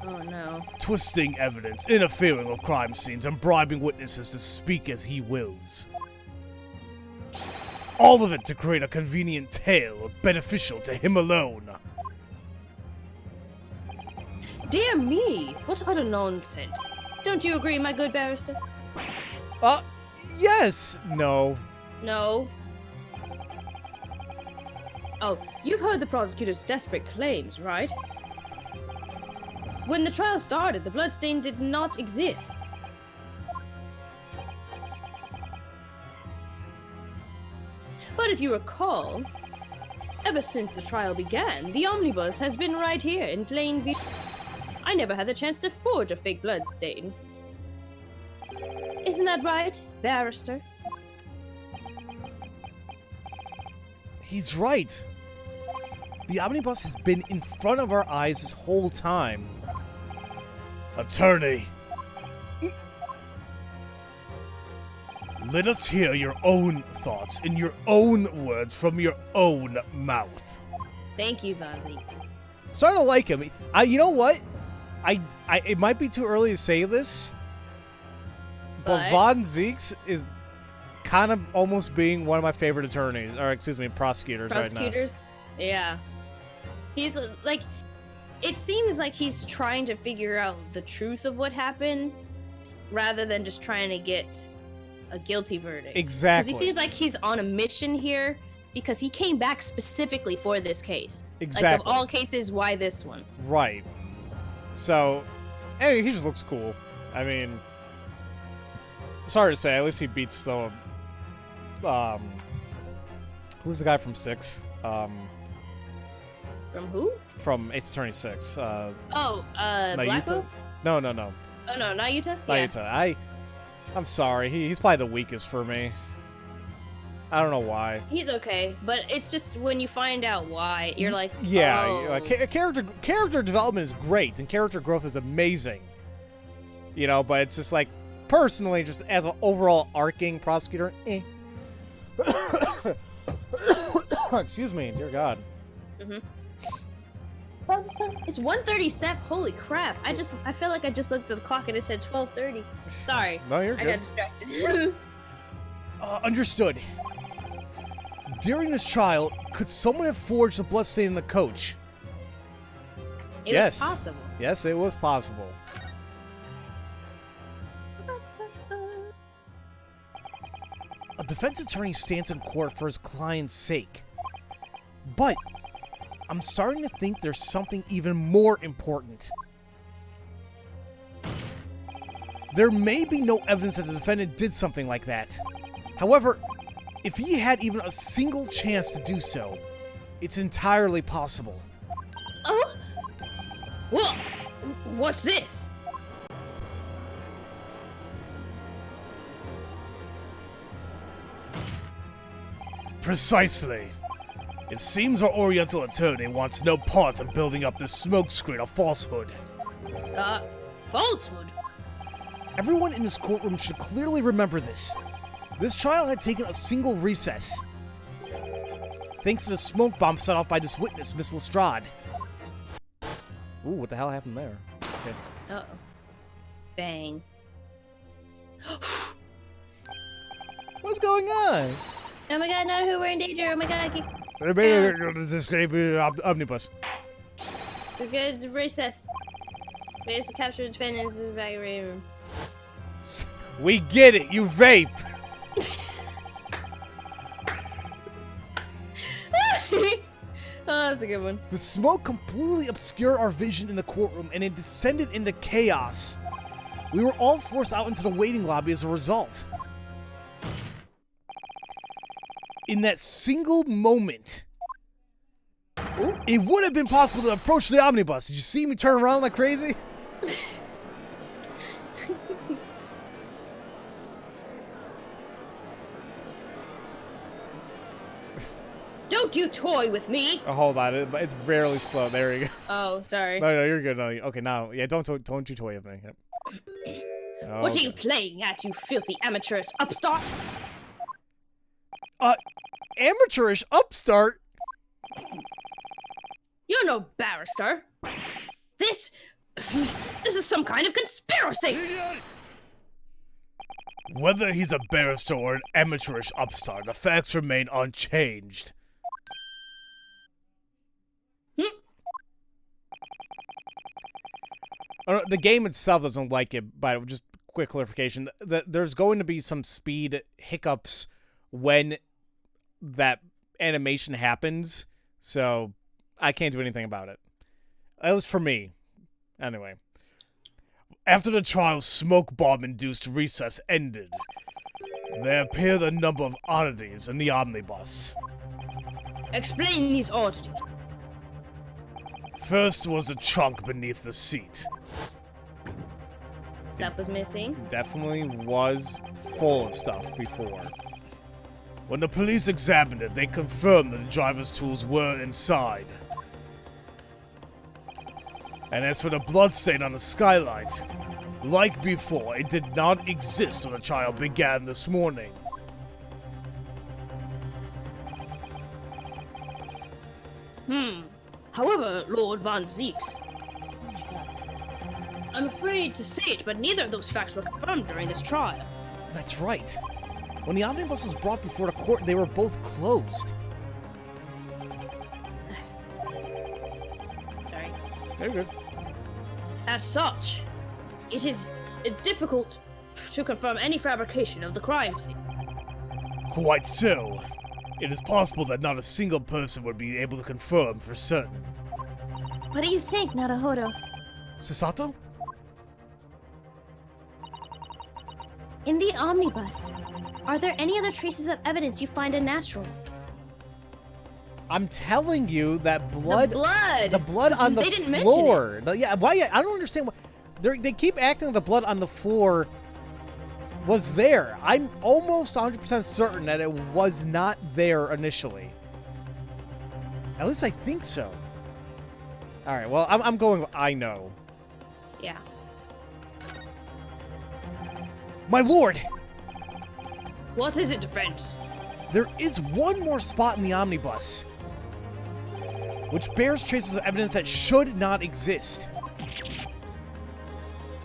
Oh no. Twisting evidence, interfering with crime scenes, and bribing witnesses to speak as he wills. All of it to create a convenient tale beneficial to him alone. Dear me, what utter nonsense. Don't you agree, my good barrister? Yes! No. No. Oh, you've heard the prosecutor's desperate claims, right? When the trial started, the bloodstain did not exist. But if you recall, ever since the trial began, the omnibus has been right here in plain view. I never had the chance to forge a fake bloodstain. Isn't that right, barrister? He's right. The omnibus has been in front of our eyes this whole time. Attorney. Let us hear your own thoughts in your own words from your own mouth. Thank you, Von Zeeks. Starting to like him. You know what? It might be too early to say this, but Von Zeeks is kind of almost being one of my favorite attorneys, or excuse me, prosecutors right now. Yeah. He's like, it seems like he's trying to figure out the truth of what happened, rather than just trying to get a guilty verdict. Exactly. Because he seems like he's on a mission here, because he came back specifically for this case. Exactly. Like, of all cases, why this one? Right. So, anyway, he just looks cool. I mean, sorry to say, at least he beats the, who's the guy from 6? From who? From Ace Attorney 6. Blacko? No. Oh no, Nayuta? Nayuta. I'm sorry. He's probably the weakest for me. I don't know why. He's okay, but it's just when you find out why, you're like, yeah, oh. like, character development is great, and character growth is amazing. You know, but it's just like, personally, just as an overall arcing prosecutor, eh. Excuse me, dear God. It's 1:37. Holy crap! I feel like I just looked at the clock and it said 12:30. Sorry. No, you're good. I got distracted. Understood. During this trial, could someone have forged the bloodstain in the coach? It was possible. Yes, it was possible. A defense attorney stands in court for his client's sake. But I'm starting to think there's something even more important. There may be no evidence that the defendant did something like that. However, if he had even a single chance to do so, it's entirely possible. Oh? What? What's this? Precisely. It seems our Oriental attorney wants no part in building up this smokescreen of falsehood. Falsehood? Everyone in this courtroom should clearly remember this. This trial had taken a single recess, thanks to the smoke bomb set off by this witness, Miss Lestrade. Ooh, what the hell happened there? Okay. Uh-oh. Bang. What's going on? Oh my god, not who we're in danger. Oh my god, Escape omnibus. the goods recess. Ways to capture the defendants in the back of the room. We get it, you vape! Oh, that's a good one. The smoke completely obscured our vision in the courtroom, and it descended into chaos. We were all forced out into the waiting lobby as a result. In that single moment, it would have been possible to approach the omnibus. Did you see me turn around like crazy? Don't you toy with me! Oh, hold on, it's barely slow. There you go. Oh, sorry. No, you're good. No, okay, now, yeah, don't you toy with me. Yep. Oh, What are you playing at, you filthy amateurish upstart? Amateurish upstart? You're no barrister. This is some kind of conspiracy. Whether he's a barrister or an amateurish upstart, the facts remain unchanged. The game itself doesn't like it, but just quick clarification. There's going to be some speed hiccups when that animation happens, so I can't do anything about it. At least for me. Anyway. After the trial's smoke bomb-induced recess ended, there appeared a number of oddities in the omnibus. Explain these oddities. First was a trunk beneath the seat. Stuff was missing. Definitely was full of stuff before. When the police examined it, they confirmed that the driver's tools were inside. And as for the bloodstain on the skylight, like before, it did not exist when the trial began this morning. However, Lord Van Zeeks, I'm afraid to say it, but neither of those facts were confirmed during this trial. That's right. When the omnibus was brought before the court, they were both closed. Sorry. Very good. As such, it is difficult to confirm any fabrication of the crime scene. Quite so. It is possible that not a single person would be able to confirm for certain. What do you think, Naruhodo? Sasato? In the omnibus, are there any other traces of evidence you find unnatural? I'm telling you that blood... The blood on the They didn't floor. Why? I don't understand why... They keep acting like the blood on the floor was there. I'm almost 100% certain that it was not there initially. At least I think so. Alright, well, I'm going I know. Yeah. My lord! What is it, friends? There is one more spot in the omnibus, which bears traces of evidence that should not exist.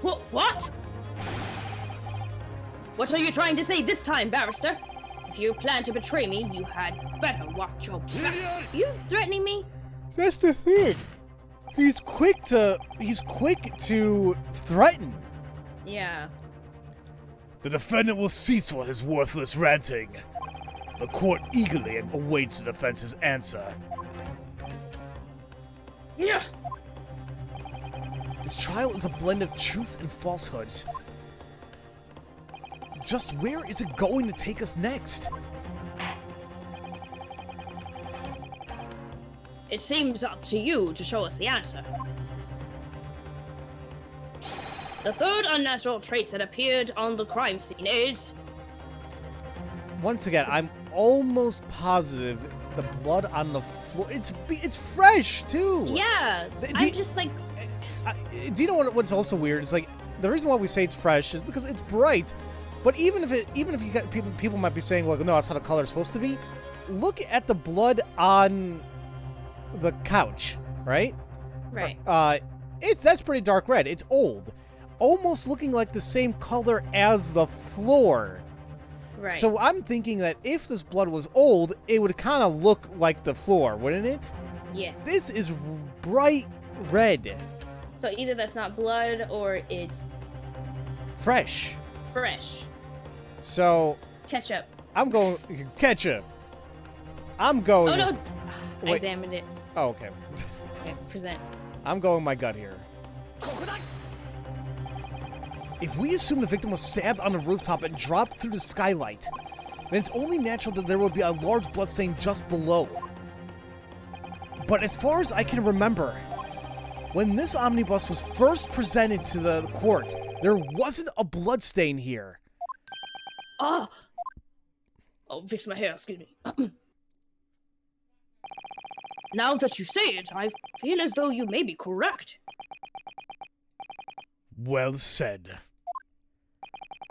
What? What are you trying to say this time, barrister? If you plan to betray me, you had better watch your back. You threatening me? That's the thing. He's quick to threaten. Yeah. The defendant will cease for his worthless ranting. The court eagerly awaits the defense's answer. Yeah. This trial is a blend of truths and falsehoods. Just where is it going to take us next? It seems up to you to show us the answer. The third unnatural trace that appeared on the crime scene is... Once again, I'm almost positive the blood on the floor. It's fresh too. Yeah. I'm just like... Do you know what's also weird? It's like the reason why we say it's fresh is because it's bright. But even if you got people might be saying, like, no, that's how the color is supposed to be. Look at the blood on the couch, right? Right. That's pretty dark red. It's old, almost looking like the same color as the floor. Right. So I'm thinking that if this blood was old, it would kind of look like the floor, wouldn't it? Yes. This is bright red. So either that's not blood or it's Fresh. So ketchup. I'm going ketchup. I'm going. Oh no! I Wait. examined it. Oh, okay. Okay, present. I'm going my gut here. If we assume the victim was stabbed on the rooftop and dropped through the skylight, then it's only natural that there would be a large bloodstain just below. But as far as I can remember, when this omnibus was first presented to the court, there wasn't a bloodstain here. Oh, fix my hair, excuse me. Now that you say it, I feel as though you may be correct. Well said.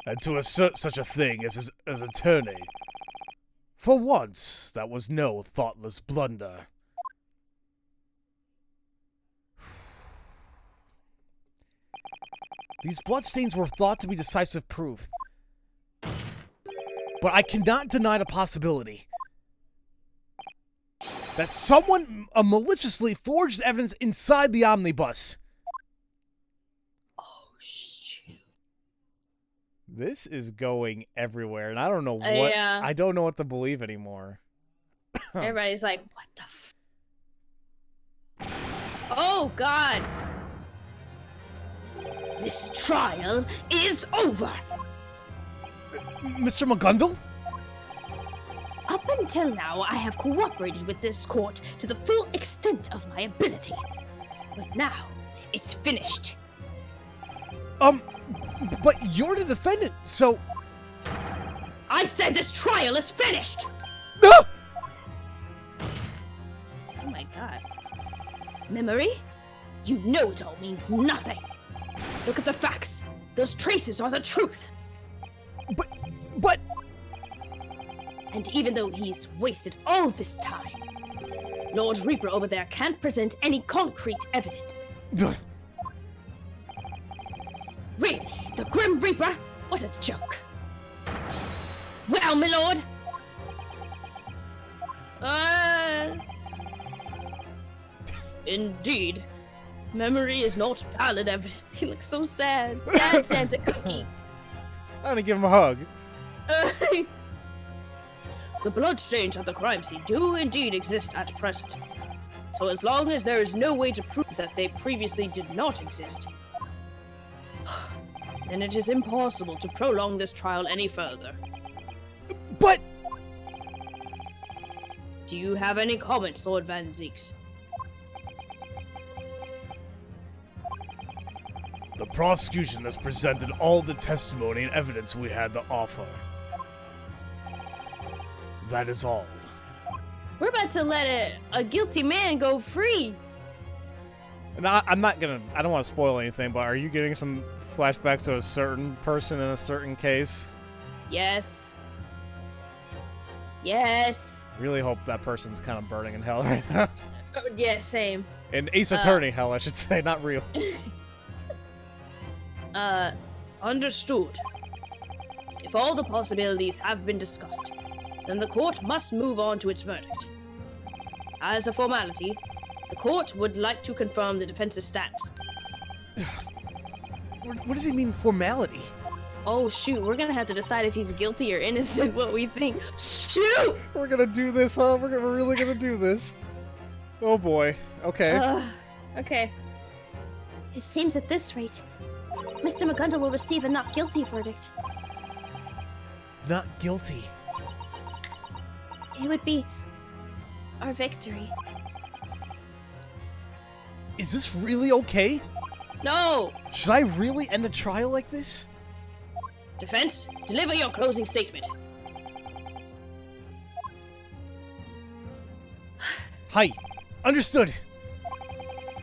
And to assert such a thing as attorney, for once, that was no thoughtless blunder. These bloodstains were thought to be decisive proof, but I cannot deny the possibility that someone maliciously forged evidence inside the omnibus. Oh, shoot. This is going everywhere, and I don't know what. Yeah. I don't know what to believe anymore. Everybody's like, what the Oh, God. This trial is over. Mr. McGundle? Up until now, I have cooperated with this court to the full extent of my ability. But now, it's finished. But you're the defendant, so... I said this trial is finished! Ah! Oh my god. Memory? You know it all means nothing. Look at the facts. Those traces are the truth. But... And even though he's wasted all this time, Lord Reaper over there can't present any concrete evidence. Really? The Grim Reaper? What a joke. Well, my lord. Indeed. Memory is not valid evidence. He looks so sad. Sad Santa Cookie. I'm gonna give him a hug. The bloodstains at the crime scene do indeed exist at present. So as long as there is no way to prove that they previously did not exist, then it is impossible to prolong this trial any further. But... Do you have any comments, Lord Van Zeeks? The prosecution has presented all the testimony and evidence we had to offer. That is all. We're about to let a guilty man go free. And I don't want to spoil anything, but are you getting some flashbacks to a certain person in a certain case? Yes. Yes. Really hope that person's kind of burning in hell right now. Oh, yeah, same. In Ace Attorney hell, I should say, not real. Understood. If all the possibilities have been discussed, then the court must move on to its verdict. As a formality, the court would like to confirm the defense's stance. What does he mean, formality? Oh shoot, we're gonna have to decide if he's guilty or innocent, what we think. Shoot! We're gonna do this, huh? We're really gonna do this. Oh boy. Okay. Okay. It seems at this rate, Mr. McGundle will receive a not guilty verdict. Not guilty. It would be our victory. Is this really okay? No! Should I really end a trial like this? Defense, deliver your closing statement. Hi. Understood.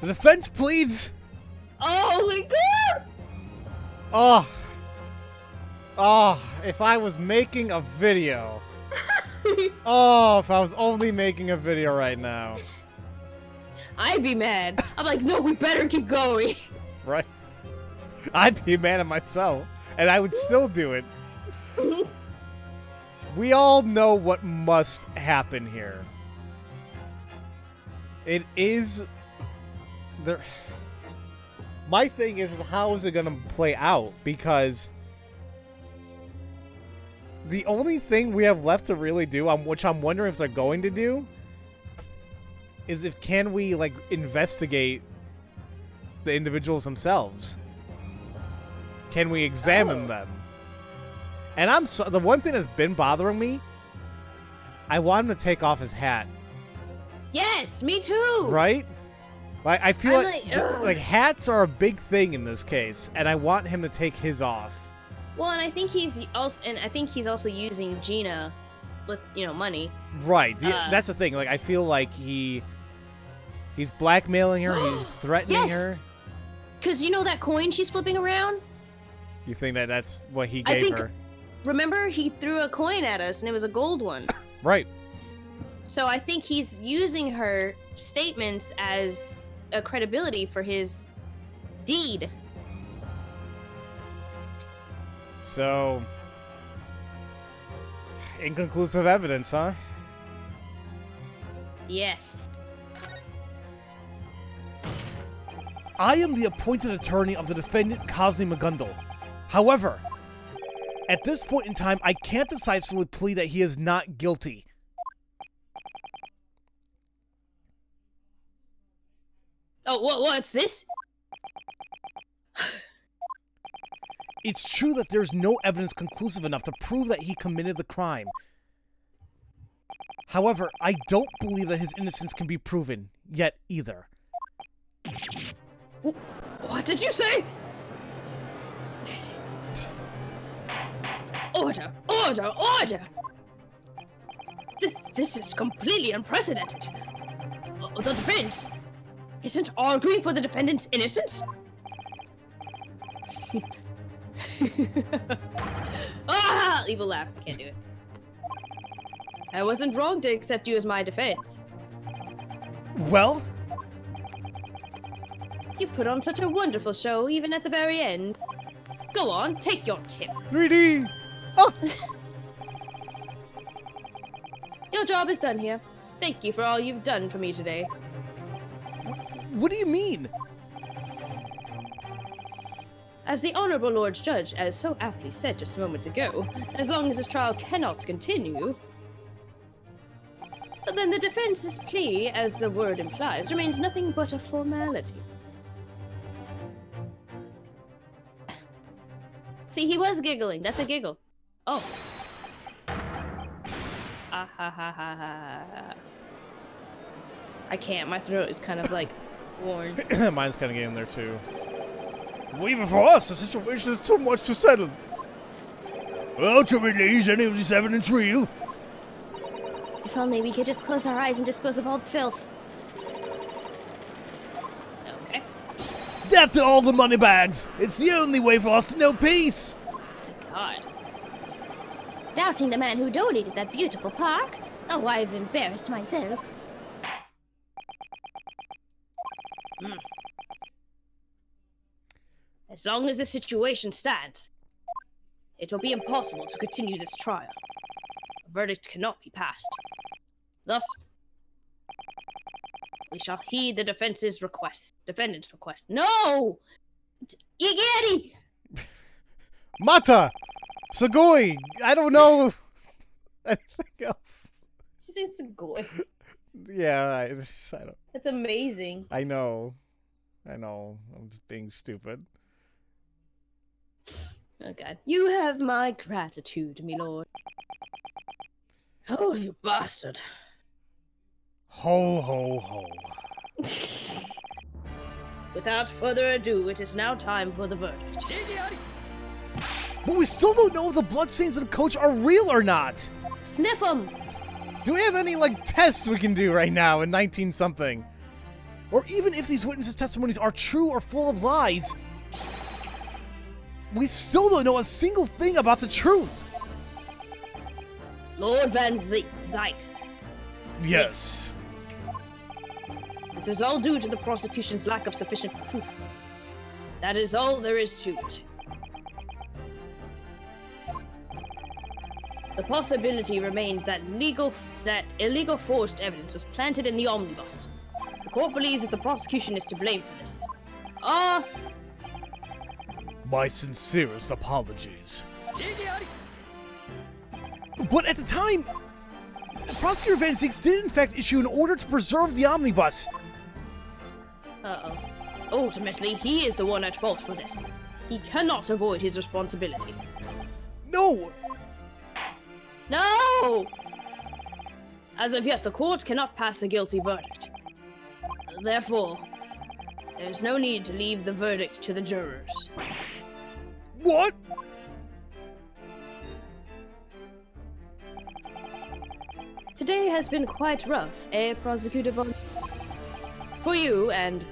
The defense pleads. Oh my god! If I was making a video. If I was only making a video right now. I'd be mad. I'm like, no, we better keep going. Right? I'd be mad at myself, and I would still do it. We all know what must happen here. It is... there. My thing is how is it going to play out? Because the only thing we have left to really do, which I'm wondering if they're going to do, is if can we like investigate the individuals themselves? Can we examine them? And the one thing that's been bothering me, I want him to take off his hat. Yes, me too. Right? I feel I'm like hats are a big thing in this case, and I want him to take his off. Well, and I think he's also using Gina with, money. Right. That's the thing. Like I feel like he's blackmailing her, he's threatening her. Cuz you know that coin she's flipping around? You think that that's what he gave her? Remember he threw a coin at us and it was a gold one. Right. So I think he's using her statements as a credibility for his deed. So, inconclusive evidence, huh? Yes. I am the appointed attorney of the defendant, Cosme McGundle. However, at this point in time, I can't decisively plead that he is not guilty. Oh, what's this? It's true that there's no evidence conclusive enough to prove that he committed the crime. However, I don't believe that his innocence can be proven yet either. What did you say? Order! Order! Order! This is completely unprecedented. The defense isn't arguing for the defendant's innocence? Evil laugh. Can't do it. I wasn't wrong to accept you as my defense. Well? You put on such a wonderful show, even at the very end. Go on, take your tip. 3D! Oh! Your job is done here. Thank you for all you've done for me today. What do you mean? As the Honorable Lord Judge, as so aptly said just a moment ago, as long as this trial cannot continue, then the defense's plea, as the word implies, remains nothing but a formality. See, he was giggling. That's a giggle. Oh. Ah ha ha ha ha. I can't. My throat is kind of like worn. Mine's kind of getting there too. Well, even for us, the situation is too much to settle. Ultimately, is any of this evidence real? If only we could just close our eyes and dispose of all the filth. Okay. Death to all the money bags! It's the only way for us to know peace! God. Doubting the man who donated that beautiful park? Oh, I've embarrassed myself. As long as the situation stands, it will be impossible to continue this trial. A verdict cannot be passed. Thus, we shall heed the defendant's request. No! Igeri! Mata! Sugoi! I don't know anything else. She says Sugoi. Yeah, I don't. That's amazing. I know. I'm just being stupid. Oh god. You have my gratitude, my lord. Oh, you bastard. Ho, ho, ho. Without further ado, it is now time for the verdict. But we still don't know if the bloodstains in the coach are real or not! Sniff 'em! Do we have any, tests we can do right now in 19-something? Or even if these witnesses' testimonies are true or full of lies, we still don't know a single thing about the truth! Lord Van Zykes. Yes. This is all due to the prosecution's lack of sufficient proof. That is all there is to it. The possibility remains that illegal forged evidence was planted in the omnibus. The court believes that the prosecution is to blame for this. My sincerest apologies. But at the time, Prosecutor Van Zieks did in fact issue an order to preserve the omnibus. Uh-oh. Ultimately, he is the one at fault for this. He cannot avoid his responsibility. No! No! As of yet, the court cannot pass a guilty verdict. Therefore, there's no need to leave the verdict to the jurors. What? Today has been quite rough, Prosecutor Von... For you, and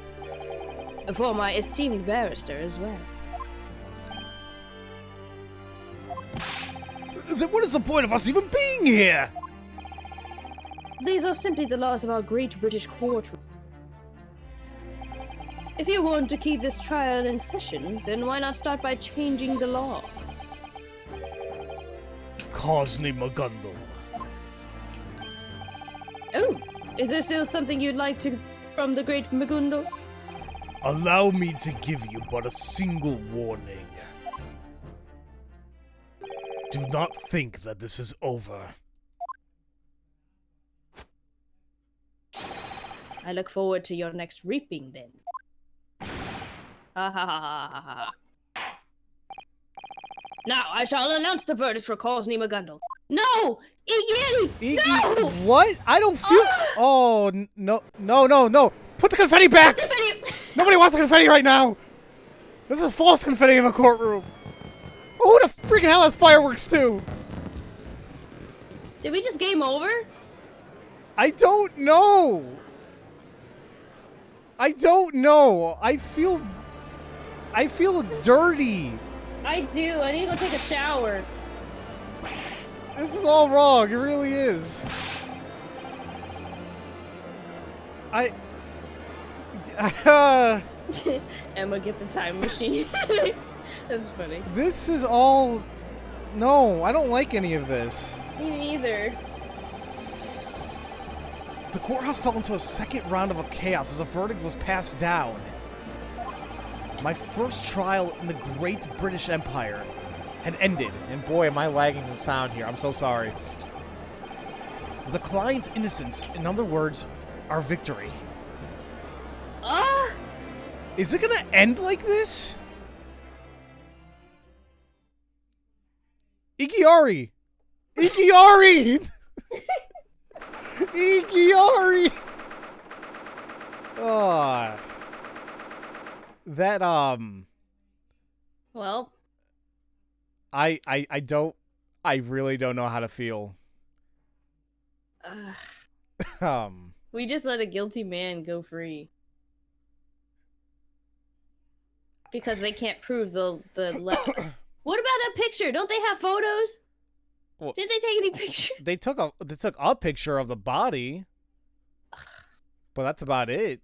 for my esteemed barrister as well. Then what is the point of us even being here? These are simply the laws of our great British courtroom. If you want to keep this trial in session, then why not start by changing the law? Cosney McGundle. Oh, is there still something you'd like to from the great Magundo? Allow me to give you but a single warning. Do not think that this is over. I look forward to your next reaping, then. Ha ha ha ha ha ha. Now I shall announce the verdict for Cosney McGundle. No! Iggy! No! What? I don't feel... Oh, no, no, no, no. Put the confetti back! Nobody wants the confetti right now! This is false confetti in the courtroom. Oh, who the freaking hell has fireworks too? Did we just game over? I don't know. I don't know. I feel dirty. I do. I need to go take a shower. This is all wrong. It really is. Emma, get the time machine. That's funny. This is all... No, I don't like any of this. Me neither. The courthouse fell into a second round of chaos as a verdict was passed down. My first trial in the Great British Empire had ended. And boy, am I lagging the sound here. I'm so sorry. The client's innocence, in other words, our victory. Is it gonna end like this? Ikiari! Ikiari! Ikiari! Oh. That, Well, I really don't know how to feel. we just let a guilty man go free. Because they can't prove the What about a picture? Don't they have photos? Well, Did they take any pictures? They took a picture of the body. But that's about it.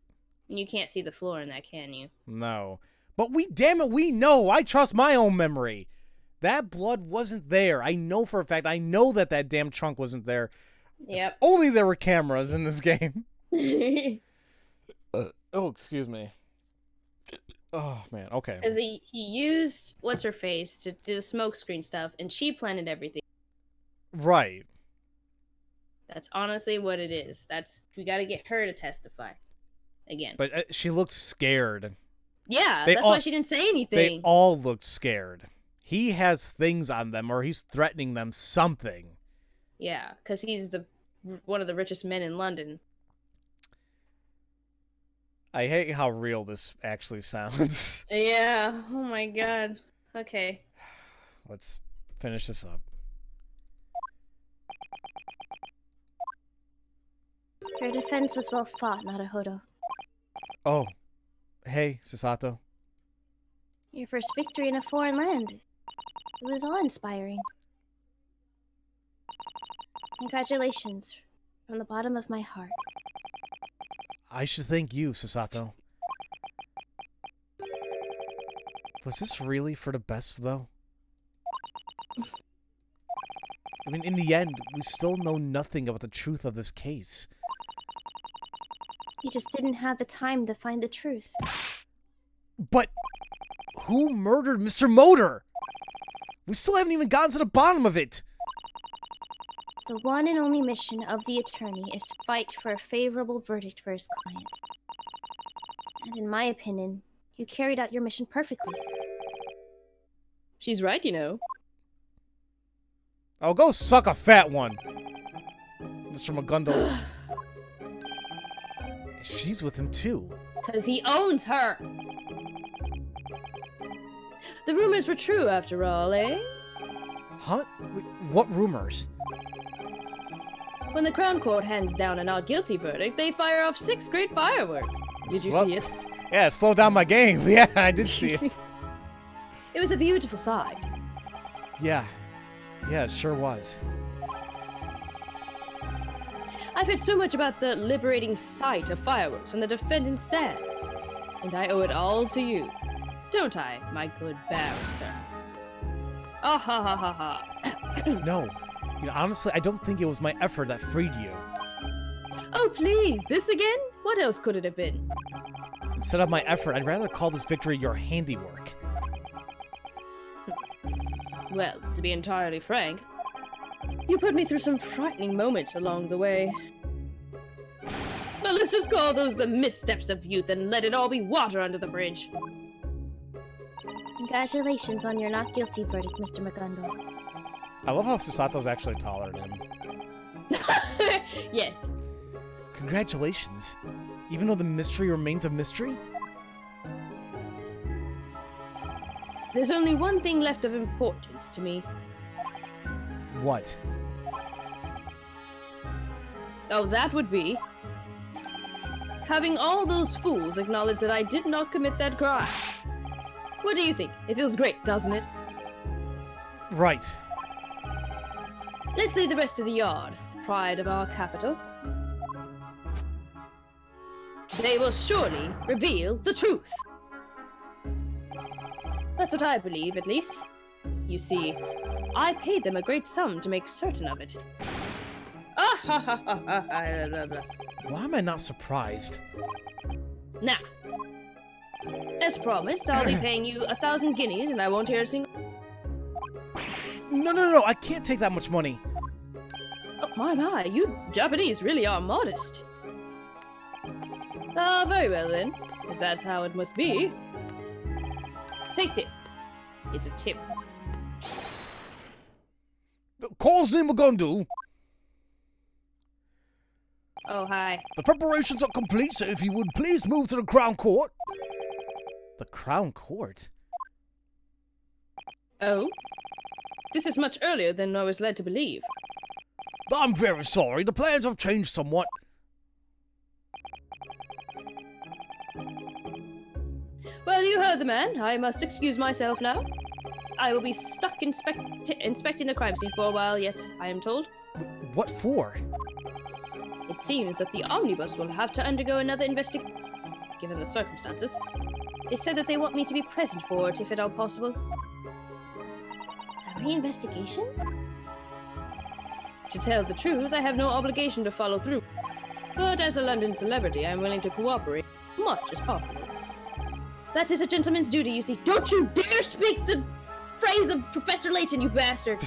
You can't see the floor in that, can you? No. But damn it, we know. I trust my own memory. That blood wasn't there. I know for a fact. I know that damn trunk wasn't there. Yep. If only there were cameras in this game. Oh, excuse me. Oh, man. Okay. Because he used what's-her-face to do the smokescreen stuff, and she planted everything. Right. That's honestly what it is. We got to get her to testify. Again. But she looked scared. Yeah, that's why she didn't say anything. They all looked scared. He has things on them, or he's threatening them something. Yeah, because he's one of the richest men in London. I hate how real this actually sounds. Yeah, oh my god. Okay. Let's finish this up. Your defense was well fought, Naruhodo. Oh, hey, Sasato. Your first victory in a foreign land. It was awe-inspiring. Congratulations, from the bottom of my heart. I should thank you, Sasato. Was this really for the best, though? I mean, in the end, we still know nothing about the truth of this case. You just didn't have the time to find the truth. But who murdered Mr. Motor? We still haven't even gotten to the bottom of it. The one and only mission of the attorney is to fight for a favorable verdict for his client. And in my opinion, you carried out your mission perfectly. She's right, you know. Oh, go suck a fat one. Mr. McGundle. She's with him, too. Because he owns her. The rumors were true, after all, eh? Huh? Wait, what rumors? When the Crown Court hands down a not guilty verdict, they fire off 6 great fireworks. Did you see it? Yeah, slow down my game. Yeah, I did see it. It was a beautiful sight. Yeah. Yeah, it sure was. I've heard so much about the liberating sight of fireworks from the defendant's stand. And I owe it all to you. Don't I, my good barrister? Ah ha ha ha ha. No. You know, honestly, I don't think it was my effort that freed you. Oh, please, this again? What else could it have been? Instead of my effort, I'd rather call this victory your handiwork. Well, to be entirely frank, you put me through some frightening moments along the way. But let's just call those the missteps of youth and let it all be water under the bridge. Congratulations on your not guilty verdict, Mr. McGundle. I love how Susato's actually taller than him. Yes. Congratulations. Even though the mystery remains a mystery? There's only one thing left of importance to me. What? Oh, that would be having all those fools acknowledge that I did not commit that crime. What do you think? It feels great, doesn't it? Right. Let's leave the rest of the yard, the pride of our capital. They will surely reveal the truth. That's what I believe, at least. You see, I paid them a great sum to make certain of it. Ah ha ha ha ha ha blah, blah. Why am I not surprised? Now, as promised, I'll be paying you 1,000 guineas and I won't hear a single... No, I can't take that much money. Oh, my, you Japanese really are modest. Ah, very well then, if that's how it must be. Take this. It's a tip. Call's name McGundle. Oh, hi. The preparations are complete, so if you would please move to the Crown Court. The Crown Court? Oh? This is much earlier than I was led to believe. I'm very sorry. The plans have changed somewhat. Well, you heard the man. I must excuse myself now. I will be stuck inspecting the crime scene for a while yet, I am told. What for? It seems that the omnibus will have to undergo another investigation, given the circumstances. They said that they want me to be present for it, if at all possible. A reinvestigation? To tell the truth, I have no obligation to follow through. But as a London celebrity, I am willing to cooperate as much as possible. That is a gentleman's duty, you see. Don't you dare speak the phrase of Professor Layton, you bastard!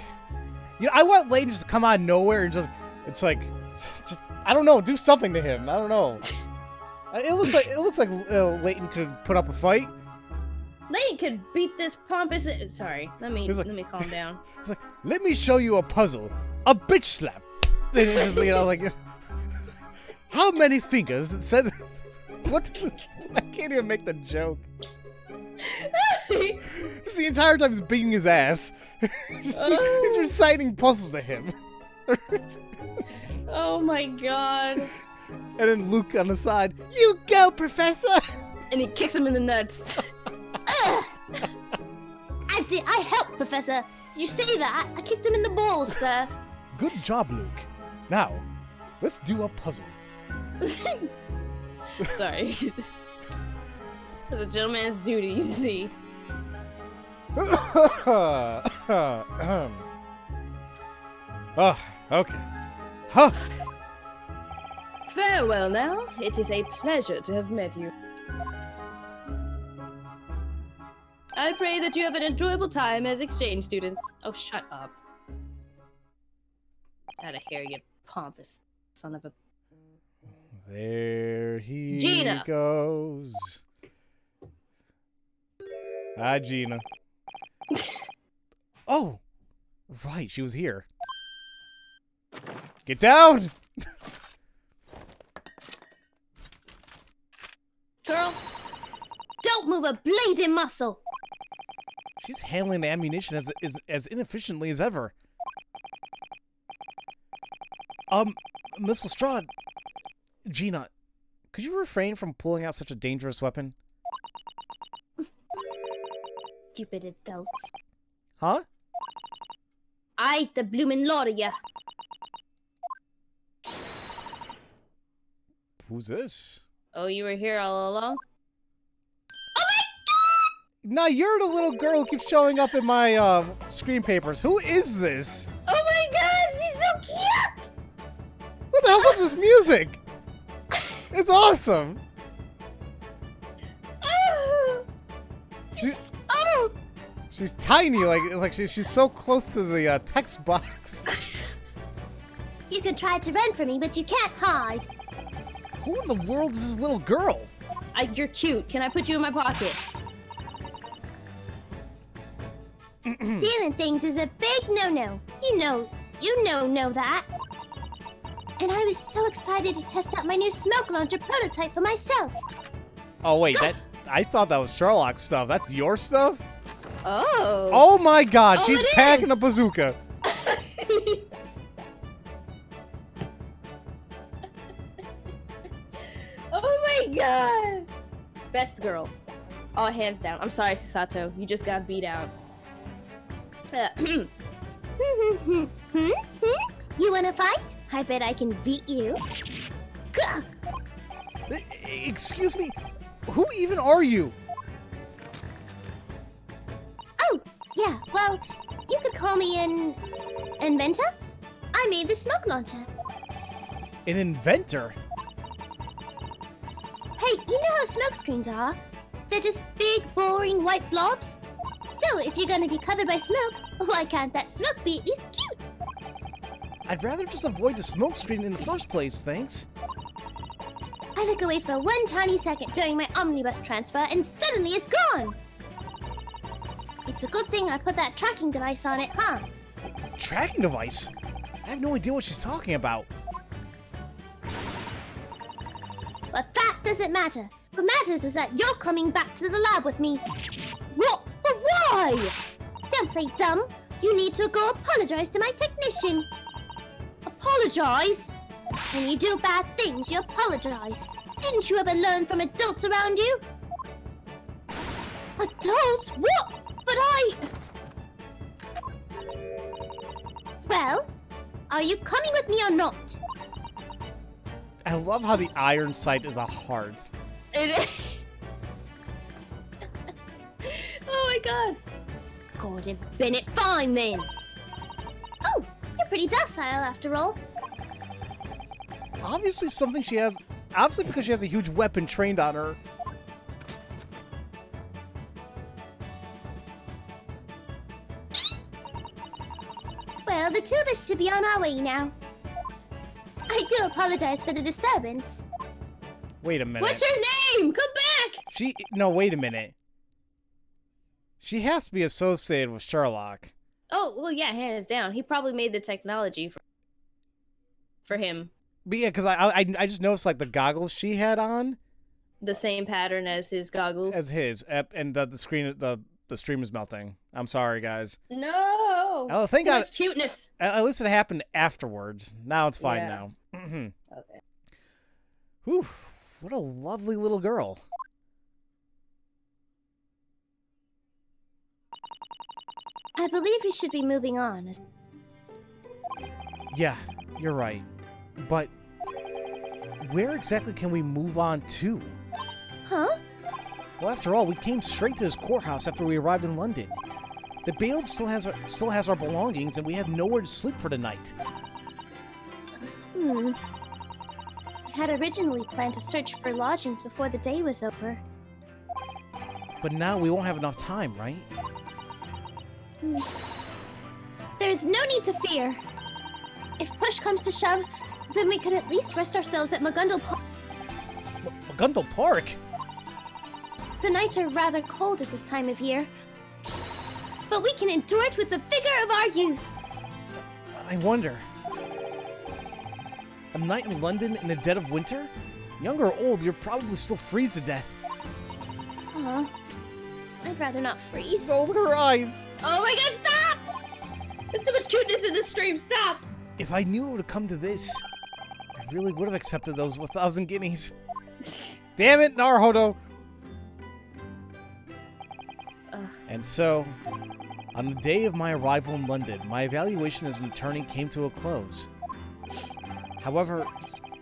You know, I want Layton just to come out of nowhere and just, it's like, just, I don't know, do something to him. I don't know. It looks like Layton could put up a fight. Layton could beat this pompous. Sorry, let me calm down. It's like, let me show you a puzzle, a bitch slap. And it's just, you know, like, how many fingers? It said, what? I can't even make the joke. Just the entire time he's beating his ass. He's reciting puzzles to him. Oh my god. And then Luke on the side, you go, Professor! And he kicks him in the nuts. I helped, Professor. Did you say that? I kicked him in the balls, sir. Good job, Luke. Now, let's do a puzzle. Sorry. It's a gentleman's duty, you see. Okay. Huh. Farewell now. It is a pleasure to have met you. I pray that you have an enjoyable time as exchange students. Oh, shut up. Out of here, you pompous son of a... There he Gina. goes. Hi, Gina. Oh, right, she was here. Get down! Girl, don't move a bleeding muscle. She's handling the ammunition as inefficiently as ever. Miss Lestrade, Gina, could you refrain from pulling out such a dangerous weapon? Stupid adults. Huh? I the bloomin' lot of ya. Who's this? Oh, you were here all along? Nah, you're the little girl who keeps showing up in my screen papers. Who is this? Oh my god, she's so cute! What the hell's up with this music? It's awesome. Oh, She's tiny, like she's so close to the text box. you can try to run from me, but you can't hide. Who in the world is this little girl? You're cute. Can I put you in my pocket? Stealing things is a big no-no. You know that. And I was so excited to test out my new smoke launcher prototype for myself. Oh wait, I thought that was Sherlock's stuff. That's your stuff? Oh. Oh my god, Oh, she's it packing is. a bazooka. Oh my god. Best girl. All hands down. I'm sorry, Sasato. You just got beat out. You wanna fight? I bet I can beat you. Gah! Excuse me, who even are you? Oh, yeah, well, you could call me an inventor. I made the smoke launcher. An inventor? Hey, you know how smoke screens are? They're just big, boring white blobs. So if you're gonna be covered by smoke, why can't that smoke be at least cute? I'd rather just avoid the smoke screen in the first place, thanks. I look away for one tiny second during my omnibus transfer and suddenly it's gone. It's a good thing I put that tracking device on it, huh? Tracking device? I have no idea what she's talking about. But that doesn't matter. What matters is that you're coming back to the lab with me. What? But why? Don't play dumb, you need to go apologize to my technician. Apologize? When you do bad things, you apologize. Didn't you ever learn from adults around you? Adults? What? But Well, are you coming with me or not? I love how the iron sight is a heart. It is. Oh my god. Gordon Bennett, fine then. Oh, you're pretty docile after all. Obviously something she has... Obviously because she has a huge weapon trained on her. Well, the two of us should be on our way now. I do apologize for the disturbance. Wait a minute. What's your name? Come back! No, wait a minute. She has to be associated with Sherlock. Oh, well, yeah, hands down. He probably made the technology for him. But yeah, because I just noticed, like, the goggles she had on. The same pattern as his goggles. As his. And the stream is melting. I'm sorry, guys. No! Oh, thank God. Cuteness! At least it happened afterwards. Now it's fine now. Okay. Whew. What a lovely little girl. I believe we should be moving on. Yeah, you're right. But where exactly can we move on to? Huh? Well, after all, we came straight to his courthouse after we arrived in London. The bailiff still has our belongings, and we have nowhere to sleep for the night. I had originally planned to search for lodgings before the day was over. But now we won't have enough time, right? There's no need to fear. If push comes to shove, then we could at least rest ourselves at Magundal Park. Magundal Park? The nights are rather cold at this time of year. But we can endure it with the vigor of our youth. I wonder. A night in London in the dead of winter? Young or old, you'll probably still freeze to death. I'd rather not freeze. Oh, look at her eyes! Oh my god, stop! There's too much cuteness in this stream, stop! If I knew it would have come to this, I really would have accepted those 1,000 guineas. Damn it, Naruhodo! And so, on the day of my arrival in London, my evaluation as an attorney came to a close. However,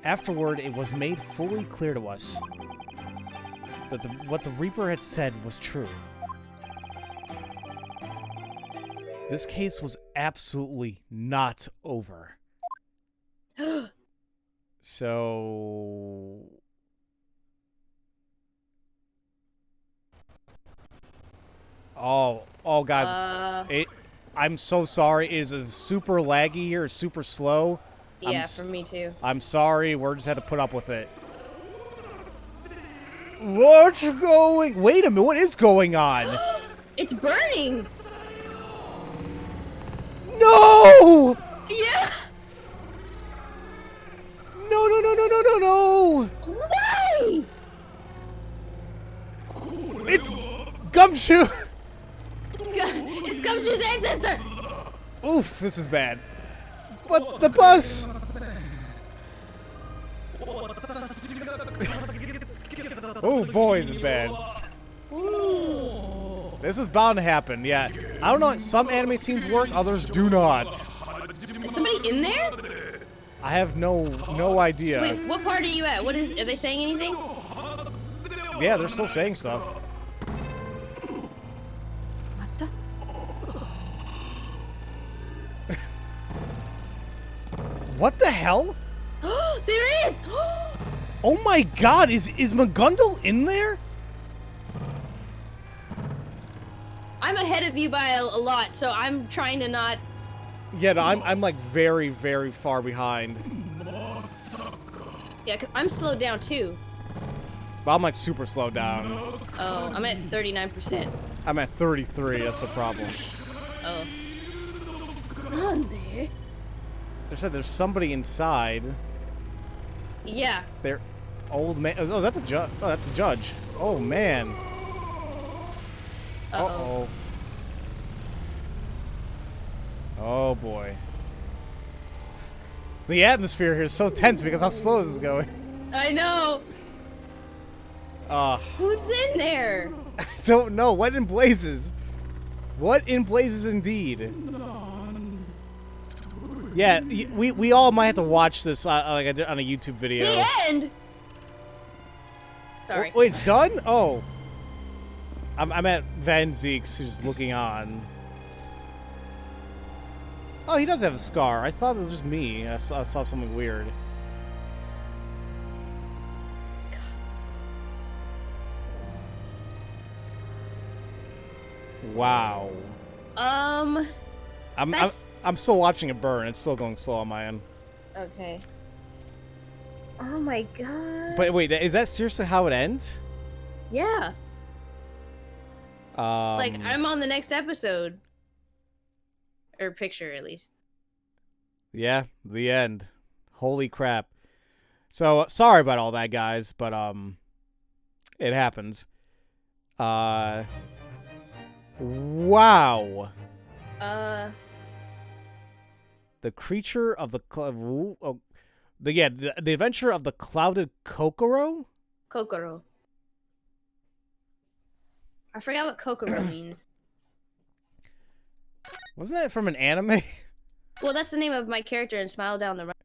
afterward, it was made fully clear to us that what the Reaper had said was true. This case was absolutely not over. So... Oh, guys. I'm so sorry. It is a super laggy here, super slow. Yeah, for me too. I'm sorry. We're just had to put up with it. What's going... Wait a minute. What is going on? It's burning! No! Yeah! No! Why? It's Gumshoe! It's Gumshoe's ancestor! Oof, this is bad. But the bus! Oh boy, is it bad. This is bound to happen, yeah. I don't know, some anime scenes work, others do not. Is somebody in there? I have no idea. Wait, what part are you at? Are they saying anything? Yeah, they're still saying stuff. What the? What the hell? There is! Oh my god, is Magundal in there? I'm ahead of you by a lot, so I'm trying to not... Yeah, no, I'm like very, very far behind. Yeah, 'cause I'm slowed down too. But I'm like super slowed down. Oh, I'm at 39%. I'm at 33, that's the problem. Oh. On there. They said there's somebody inside. Yeah. They're old man. Oh, that's the judge. Oh, that's the judge. Oh man. Uh-oh. Oh boy. The atmosphere here is so tense because how slow this is going. I know. Uh, Who's in there? I don't know. What in blazes? What in blazes indeed? Yeah, we all might have to watch this like on a YouTube video. The end. Sorry. Wait, it's done? Oh. I'm at Van Zeek's, who's looking on. Oh, he does have a scar. I thought it was just me. I saw something weird. Wow. I'm still watching it burn. It's still going slow on my end. Okay. Oh my god. But wait, is that seriously how it ends? Yeah. Like, I'm on the next episode. Or picture, at least. Yeah, the end. Holy crap. So, sorry about all that, guys, but, it happens. Wow. The creature of the the adventure of the clouded Kokoro? Kokoro. I forgot what Kokoro means. Wasn't that from an anime? Well, that's the name of my character in Smile Down the Run.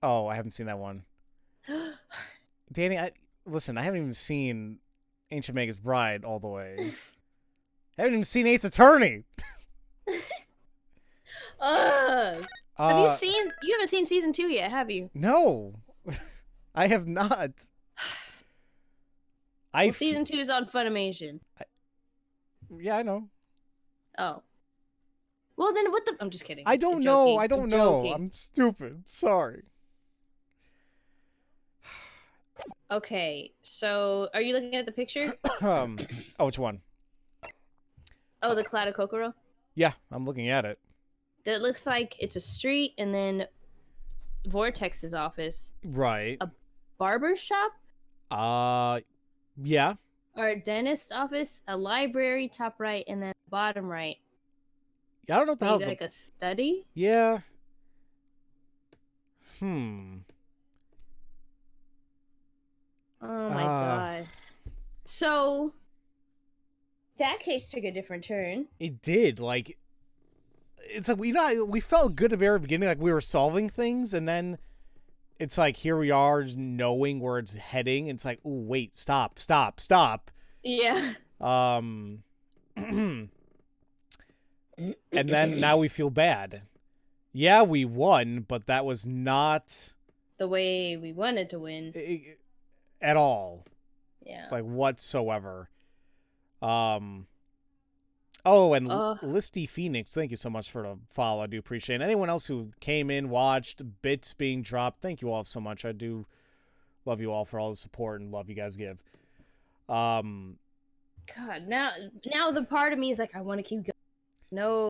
Oh, I haven't seen that one. Danny, listen, I haven't even seen Ancient Magus Bride all the way. I haven't even seen Ace Attorney. Have you seen? You haven't seen season 2 yet, have you? No, I have not. Well, season 2 is on Funimation. Yeah, I know. Oh. Well, then what the? I'm just kidding. I don't know. I don't know. I'm stupid. Sorry. Okay, so are you looking at the picture? Oh, which one? Oh, the Cloud of Kokoro? Yeah, I'm looking at it. That looks like it's a street and then Vortex's office. Right. A barber shop? Yeah. Or a dentist office, a library top right, and then bottom right. Yeah, I don't know what the hell. Maybe like a study? Yeah. Oh my god. So that case took a different turn. It did. Like, it's like we felt good at the very beginning, like we were solving things, and then it's like here we are, just knowing where it's heading. It's like, oh wait, stop. Yeah. And then now we feel bad. Yeah, we won, but that was not the way we wanted to win. At all. Yeah. Like, whatsoever. Oh, and Listy Phoenix, thank you so much for the follow. I do appreciate it. And anyone else who came in, watched, bits being dropped, thank you all so much. I do love you all for all the support and love you guys give. God, now the part of me is like, I want to keep going. No.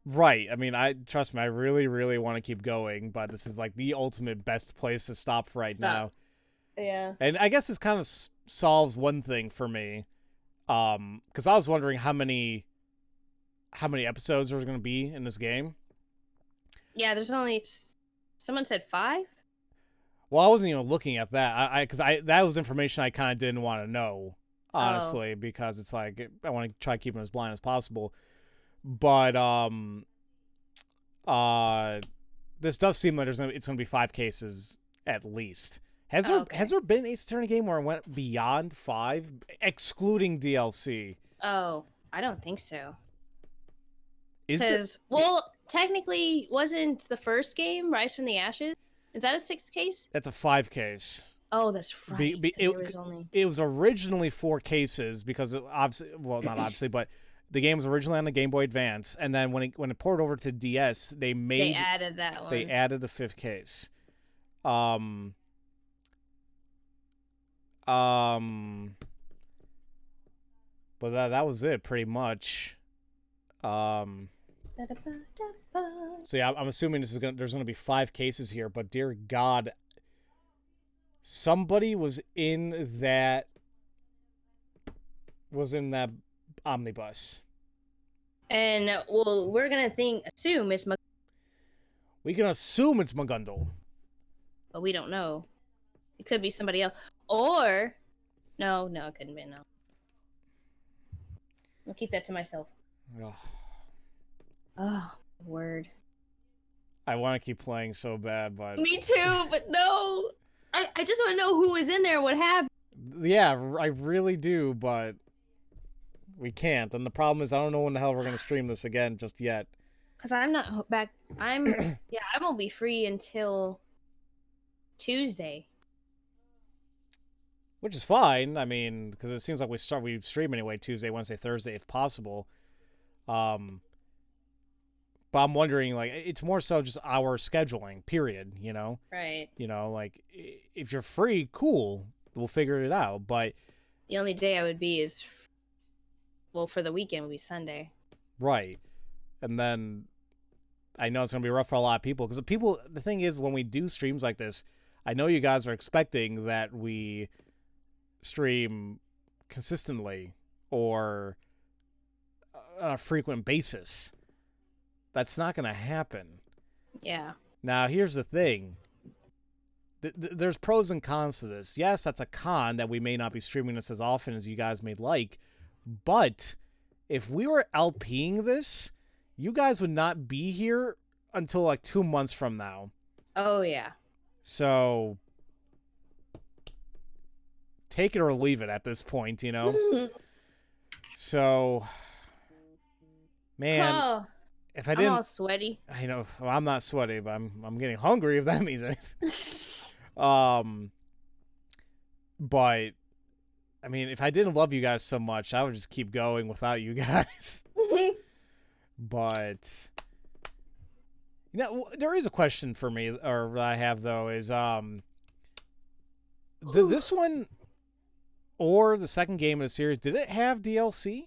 Right. I mean, trust me, I really, really want to keep going, but this is like the ultimate best place to stop now. Yeah. And I guess this kind of solves one thing for me. Because I was wondering how many episodes there's going to be in this game. Yeah, there's only, someone said 5? Well, I wasn't even looking at that. Because that was information I kind of didn't want to know, honestly, because it's like, I want to try keeping as blind as possible. But, this does seem like it's going to be 5 cases at least. Has there been an Ace Attorney game where it went beyond 5, excluding DLC? Oh, I don't think so. Is well, technically, wasn't the first game Rise from the Ashes? Is that a 6 case? That's a 5 case. Oh, that's right. It was originally 4 cases because not obviously, but the game was originally on the Game Boy Advance, and then when it ported over to DS, they added that one. They added the 5th case. But that was it pretty much. So yeah, I'm assuming there's gonna be 5 cases here, but dear God, somebody was in that omnibus. And well, we're gonna assume it's We can assume it's Magundal. but we don't know. It could be somebody else. Or no, it couldn't be. No, I'll keep that to myself. Ugh. Oh, word. I want to keep playing so bad, but Me too, but no. I just want to know who was in there. What happened? yeah, I really do, but we can't. And the problem is, I don't know when the hell we're gonna stream this again just yet. Because I'm not back. I won't be free until Tuesday. Which is fine. I mean, because it seems like we stream anyway Tuesday, Wednesday, Thursday, if possible. But I'm wondering, like, it's more so just our scheduling, period. You know, Right. you know, like if you're free, cool, we'll figure it out. But The only day I would be is, well, for the weekend would be Sunday. right, and then I know it's gonna be rough for a lot of people because the thing is, when we do streams like this, I know you guys are expecting that we stream consistently or on a frequent basis. That's not going to happen. Yeah. Now, here's the thing. There's pros and cons to this. Yes, that's a con that we may not be streaming this as often as you guys may like, but if we were LPing this, you guys would not be here until like 2 months from now. Oh, yeah. So take it or leave it at this point, you know? So, man, Oh, if I I'm didn't, all sweaty. I know, well, I'm not sweaty, but I'm getting hungry if that means anything. But I mean, if I didn't love you guys so much, I would just keep going without you guys. But you know, there is a question for me, or that I have though, is this one or the second game of the series, did it have DLC?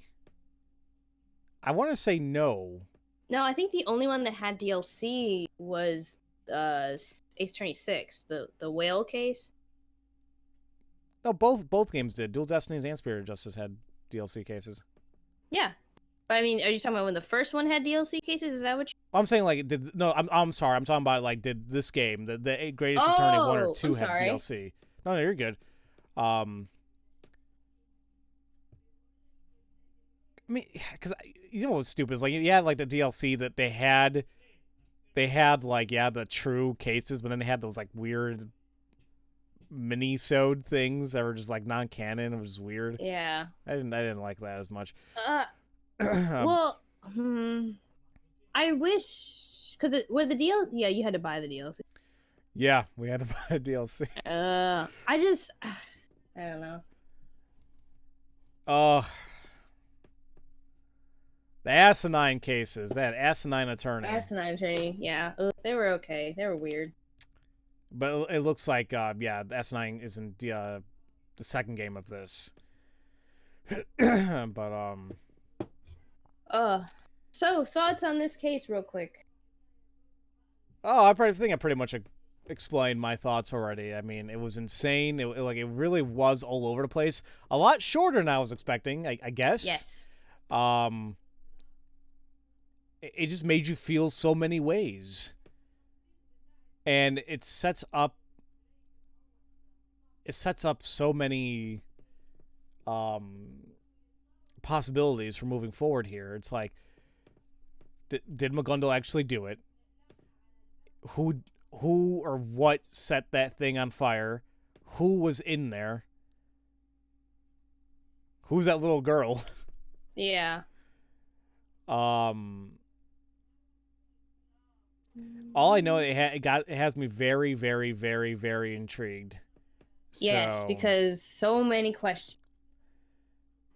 I want to say no. No, I think the only one that had DLC was Ace Attorney 6, the whale case. No, both games did. Dual Destinies and Spirit of Justice had DLC cases. Yeah. But I mean, are you talking about when the first one had DLC cases? Is that what you... I'm saying, like, I'm sorry. I'm talking about, like, did this game, the Greatest Attorney 1 or 2 have DLC? No, you're good. I mean, because you know what's stupid is, like, you had, like, the DLC that they had, like, yeah, the true cases, but then they had those, like, weird mini-sode things that were just, like, non-canon. It was weird. Yeah. I didn't like that as much. Well, I wish, because with the DLC, yeah, you had to buy the DLC. Yeah, we had to buy a DLC. I don't know. The asinine cases, that asinine attorney. Asinine Attorney, yeah. They were okay. They were weird. But it looks like, yeah, the asinine isn't the second game of this. But, so, thoughts on this case real quick? oh, I think I pretty much explained my thoughts already. I mean, it was insane. It really was all over the place. A lot shorter than I was expecting, I guess. Yes. It just made you feel so many ways. And it sets up so many possibilities for moving forward here. It's like, did Magundal actually do it? Who or what set that thing on fire? Who was in there? Who's that little girl? Yeah. All I know, it has me very, very, very, very intrigued. Yes, because so many questions.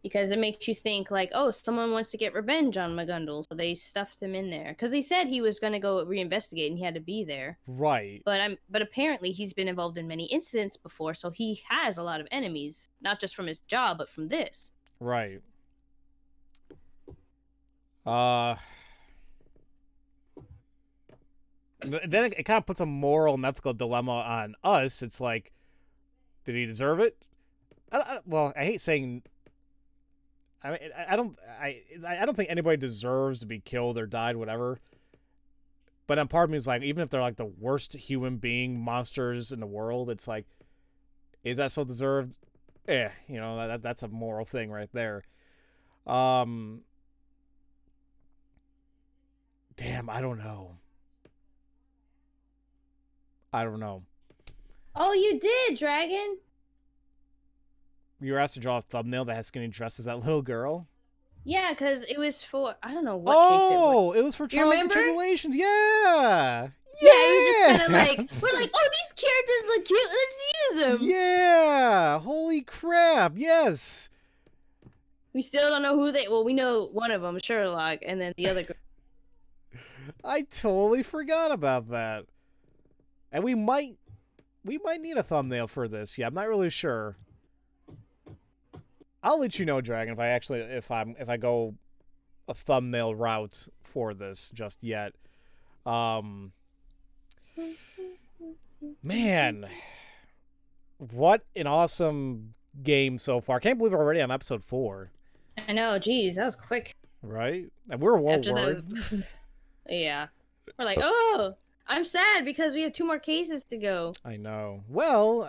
Because it makes you think, like, oh, someone wants to get revenge on Magundal, so they stuffed him in there. Because they said he was going to go reinvestigate and he had to be there. Right. But apparently he's been involved in many incidents before, so he has a lot of enemies, not just from his job, but from this. Right. Then it kind of puts a moral and ethical dilemma on us. It's like, did he deserve it? Well, I hate saying... I mean, I don't think anybody deserves to be killed or died, whatever. But then part of me is like, even if they're like the worst human being monsters in the world, it's like, is that so deserved? You know, that's a moral thing right there. Damn, I don't know. Oh, you did, Dragon. You were asked to draw a thumbnail that has skinny dress as that little girl. Yeah, because it was for, I don't know what case it was. Oh, it was for Trials and Tribulations. Yeah. Yeah, it was just kind of like, we're like, oh, these characters look cute. Let's use them. Yeah. Holy crap. Yes. We still don't know who they. Well, we know one of them, Sherlock, and then the other. I totally forgot about that. And we might need a thumbnail for this. Yeah, I'm not really sure. I'll let you know, Dragon, if I go a thumbnail route for this just yet. Man, what an awesome game so far! Can't believe we're already on episode 4. I know, geez, that was quick. Right? And we're worried. Yeah, we're like, oh, I'm sad because we have 2 more cases to go. I know. Well,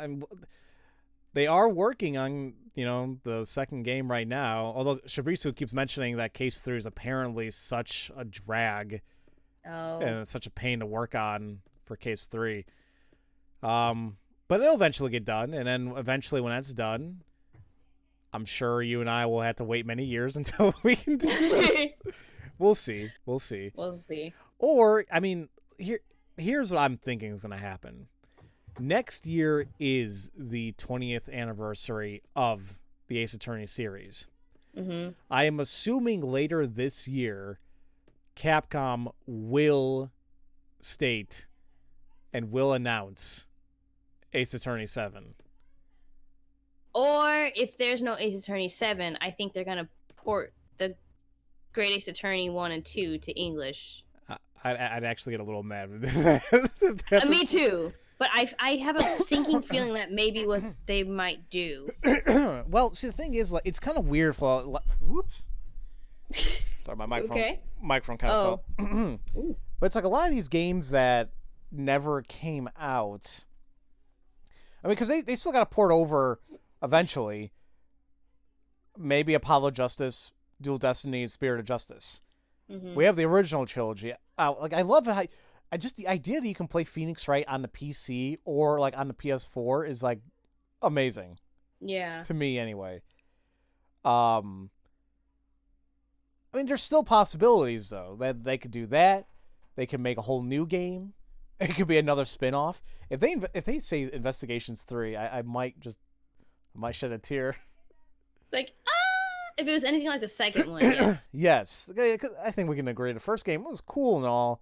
they are working on, the second game right now. Although Shabrisu keeps mentioning that case 3 is apparently such a drag. Oh. And it's such a pain to work on for case 3. But it'll eventually get done. And then eventually when that's done, I'm sure you and I will have to wait many years until we can do this. We'll see. Or, I mean, here's what I'm thinking is going to happen. Next year is the 20th anniversary of the Ace Attorney series. Mm-hmm. I am assuming later this year, Capcom will state and will announce Ace Attorney 7. Or if there's no Ace Attorney 7, I think they're going to port the Great Ace Attorney 1 and 2 to English. I'd actually get a little mad with that. Me too. But I have a sinking feeling that maybe what they might do. Well, see, the thing is, like, it's kind of weird for... Whoops. Sorry, my microphone kind of fell. But it's like a lot of these games that never came out. I mean, because they still got to port over eventually. Maybe Apollo Justice, Dual Destiny, Spirit of Justice. Mm-hmm. We have the original trilogy. Like, I love how... just the idea that you can play Phoenix Wright on the PC or like on the PS4 is like amazing. Yeah. To me anyway. I mean, there's still possibilities though that they could do that. They can make a whole new game. It could be another spin-off. If they say Investigations 3, I might shed a tear. Like, if it was anything like the second one, yes. Yes. I think we can agree the first game was cool and all.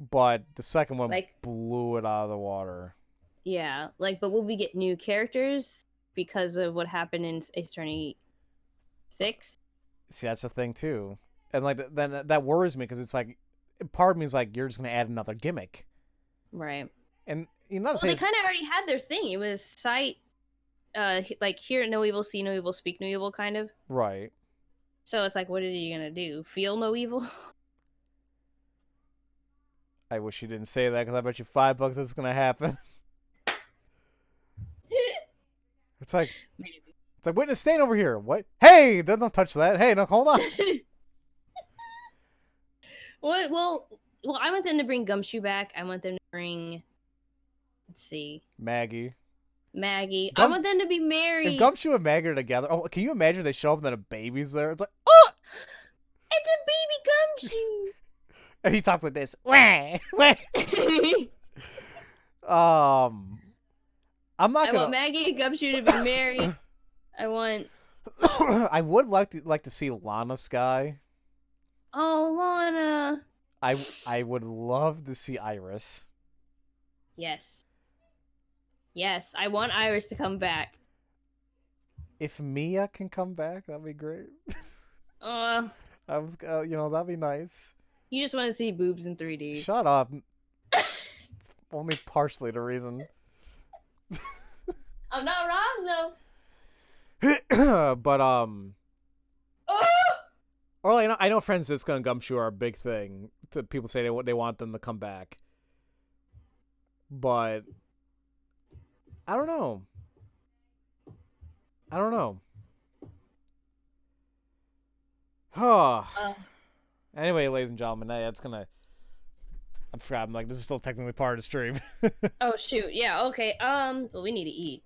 But the second one blew it out of the water. Yeah, but will we get new characters because of what happened in Ace Attorney 6? See, that's the thing too, and then that worries me because it's like, part of me is like, you're just gonna add another gimmick, right? And they kind of already had their thing. It was sight, hear no evil, see no evil, speak no evil, kind of. Right. So it's like, what are you gonna do? Feel no evil? I wish you didn't say that because I bet you $5 that's gonna happen. It's like witness stand over here. What? Hey, don't touch that. Hey, no, hold on. What? Well, I want them to bring Gumshoe back. I want them to bring. Let's see. Maggie. I want them to be married. If Gumshoe and Maggie are together, can you imagine they show up and then a baby's there? It's like, oh, it's a baby Gumshoe. And he talks like this. Wah, wah. I'm not gonna. I want Maggie and Gumshoe to be married. I would like to see Lana Sky. Oh, Lana. I would love to see Iris. Yes. Yes, I want Iris to come back. If Mia can come back, that'd be great. That'd be nice. You just want to see boobs in 3D. Shut up. It's only partially the reason. I'm not wrong, though. But, Or like, I know Francisco and Gumshoe are a big thing. To people say they want them to come back, but I don't know. Anyway, ladies and gentlemen, that's gonna. I forgot. I'm like, this is still technically part of the stream. Oh shoot, yeah, okay. Well, we need to eat.